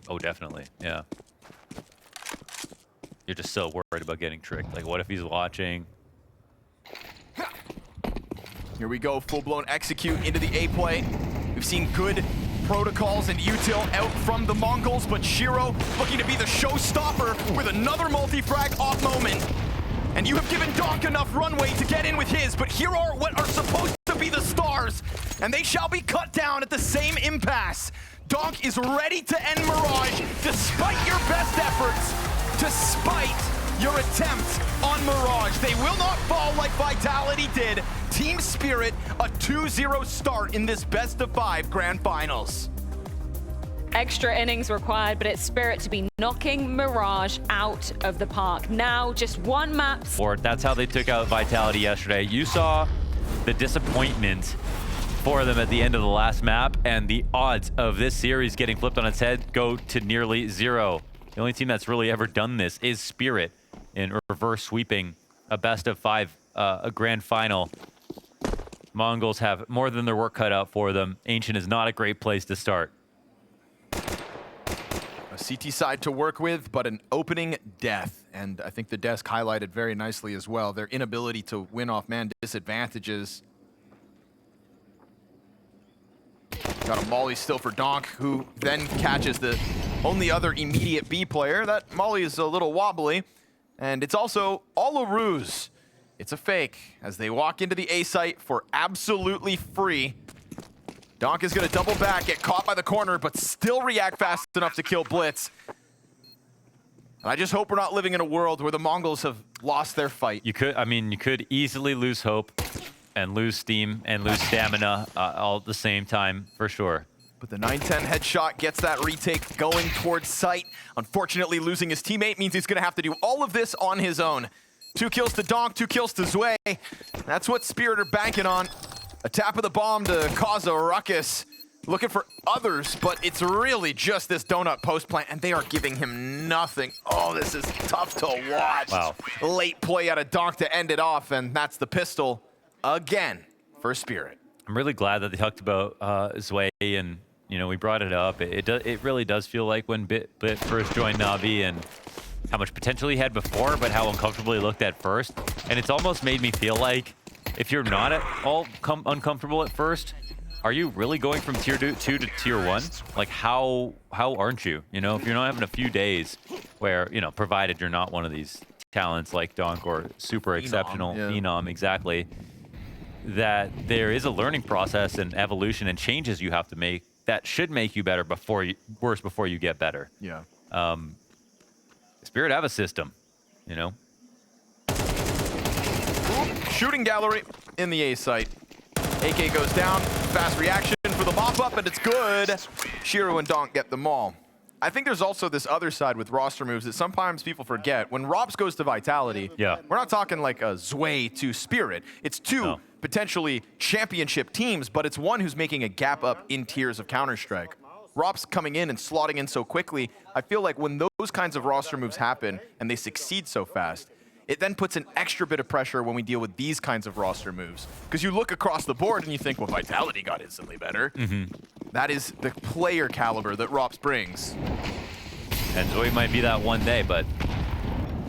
Oh, definitely, yeah. You're just so worried about getting tricked. Like, what if he's watching? Here we go, full-blown execute into the A play. We've seen good protocols and util out from the MongolZ, but Shiro looking to be the showstopper with another multi-frag off moment. And you have given Donk enough runway to get in with his, but here are what are supposed to be the stars, and they shall be cut down at the same impasse. Donk is ready to end Mirage, despite your best efforts, despite your attempt on Mirage. They will not fall like Vitality did. Team Spirit, a 2-0 start in this best-of-5 grand finals. Extra innings required, but it's Spirit to be knocking Mirage out of the park. Now, just 1 map. That's how they took out Vitality yesterday. You saw the disappointment for them at the end of the last map, and the odds of this series getting flipped on its head go to nearly 0. The only team that's really ever done this is Spirit in reverse sweeping a best-of-5 a grand final. MongolZ have more than their work cut out for them. Ancient is not a great place to start. A CT side to work with, but an opening death. And I think the desk highlighted very nicely as well their inability to win off man disadvantages. Got a molly still for Donk, who then catches the only other immediate B player. That molly is a little wobbly. And it's also all a ruse. It's a fake as they walk into the A site for absolutely free. Donk is going to double back, get caught by the corner, but still react fast enough to kill Blitz. And I just hope we're not living in a world where the MongolZ have lost their fight. You could easily lose hope and lose steam and lose stamina all at the same time, for sure. But the 9-10 headshot gets that retake going towards site. Unfortunately, losing his teammate means he's going to have to do all of this on his own. 2 kills to Donk, 2 kills to Zway. That's what Spirit are banking on. A tap of the bomb to cause a ruckus. looking for others, but it's really just this donut post plant, and they are giving him nothing. Oh, this is tough to watch. Wow. Late play out of Donk to end it off, and that's the pistol again for Spirit. I'm really glad that they talked about Zway, and you know, we brought it up. It really does feel like when Blitz first joined Na'Vi and how much potential he had before, but how uncomfortable he looked at first. And it's almost made me feel like if you're not at all uncomfortable at first, are you really going from tier 2 to tier 1? Like how aren't you? You know, if you're not having a few days where, you know, provided you're not one of these talents like Donk or super exceptional Phenom, exactly, that there is a learning process and evolution and changes you have to make that should make you better before you get better. Yeah. Spirit have a system, you know. Shooting gallery in the A site. AK goes down, fast reaction for the mop up, and it's good. Shiro and Donk get them all. I think there's also this other side with roster moves that sometimes people forget. When Robs goes to Vitality, we're not talking like a Zway to Spirit. It's two potentially championship teams, but it's one who's making a gap up in tiers of Counter-Strike. Robs coming in and slotting in so quickly, I feel like when those kinds of roster moves happen and they succeed so fast, it then puts an extra bit of pressure when we deal with these kinds of roster moves. Because you look across the board and you think, well, Vitality got instantly better. That is the player caliber that Robs brings. And Zway might be that one day, but,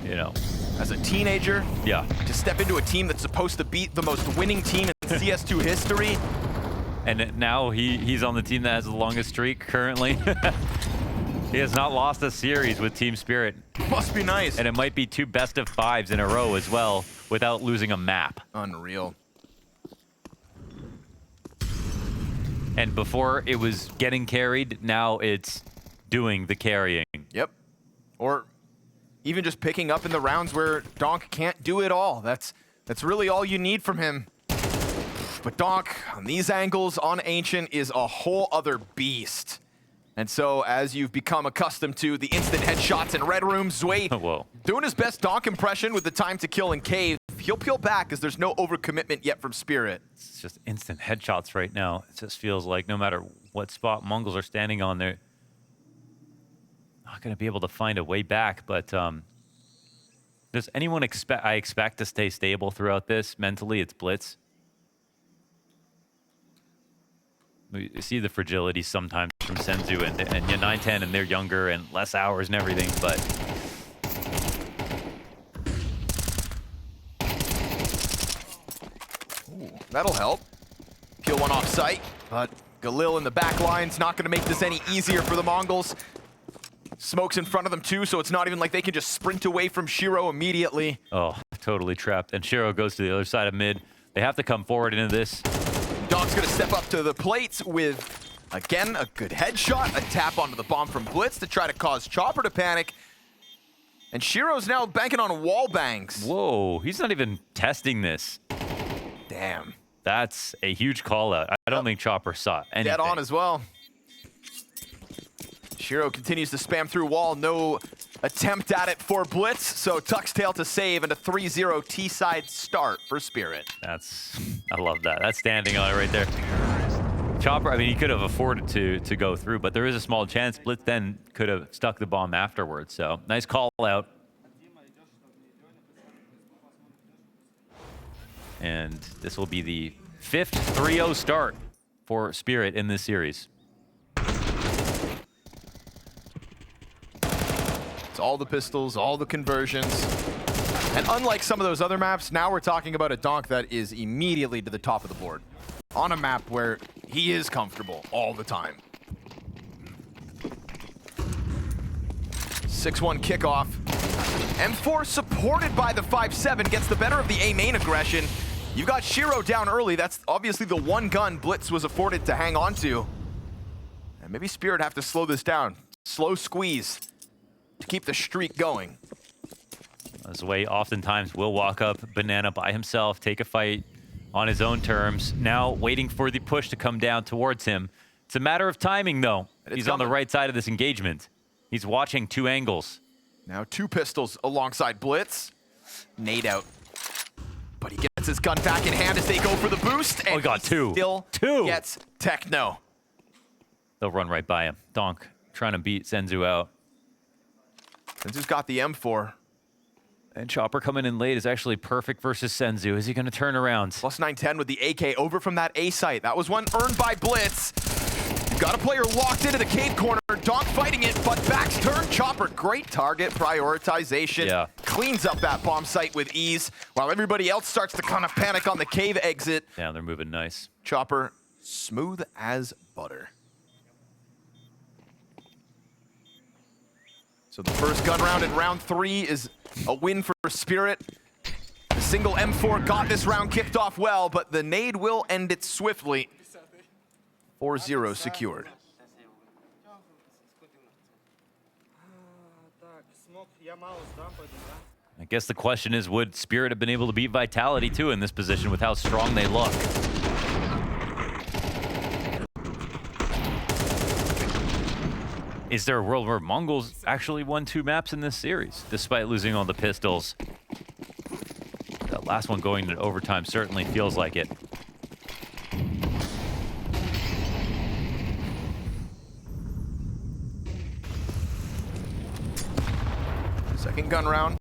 you know. As a teenager, to step into a team that's supposed to beat the most winning team in CS2 history. And now he's on the team that has the longest streak currently. He has not lost a series with Team Spirit. Must be nice. And it might be 2 best-of-5s in a row as well without losing a map. Unreal. And before it was getting carried, now it's doing the carrying. Yep. Or even just picking up in the rounds where Donk can't do it all. That's really all you need from him. But Donk, on these angles, on Ancient, is a whole other beast. And so, as you've become accustomed to the instant headshots in Red Room, Zway doing his best Donk impression with the time to kill in Cave. He'll peel back as there's no overcommitment yet from Spirit. It's just instant headshots right now. It just feels like no matter what spot MongolZ are standing on, they're not going to be able to find a way back. But does anyone expect to stay stable throughout this? Mentally, it's Blitz. We see the fragility sometimes from Senzu and 9-10, and they're younger and less hours and everything, but that'll help. Kill one off site, but Galil in the back line's not going to make this any easier for the MongolZ. Smoke's in front of them too, so it's not even like they can just sprint away from Shiro immediately. Oh, totally trapped. And Shiro goes to the other side of mid. They have to come forward into this. Donk's going to step up to the plates with, again, a good headshot, a tap onto the bomb from Blitz to try to cause Chopper to panic. And Shiro's now banking on wall bangs. Whoa, he's not even testing this. Damn. That's a huge call out. I don't think Chopper saw anything. Dead on as well. Shiro continues to spam through wall. No attempt at it for Blitz, so Tuck's tail to save and a 3-0 T-side start for Spirit. I love that. That's standing on it right there. Chopper, I mean, he could have afforded to go through, but there is a small chance Blitz then could have stuck the bomb afterwards. So nice call out. And this will be the 5th 3-0 start for Spirit in this series. It's all the pistols, all the conversions. And unlike some of those other maps, now we're talking about a Donk that is immediately to the top of the board. On a map where he is comfortable all the time. 6-1 kickoff. M4 supported by the 5-7 gets the better of the A main aggression. You got Shiro down early. That's obviously the one gun Blitz was afforded to hang on to. And maybe Spirit have to slow this down. Slow squeeze to keep the streak going. Zway oftentimes will walk up banana by himself, take a fight on his own terms. Now waiting for the push to come down towards him. It's a matter of timing, though. He's on the right side of this engagement. He's watching 2 angles. Now 2 pistols alongside Blitz. Nade out. But he gets his gun back in hand as they go for the boost. And he got 2. Still gets Techno. They'll run right by him. Donk trying to beat Senzu out. Senzu's got the M4. And Chopper coming in late is actually perfect versus Senzu. Is he going to turn around? Plus 910 with the AK over from that A site. That was one earned by Blitz. Got a player locked into the cave corner. Donk fighting it, but backs turn. Chopper, great target prioritization. Yeah. Cleans up that bomb site with ease, while everybody else starts to kind of panic on the cave exit. Yeah, they're moving nice. Chopper, smooth as butter. So the first gun round in round 3 is a win for Spirit. The single M4 got this round kicked off well, but the nade will end it swiftly. 4-0 secured. I guess the question is, would Spirit have been able to beat Vitality too in this position with how strong they look? Is there a world where MongolZ actually won 2 maps in this series, despite losing all the pistols? That last one going to overtime certainly feels like it. Second gun round.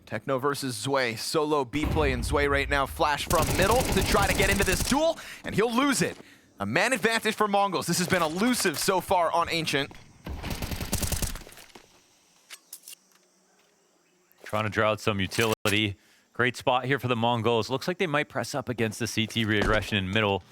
Techno versus Zway. Solo B play and Zway right now. Flash from middle to try to get into this duel, and he'll lose it. A man advantage for MongolZ. This has been elusive so far on Ancient. Trying to draw out some utility. Great spot here for the MongolZ. Looks like they might press up against the CT reaggression in middle.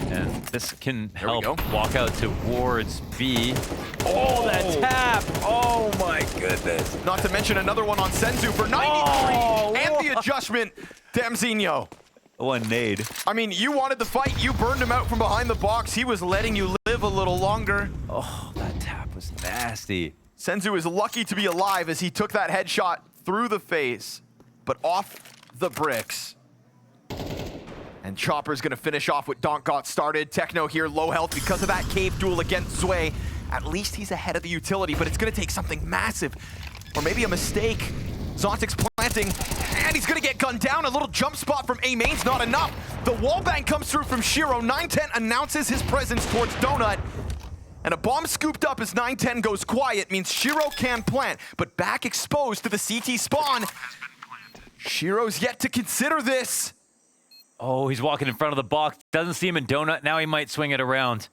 And this can help walk out towards B. Oh, that tap! Oh my goodness. Not to mention another one on Senzu for 93, and the adjustment to Mzinho. One nade. I mean, you wanted the fight. You burned him out from behind the box. He was letting you live a little longer. Oh, that tap was nasty. Senzu is lucky to be alive as he took that headshot through the face, but off the bricks. And Chopper's gonna finish off what Donk got started. Techno here, low health because of that cave duel against Zway. At least he's ahead of the utility, but it's gonna take something massive, or maybe a mistake. Zontic's planting, and he's gonna get gunned down. A little jump spot from A main's not enough. The wallbang comes through from Shiro. 910 announces his presence towards Donut. And a bomb scooped up as 910 goes quiet means Shiro can plant, but back exposed to the CT spawn. Shiro's yet to consider this. Oh, he's walking in front of the box. Doesn't see him in Donut. Now he might swing it around.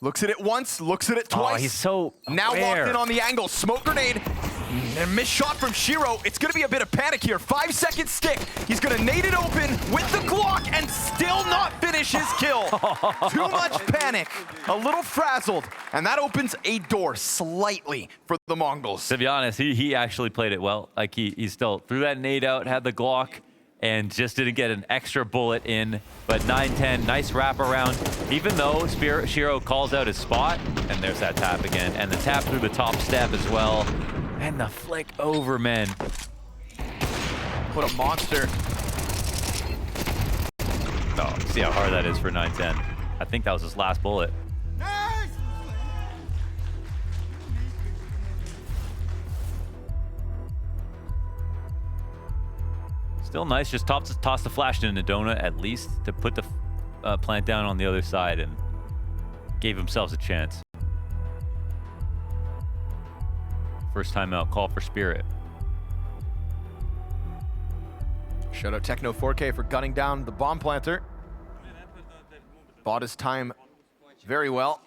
Looks at it once, looks at it twice. Oh, he's so now aware. locked in on the angle. Smoke grenade. And a missed shot from Shiro. It's going to be a bit of panic here. 5-second stick. He's going to nade it open with the Glock and still not finish his kill. Too much panic. A little frazzled. And that opens a door slightly for the MongolZ. To be honest, he actually played it well. Like he still threw that nade out, had the Glock, and just didn't get an extra bullet in. But 910, nice wraparound. Even though Shiro calls out his spot, and there's that tap again, and the tap through the top step as well. And the flick over, man. What a monster. Oh, see how hard that is for 910. I think that was his last bullet. Still nice, just toss the flash into Donut at least to put the plant down on the other side and gave themselves a chance. First time out, call for Spirit. Shout out Techno 4K for gunning down the bomb planter. Bought his time very well.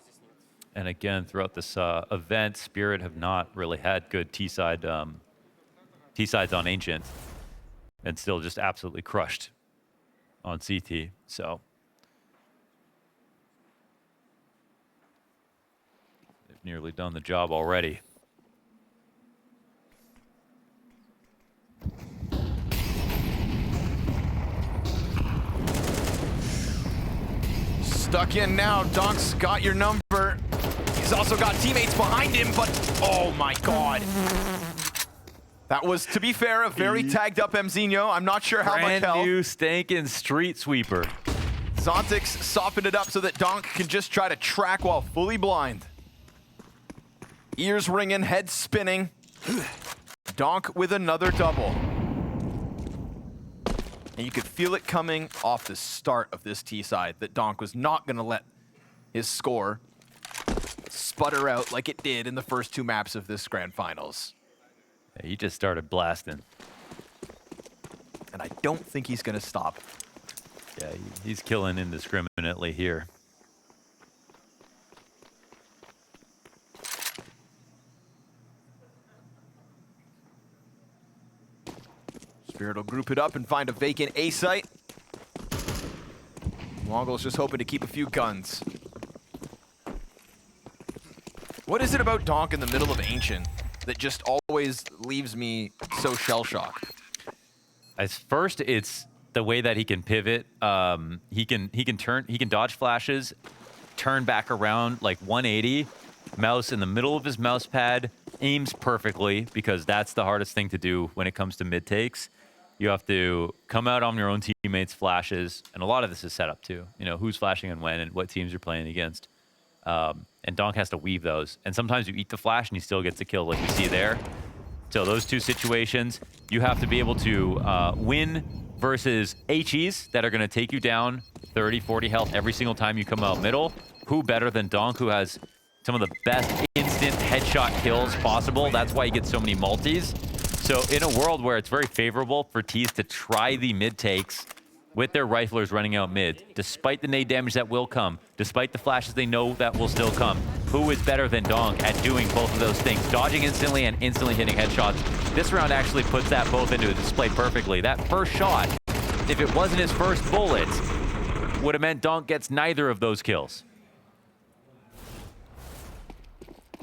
And again, throughout this event, Spirit have not really had good T-sides on Ancient. And still just absolutely crushed on CT, so. They've nearly done the job already. Stuck in now, Donk's got your number. He's also got teammates behind him, but oh my God. That was, to be fair, a very tagged up Mzinho. I'm not sure how much Brand health. new stankin' street sweeper. Zontix softened it up so that Donk can just try to track while fully blind. Ears ringing, head spinning. Donk with another double. And you could feel it coming off the start of this T side that Donk was not going to let his score sputter out like it did in the first 2 maps of this Grand Finals. Yeah, he just started blasting. And I don't think he's going to stop. Yeah, he's killing indiscriminately here. Spirit will group it up and find a vacant A site. MongolZ just hoping to keep a few guns. What is it about Donk in the middle of Ancient that just always leaves me so shell-shocked? As first, it's the way that he can pivot. He can dodge flashes, turn back around like 180, mouse in the middle of his mouse pad, aims perfectly because that's the hardest thing to do when it comes to mid takes. You have to come out on your own teammates' flashes, and a lot of this is set up too. You know, who's flashing and when and what teams you're playing against. And Donk has to weave those. And sometimes you eat the flash and he still gets a kill like we see there. So those 2 situations, you have to be able to win versus HEs that are going to take you down 30, 40 health every single time you come out middle. Who better than Donk, who has some of the best instant headshot kills possible? That's why he gets so many multis. So in a world where it's very favorable for Ts to try the mid takes with their riflers running out mid, despite the nade damage that will come, despite the flashes they know that will still come, who is better than Donk at doing both of those things, dodging instantly and instantly hitting headshots? This round actually puts that both into a display perfectly. That first shot, if it wasn't his first bullet, would have meant Donk gets neither of those kills.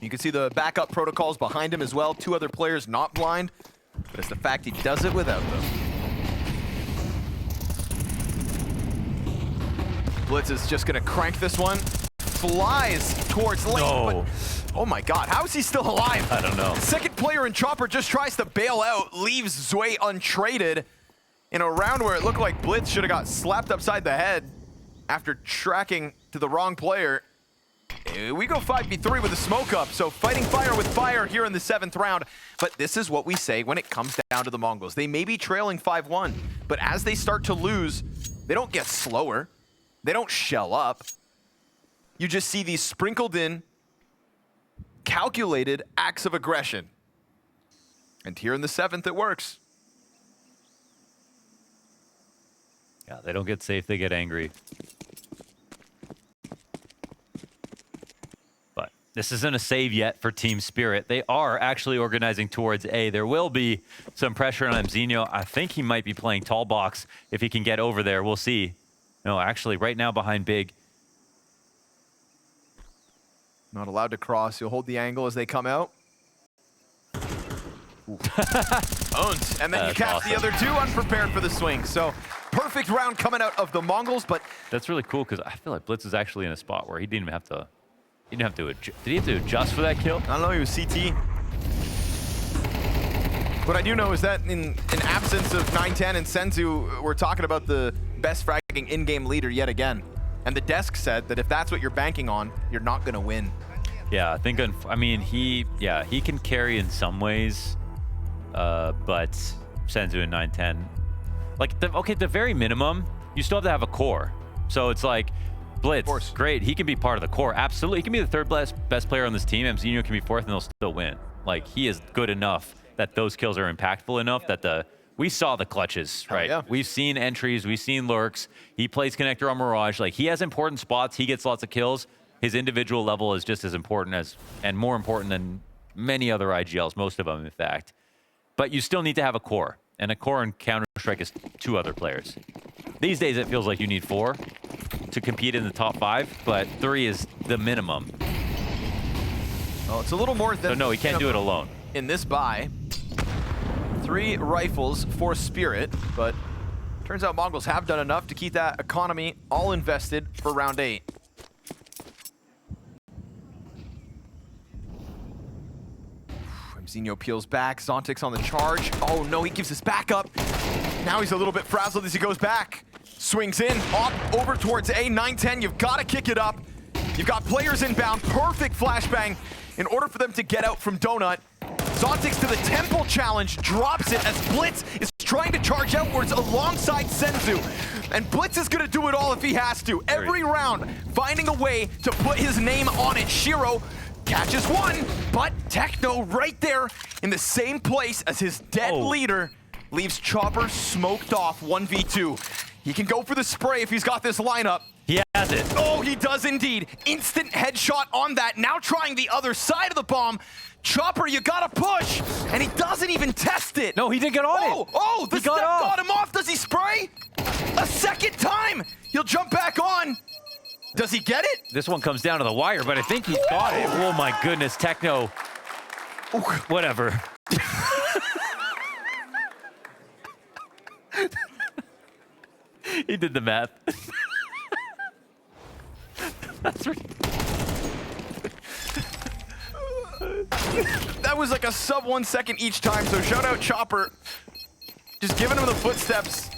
You can see the backup protocols behind him as well. 2 other players not blind, but it's the fact he does it without them. Blitz is just gonna crank this one. Flies towards lane, No. but oh my god, how is he still alive? I don't know. Second player in Chopper just tries to bail out, leaves Zway untraded in a round where it looked like Blitz should have got slapped upside the head after tracking to the wrong player. We go 5v3 with a smoke up, so fighting fire with fire here in the 7th round. But this is what we say when it comes down to the MongolZ. They may be trailing 5-1, but as they start to lose, they don't get slower. They don't shell up. You just see these sprinkled in, calculated acts of aggression. And here in the 7th, it works. Yeah, they don't get safe, they get angry. But this isn't a save yet for Team Spirit. They are actually organizing towards A. There will be some pressure on Mzinho. I think he might be playing tall box if he can get over there. We'll see. No, actually, right now behind Big. Not allowed to cross. You'll hold the angle as they come out. Owned. And then you catch awesome. the other 2 unprepared for the swing. So perfect round coming out of the MongolZ, but That's really cool because I feel like Blitz is actually in a spot where he didn't even have to. He didn't have to. Did he have to adjust for that kill? I don't know, he was CT. What I do know is that in absence of 910 and Senzu, we're talking about the best fragging in-game leader yet again. And the desk said that if that's what you're banking on, you're not going to win. Yeah, I think. I mean, he can carry in some ways, but Senzu and 910, like the very minimum, you still have to have a core. So it's like Blitz, great, he can be part of the core. Absolutely, he can be the 3rd best player on this team. Mzinho can be 4th, and they'll still win. Like he is good enough that those kills are impactful enough that we saw the clutches, right? Yeah. We've seen entries, we've seen lurks. He plays connector on Mirage. Like he has important spots. He gets lots of kills. His individual level is just as important as, and more important than many other IGLs, most of them, in fact. But you still need to have a core, and a core in Counter-Strike is 2 other players. These days, it feels like you need 4 to compete in the top 5, but 3 is the minimum. Well, it's a little more than... So no, he can't do it alone. In this buy, 3 rifles for Spirit, but turns out MongolZ have done enough to keep that economy all invested for round 8. Mzinho peels back, Zontic's on the charge. Oh no, he gives his back up. Now he's a little bit frazzled as he goes back. Swings in, up, over towards A, 910, you've got to kick it up. You've got players inbound, perfect flashbang in order for them to get out from Donut. Zontic's to the temple challenge, drops it as Blitz is trying to charge outwards alongside Senzu. And Blitz is going to do it all if he has to. Every round, finding a way to put his name on it. Shiro catches one, but Techno right there in the same place as his dead leader leaves Chopper smoked off 1v2. He can go for the spray if he's got this lineup. He has it. Oh, he does indeed. Instant headshot on that. Now trying the other side of the bomb. Chopper, you gotta push. And he doesn't even test it. No, he didn't get on it. Oh, the He step got got him off. Does he spray? A second time. He'll jump back on. Does he get it? This one comes down to the wire, but I think he's got it. Oh my goodness, Techno. Whatever. He did the math. That's right. That was like a sub 1 second each time, so shout out Chopper. Just giving him the footsteps.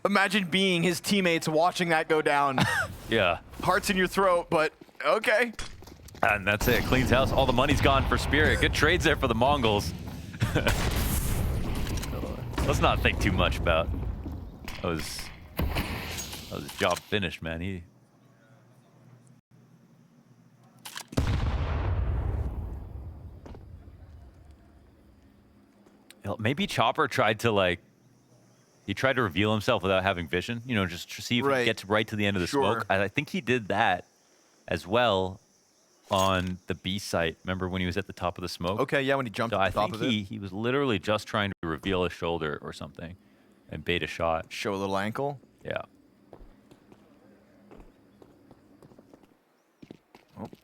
Imagine being his teammates watching that go down. Yeah. Hearts in your throat, but okay. And that's it. Cleans house. All the money's gone for Spirit. Good trades there for the Mongols. Let's not think too much about. That was his job finished, man. Maybe Chopper tried to he tried to reveal himself without having vision. You know, just to see if he gets right to the end of the smoke. I think he did that as well on the B site. Remember when he was at the top of the smoke? Okay, yeah, when he jumped So at the top of it. he was literally just trying to reveal his shoulder or something and bait a shot. Show a little ankle. Yeah.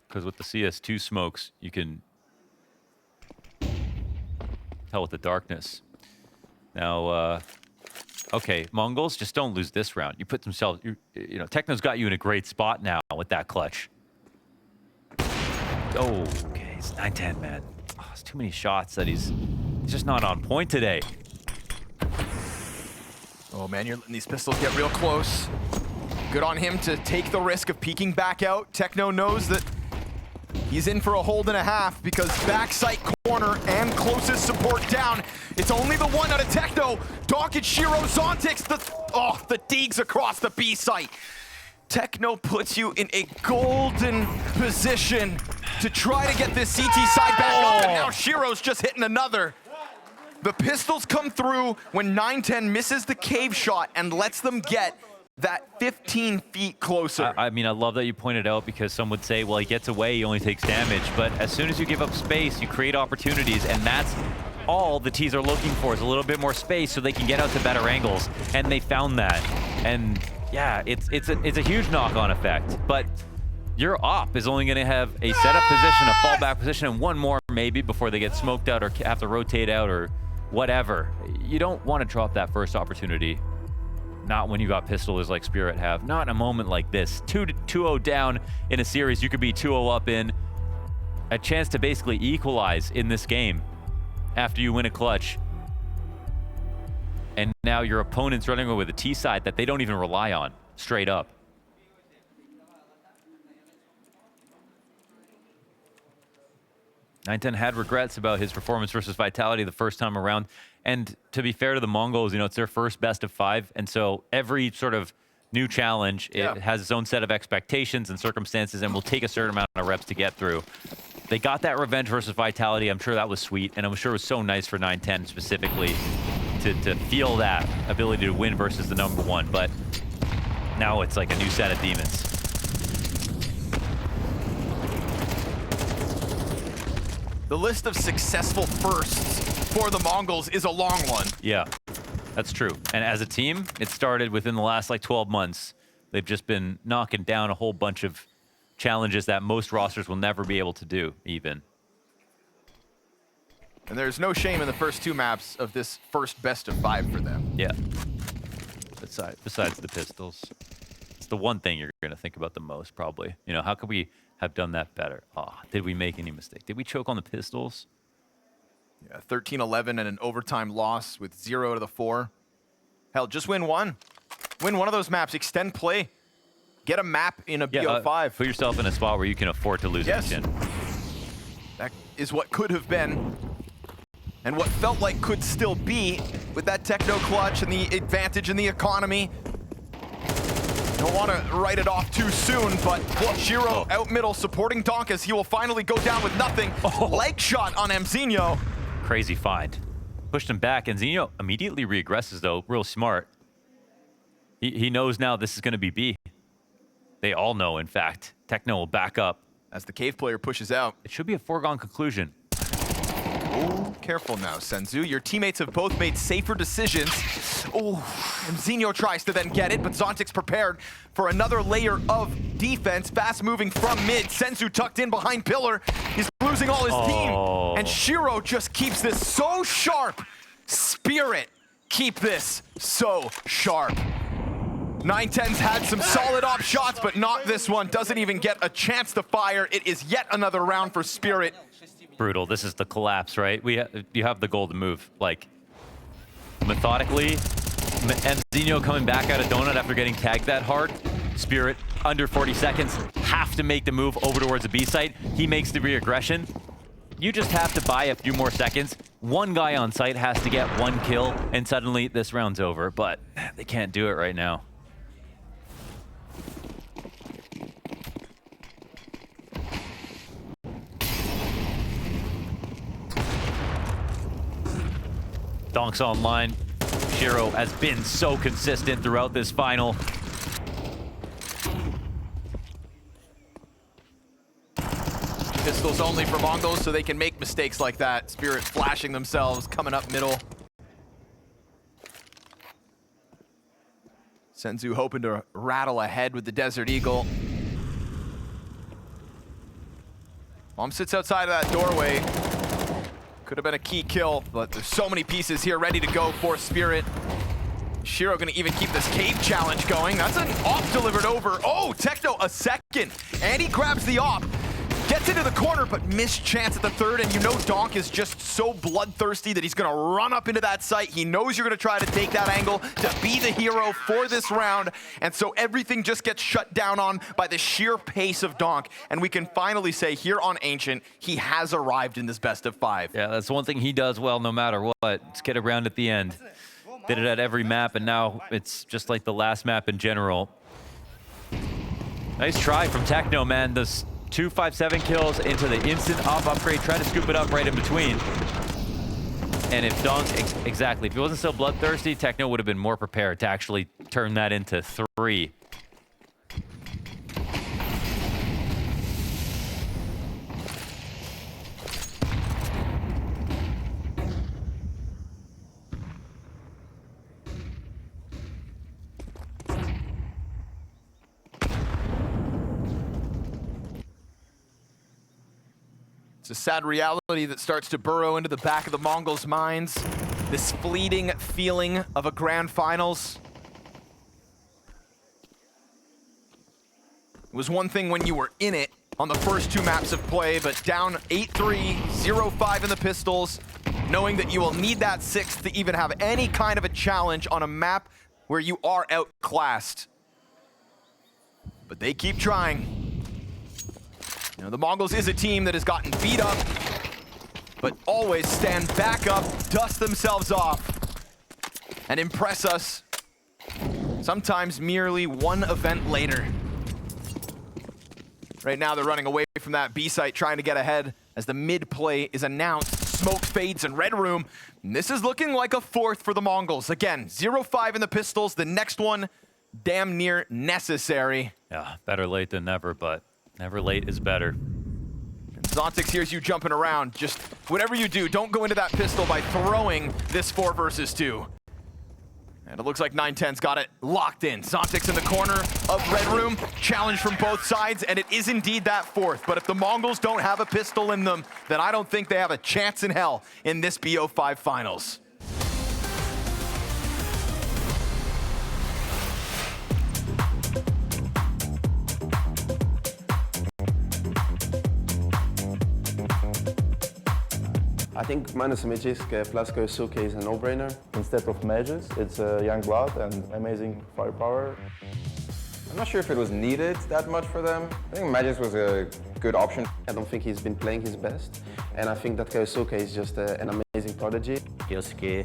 Because with the CS2 smokes, you can tell with the darkness. Now, okay, MongolZ, just don't lose this round. You put themselves, you know, Techno's got you in a great spot now with that clutch. Oh, okay, it's 9-10, man. Oh, it's too many shots that he's just not on point today. Oh man, you're letting these pistols get real close. Good on him to take the risk of peeking back out. Techno knows that he's in for a hold and a half because backside corner and closest support down. It's only the one out of Techno. Donk and Shiro Zontix, the digs across the B site. Techno puts you in a golden position to try to get this CT side back up, and now Shiro's just hitting another. The pistols come through when 9-10 misses the cave shot and lets them get that 15 feet closer. I mean, I love that you pointed out because some would say, well, he gets away, he only takes damage. But as soon as you give up space, you create opportunities, and that's all the T's are looking for is a little bit more space so they can get out to better angles. And they found that. And yeah, it's a huge knock-on effect. But your op is only going to have a setup position, a fallback position, and one more maybe before they get smoked out or have to rotate out or whatever. You don't want to drop that first opportunity. Not when you got pistolers like Spirit have. Not in a moment like this. 2-0 down in a series. You could be 2-0 up in. A chance to basically equalize in this game after you win a clutch. And now your opponent's running away with a T side that they don't even rely on. Straight up. Nine10 had regrets about his performance versus Vitality the first time around. And to be fair to the Mongols, you know, it's their first best of 5. And so every sort of new challenge, it has its own set of expectations and circumstances and will take a certain amount of reps to get through. They got that revenge versus Vitality. I'm sure that was sweet. And I'm sure it was so nice for 910 specifically to feel that ability to win versus the #1. But now it's like a new set of demons. The list of successful firsts for the Mongols is a long one. Yeah, that's true. And as a team, it started within the last like 12 months. They've just been knocking down a whole bunch of challenges that most rosters will never be able to do, even. And there's no shame in the first 2 maps of this first best of 5 for them. Yeah. Besides the pistols. It's the one thing you're going to think about the most, probably. You know, how could we have done that better? Oh, did we make any mistake? Did we choke on the pistols? Yeah, 13-11 and an overtime loss with 0 to the 4. Hell, just win one. Win one of those maps, extend play. Get a map in a BO5. Put yourself in a spot where you can afford to lose again. That is what could have been. and what felt like could still be with that techno clutch and the advantage in the economy. Don't want to write it off too soon, but Shiro out middle supporting Donk as he will finally go down with nothing. Leg shot on Mzinho. Crazy find. Pushed him back, and Mzinho immediately reaggresses though, real smart. He knows now this is going to be B. They all know, in fact. Techno will back up. As the cave player pushes out. It should be a foregone conclusion. Oh, careful now, Senzu. Your teammates have both made safer decisions. Oh, Mzinho tries to then get it, but Zontic's prepared for another layer of defense. Fast moving from mid. Senzu tucked in behind pillar. He's losing all his team. And Shiro just keeps this so sharp. Spirit, keep this so sharp. 910's had some solid op shots, but not this one. Doesn't even get a chance to fire. It is yet another round for Spirit. Brutal. This is the collapse, right? You have the golden move. Like, methodically, Mzinho coming back out of Donut after getting tagged that hard. Spirit, under 40 seconds, have to make the move over towards the B site. He makes the reaggression. You just have to buy a few more seconds. One guy on site has to get one kill, and suddenly this round's over. But they can't do it right now. Donk's online. Shiro has been so consistent throughout this final. Pistols only for MongolZ, so they can make mistakes like that. Spirit flashing themselves, coming up middle. Senzu hoping to rattle ahead with the Desert Eagle. Mom sits outside of that doorway. Could have been a key kill, but there's so many pieces here ready to go for Spirit. Shiro gonna even keep this cave challenge going. That's an op delivered over. Oh, Techno a second. And he grabs the op. Gets into the corner, but missed chance at the third. And you know Donk is just so bloodthirsty that he's gonna run up into that site. He knows you're gonna try to take that angle to be the hero for this round. And so everything just gets shut down on by the sheer pace of Donk. And we can finally say here on Ancient, he has arrived in this best of 5. Yeah, that's one thing he does well no matter what. Just get around at the end. Did it at every map, and now it's just like the last map in general. Nice try from Techno, man. Those 257 kills into the instant op upgrade, trying to scoop it up right in between. And if Donk, exactly, if he wasn't so bloodthirsty, Techno would have been more prepared to actually turn that into 3. It's a sad reality that starts to burrow into the back of the MongolZ minds. This fleeting feeling of a grand finals. It was one thing when you were in it on the first 2 maps of play, but down 8-3, 0-5 in the pistols, knowing that you will need that 6th to even have any kind of a challenge on a map where you are outclassed. But they keep trying. You know, the MongolZ is a team that has gotten beat up, but always stand back up, dust themselves off, and impress us, sometimes merely one event later. Right now, they're running away from that B site, trying to get ahead as the mid play is announced. Smoke fades in red room. And this is looking like a 4th for the MongolZ. Again, 0-5 in the pistols. The next one, damn near necessary. Yeah, better late than never, but never late is better. And Zontix hears you jumping around. Just whatever you do, don't go into that pistol by throwing this 4 versus 2. And it looks like 910's got it locked in. Zontix in the corner of red room. Challenge from both sides, and it is indeed that 4th. But if the MongolZ don't have a pistol in them, then I don't think they have a chance in hell in this BO5 finals. I think minus Magisk, Flasco Suke is a no-brainer. Instead of mages, it's young blood and amazing firepower. I'm not sure if it was needed that much for them. I think Magis was a good option. I don't think he's been playing his best, and I think that Kyosuke is just an amazing prodigy. Kyosuke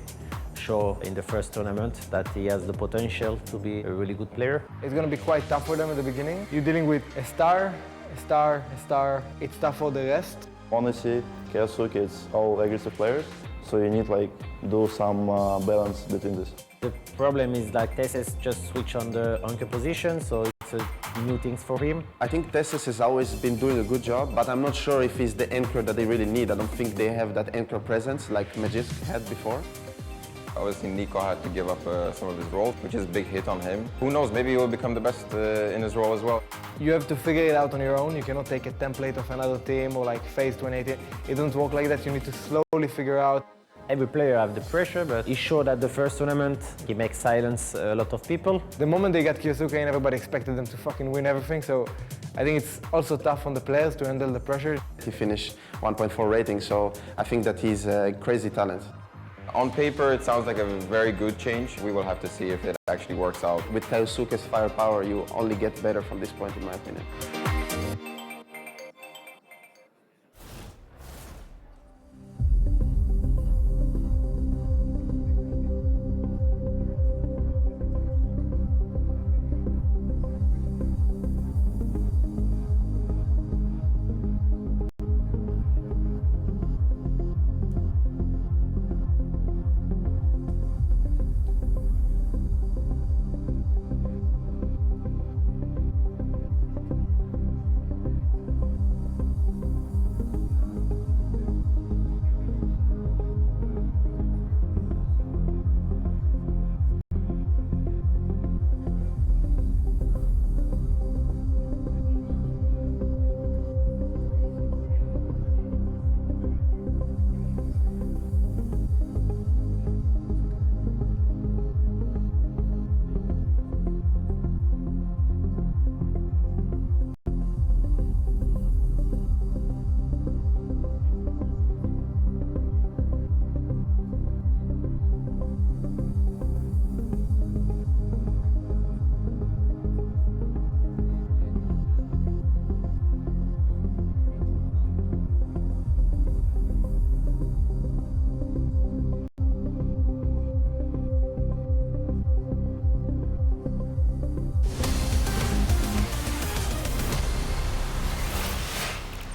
showed in the first tournament that he has the potential to be a really good player. It's going to be quite tough for them at the beginning. You're dealing with a star, a star, a star. It's tough for the rest. Honestly, Kyosuke is all aggressive players, so you need like do some balance between this. The problem is like Tesses just switch on the anchor position, so it's new things for him. I think Tessis has always been doing a good job, but I'm not sure if he's the anchor that they really need. I don't think they have that anchor presence like Magis had before. Obviously, Nico had to give up some of his roles, which is a big hit on him. Who knows, maybe he will become the best in his role as well. You have to figure it out on your own. You cannot take a template of another team or like phase 2018. It doesn't work like that. You need to slowly figure out. Every player have the pressure, but he showed at the first tournament he makes silence a lot of people. The moment they got Kyosuke and everybody expected them to fucking win everything, so I think it's also tough on the players to handle the pressure. He finished 1.4 rating, so I think that he's a crazy talent. On paper, it sounds like a very good change. We will have to see if it actually works out. With Kyosuke's firepower, you only get better from this point, in my opinion.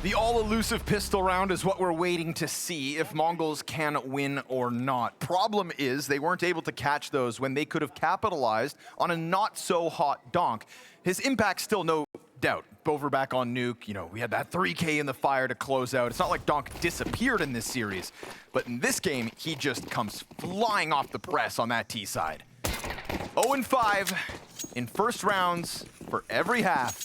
The all-elusive pistol round is what we're waiting to see if MongolZ can win or not. Problem is, they weren't able to catch those when they could have capitalized on a not-so-hot Donk. His impact's still no doubt. Over back on Nuke, you know, we had that 3K in the fire to close out. It's not like Donk disappeared in this series, but in this game, he just comes flying off the press on that T side. 0-5 in first rounds for every half.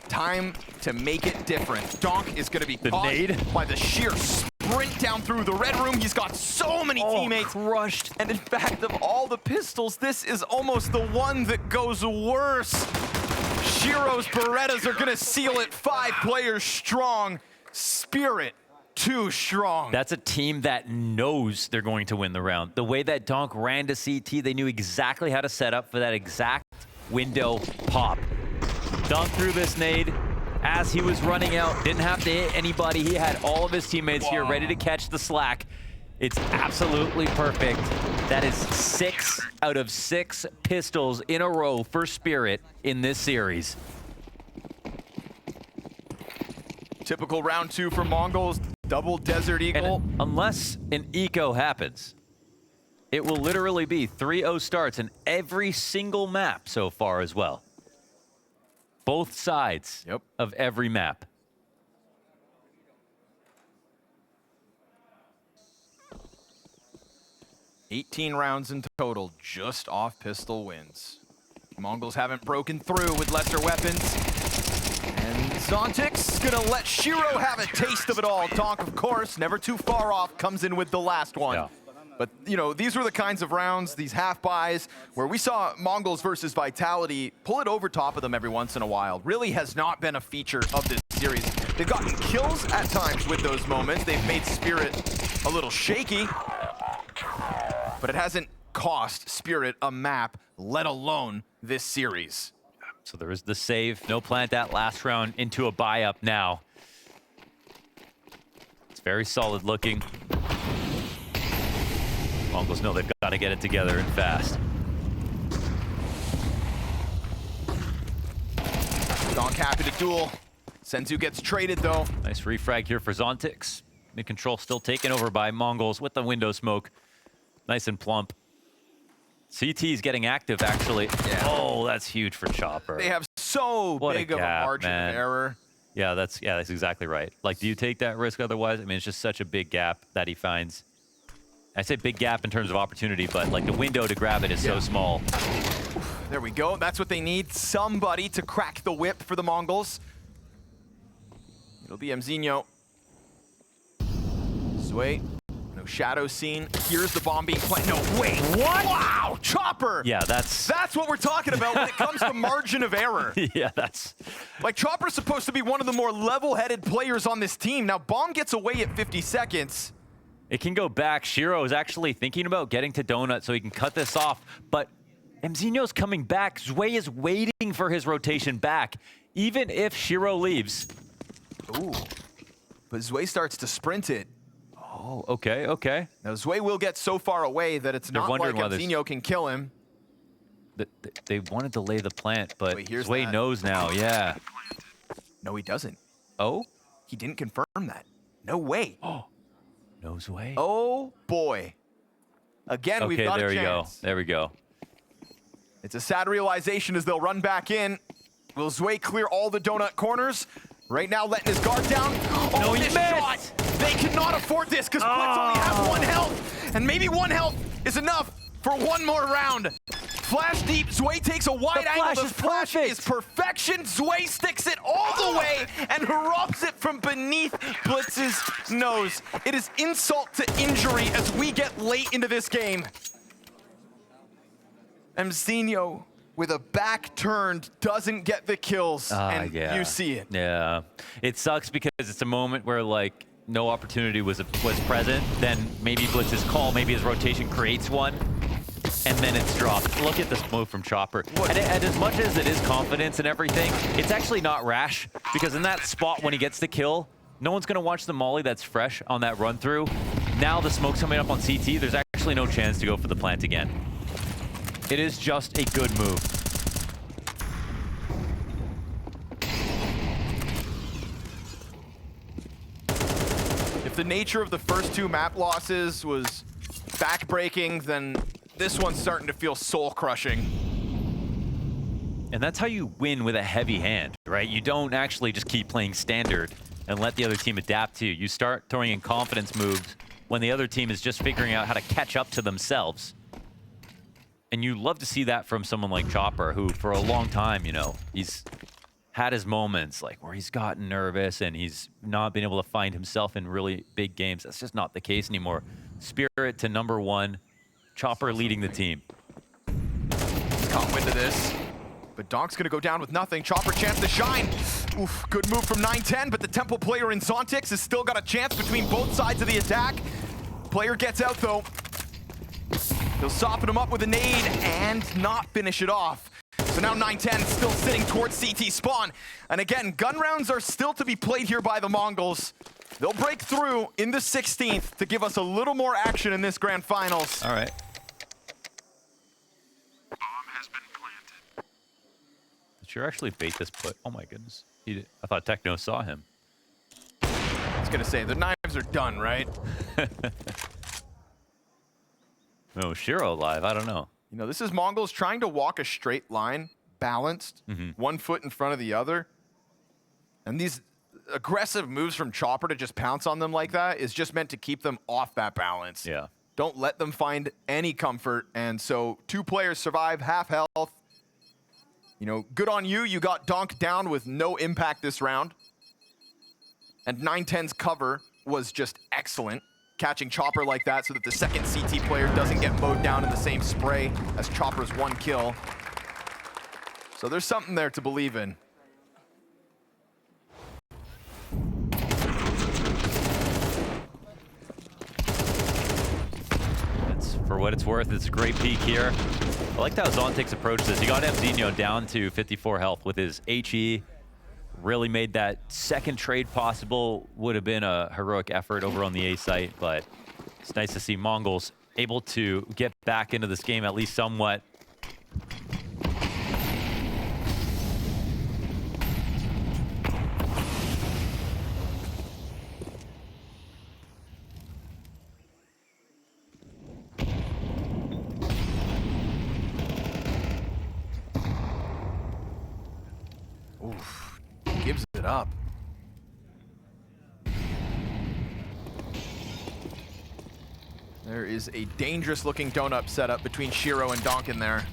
Time to make it different. Donk is going to be caught by the sheer sprint down through the red room. He's got so many teammates crushed. And in fact, of all the pistols, this is almost the one that goes worse. Shiro's Berettas are going to seal it 5 players strong. Spirit too strong. That's a team that knows they're going to win the round. The way that Donk ran to CT, they knew exactly how to set up for that exact window pop. Donk threw this nade as he was running out. Didn't have to hit anybody. He had all of his teammates here ready to catch the slack. It's absolutely perfect. That is 6 out of 6 pistols in a row for Spirit in this series. Typical round 2 for MongolZ. Double Desert Eagle. And unless an eco happens, it will literally be 3-0 starts in every single map so far as well. Both sides of every map. $18 rounds in total, just off pistol wins. MongolZ haven't broken through with lesser weapons. And Zontix gonna let Shiro have a taste of it all. Donk, of course, never too far off, comes in with the last one. Yeah. But, you know, these were the kinds of rounds, these half-buys, where we saw MongolZ versus Vitality pull it over top of them every once in a while. Really has not been a feature of this series. They've gotten kills at times with those moments. They've made Spirit a little shaky, but it hasn't cost Spirit a map, let alone this series. So there is the save. No plant that last round into a buy up now. It's very solid looking. MongolZ know they've got to get it together and fast. Donk happy to duel. Senzu gets traded though. Nice refrag here for Zontix. Mid control still taken over by MongolZ with the window smoke. Nice and plump. CT's getting active actually. Yeah. Oh, that's huge for Chopper. They have so What big a of a gap, margin man. of error. Yeah, that's exactly right. Like, do you take that risk otherwise? I mean, it's just such a big gap that he finds. I say big gap in terms of opportunity, but like the window to grab it is so small. There we go. That's what they need. Somebody to crack the whip for the MongolZ. It'll be Mzinho. Zway. No shadow scene. Here's the bomb being planted. No, wait. What? Wow, Chopper. Yeah, that's That's what we're talking about when it comes to margin of error. yeah, that's Like, Chopper's supposed to be one of the more level-headed players on this team. Now, Bomb gets away at 50 seconds. it can go back. Shiro is actually thinking about getting to Donut so he can cut this off, but Mzinho's coming back. Zway is waiting for his rotation back, even if Shiro leaves. Ooh. But Zway starts to sprint it. Oh, okay, okay. Now, Zway will get so far away that it's They're not like wondering why this- Mzinho can kill him. They want to delay the plant, but Wait, here's Zway that. knows now, yeah. No, he doesn't. Oh? He didn't confirm that. No way. No Zway? Oh, boy. Again, we've Okay, got there a we go. chance. There we go. It's a sad realization as they'll run back in. Will Zway clear all the donut corners? Right now, letting his guard down. Oh, No, he this missed. shot! They cannot afford this because Blitz only have 1 health. And maybe 1 health is enough for 1 more round. Flash deep, Zway takes a wide angle. flash The is flash perfect. is perfection. Zway sticks it all the way and robs it from beneath Blitz's nose. It is insult to injury as we get late into this game. Mzinho, with a back turned, doesn't get the kills, and yeah. you see it. Yeah. It sucks because it's a moment where, like, no opportunity was present. Then maybe Blitz's call, maybe his rotation creates one, and then it's dropped. Look at this move from Chopper. And as much as it is confidence and everything, it's actually not rash, because in that spot when he gets the kill, no one's going to watch the molly that's fresh on that run through. Now the smoke's coming up on CT. There's actually no chance to go for the plant again. It is just a good move. If the nature of the first 2 map losses was backbreaking, then this one's starting to feel soul-crushing. And that's how you win with a heavy hand, right? You don't actually just keep playing standard and let the other team adapt to you. You start throwing in confidence moves when the other team is just figuring out how to catch up to themselves. And you love to see that from someone like Chopper, who for a long time, you know, he's had his moments like where he's gotten nervous and he's not been able to find himself in really big games. That's just not the case anymore. Spirit to #1, Chopper leading the team. Caught wind of this, but Donk's gonna go down with nothing. Chopper chance to shine. Oof, good move from 910, but the Temple player in Zontix has still got a chance between both sides of the attack. Player gets out though. He'll soften him up with a nade and not finish it off. So now 910 still sitting towards CT spawn. And again, gun rounds are still to be played here by the MongolZ. They'll break through in the 16th to give us a little more action in this grand finals. All right. Did Shiro actually bait this put? Oh my goodness. He did. I thought Techno saw him. I was gonna say, the knives are done, right? No, Shiro alive. I don't know. You know, this is MongolZ trying to walk a straight line, balanced, 1 foot in front of the other. And these aggressive moves from Chopper to just pounce on them like that is just meant to keep them off that balance. Yeah. Don't let them find any comfort. And so 2 players survive, half health. You know, good on you. You got Donk down with no impact this round. And 910's cover was just excellent. Catching Chopper like that so that the second CT player doesn't get mowed down in the same spray as Chopper's 1 kill. So there's something there to believe in. For what it's worth, it's a great peek here. I liked how Zontic's approached this. He got MZ down to 54 health with his HE. Really made that second trade possible. Would have been a heroic effort over on the A site, but it's nice to see MongolZ able to get back into this game at least somewhat. Oof, gives it up. There is a dangerous looking donut setup between Shiro and Donk in there.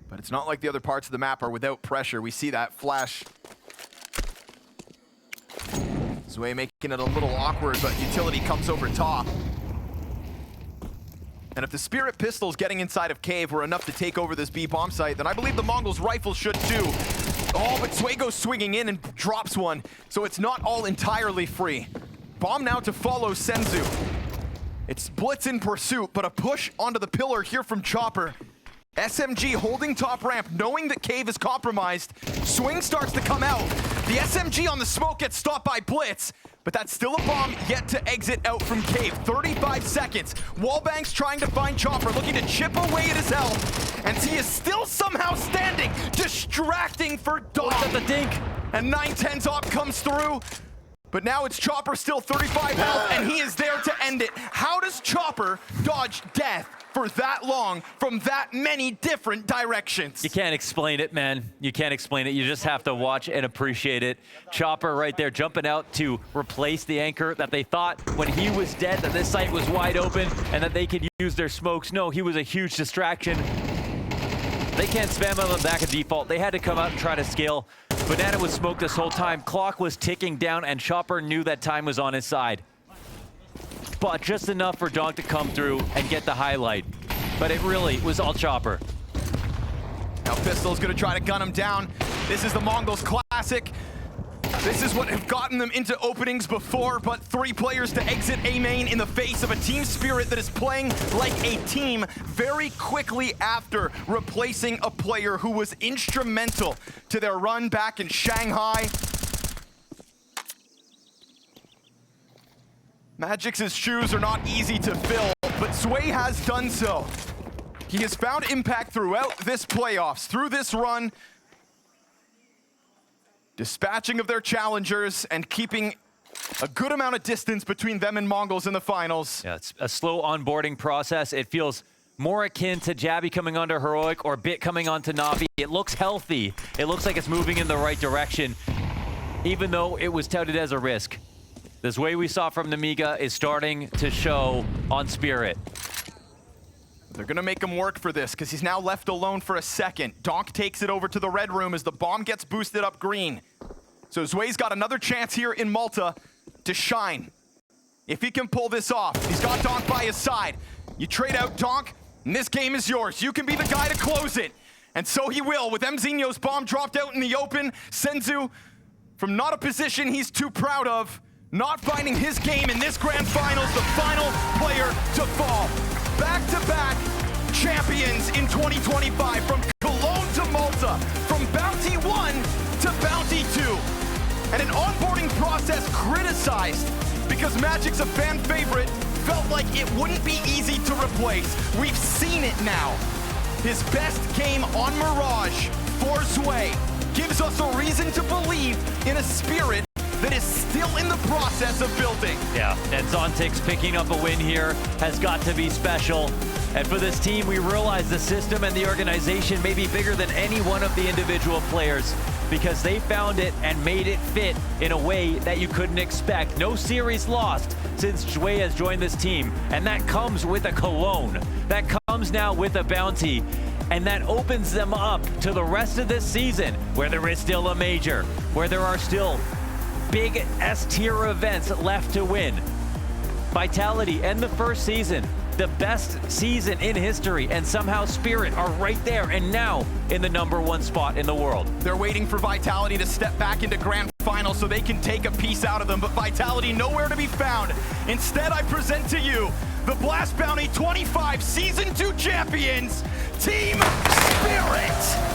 But it's not like the other parts of the map are without pressure. We see that flash. Zway making it a little awkward, but utility comes over top. And if the Spirit pistols getting inside of Cave were enough to take over this B bomb site, then I believe the MongolZ rifles should too. Oh, but Zway goes swinging in and drops one, so it's not all entirely free. Bomb now to follow Senzu. It's Blitz in pursuit, but a push onto the pillar here from Chopper. SMG holding top ramp, knowing that Cave is compromised. Swing starts to come out. The SMG on the smoke gets stopped by Blitz, but that's still a bomb yet to exit out from Cave. 35 seconds. Wallbang's trying to find Chopper, looking to chip away at his health, and he is still somehow standing, distracting for Donk. Look at the dink. And 9-10's op comes through. But now it's Chopper still 35 health, and he is there to end it. How does Chopper dodge death for that long from that many different directions? You can't explain it, man. You can't explain it. You just have to watch and appreciate it. Chopper right there jumping out to replace the anchor that they thought when he was dead that this site was wide open and that they could use their smokes. No, he was a huge distraction. They can't spam on the back of default. They had to come out and try to scale. Banana was smoked this whole time. Clock was ticking down, and Chopper knew that time was on his side. But just enough for Donk to come through and get the highlight. But it really was all Chopper. Now Pistol's gonna try to gun him down. This is the MongolZ classic. This is what have gotten them into openings before, but 3 players to exit A main in the face of a team Spirit that is playing like a team very quickly after replacing a player who was instrumental to their run back in Shanghai. Magic's shoes are not easy to fill, but Zway has done so. He has found impact throughout this playoffs, through this run, dispatching of their challengers and keeping a good amount of distance between them and MongolZ in the finals. Yeah, it's a slow onboarding process. It feels more akin to Jabby coming onto Heroic or Bit coming onto Navi. It looks healthy. It looks like it's moving in the right direction, even though it was touted as a risk. This way we saw from Nemiga is starting to show on Spirit. They're gonna make him work for this because he's now left alone for a second. Donk takes it over to the red room as the bomb gets boosted up green. So Zway's got another chance here in Malta to shine. If he can pull this off, he's got Donk by his side. You trade out Donk, and this game is yours. You can be the guy to close it. And so he will, with MZ's bomb dropped out in the open. Senzu, from not a position he's too proud of, not finding his game in this grand finals, the final player to fall. Back-to-back champions in 2025, from Cologne to Malta, from Bounty 1 to Bounty 2. And an onboarding process criticized because Magic's a fan favorite, felt like it wouldn't be easy to replace. We've seen it now. His best game on Mirage for Zway gives us a reason to believe in a Spirit that is still in the process of building. Yeah, and Zontic's picking up a win here has got to be special. And for this team, we realize the system and the organization may be bigger than any one of the individual players because they found it and made it fit in a way that you couldn't expect. No series lost since Zway has joined this team, and that comes with a Cologne. That comes now with a Bounty, and that opens them up to the rest of this season where there is still a major, where there are still big S-tier events left to win. Vitality end the first season the best season in history, and somehow Spirit are right there and now in the #1 spot in the world. They're waiting for Vitality to step back into grand finals so they can take a piece out of them, but Vitality nowhere to be found. Instead, I present to you the Blast Bounty 25 Season 2 champions, Team Spirit.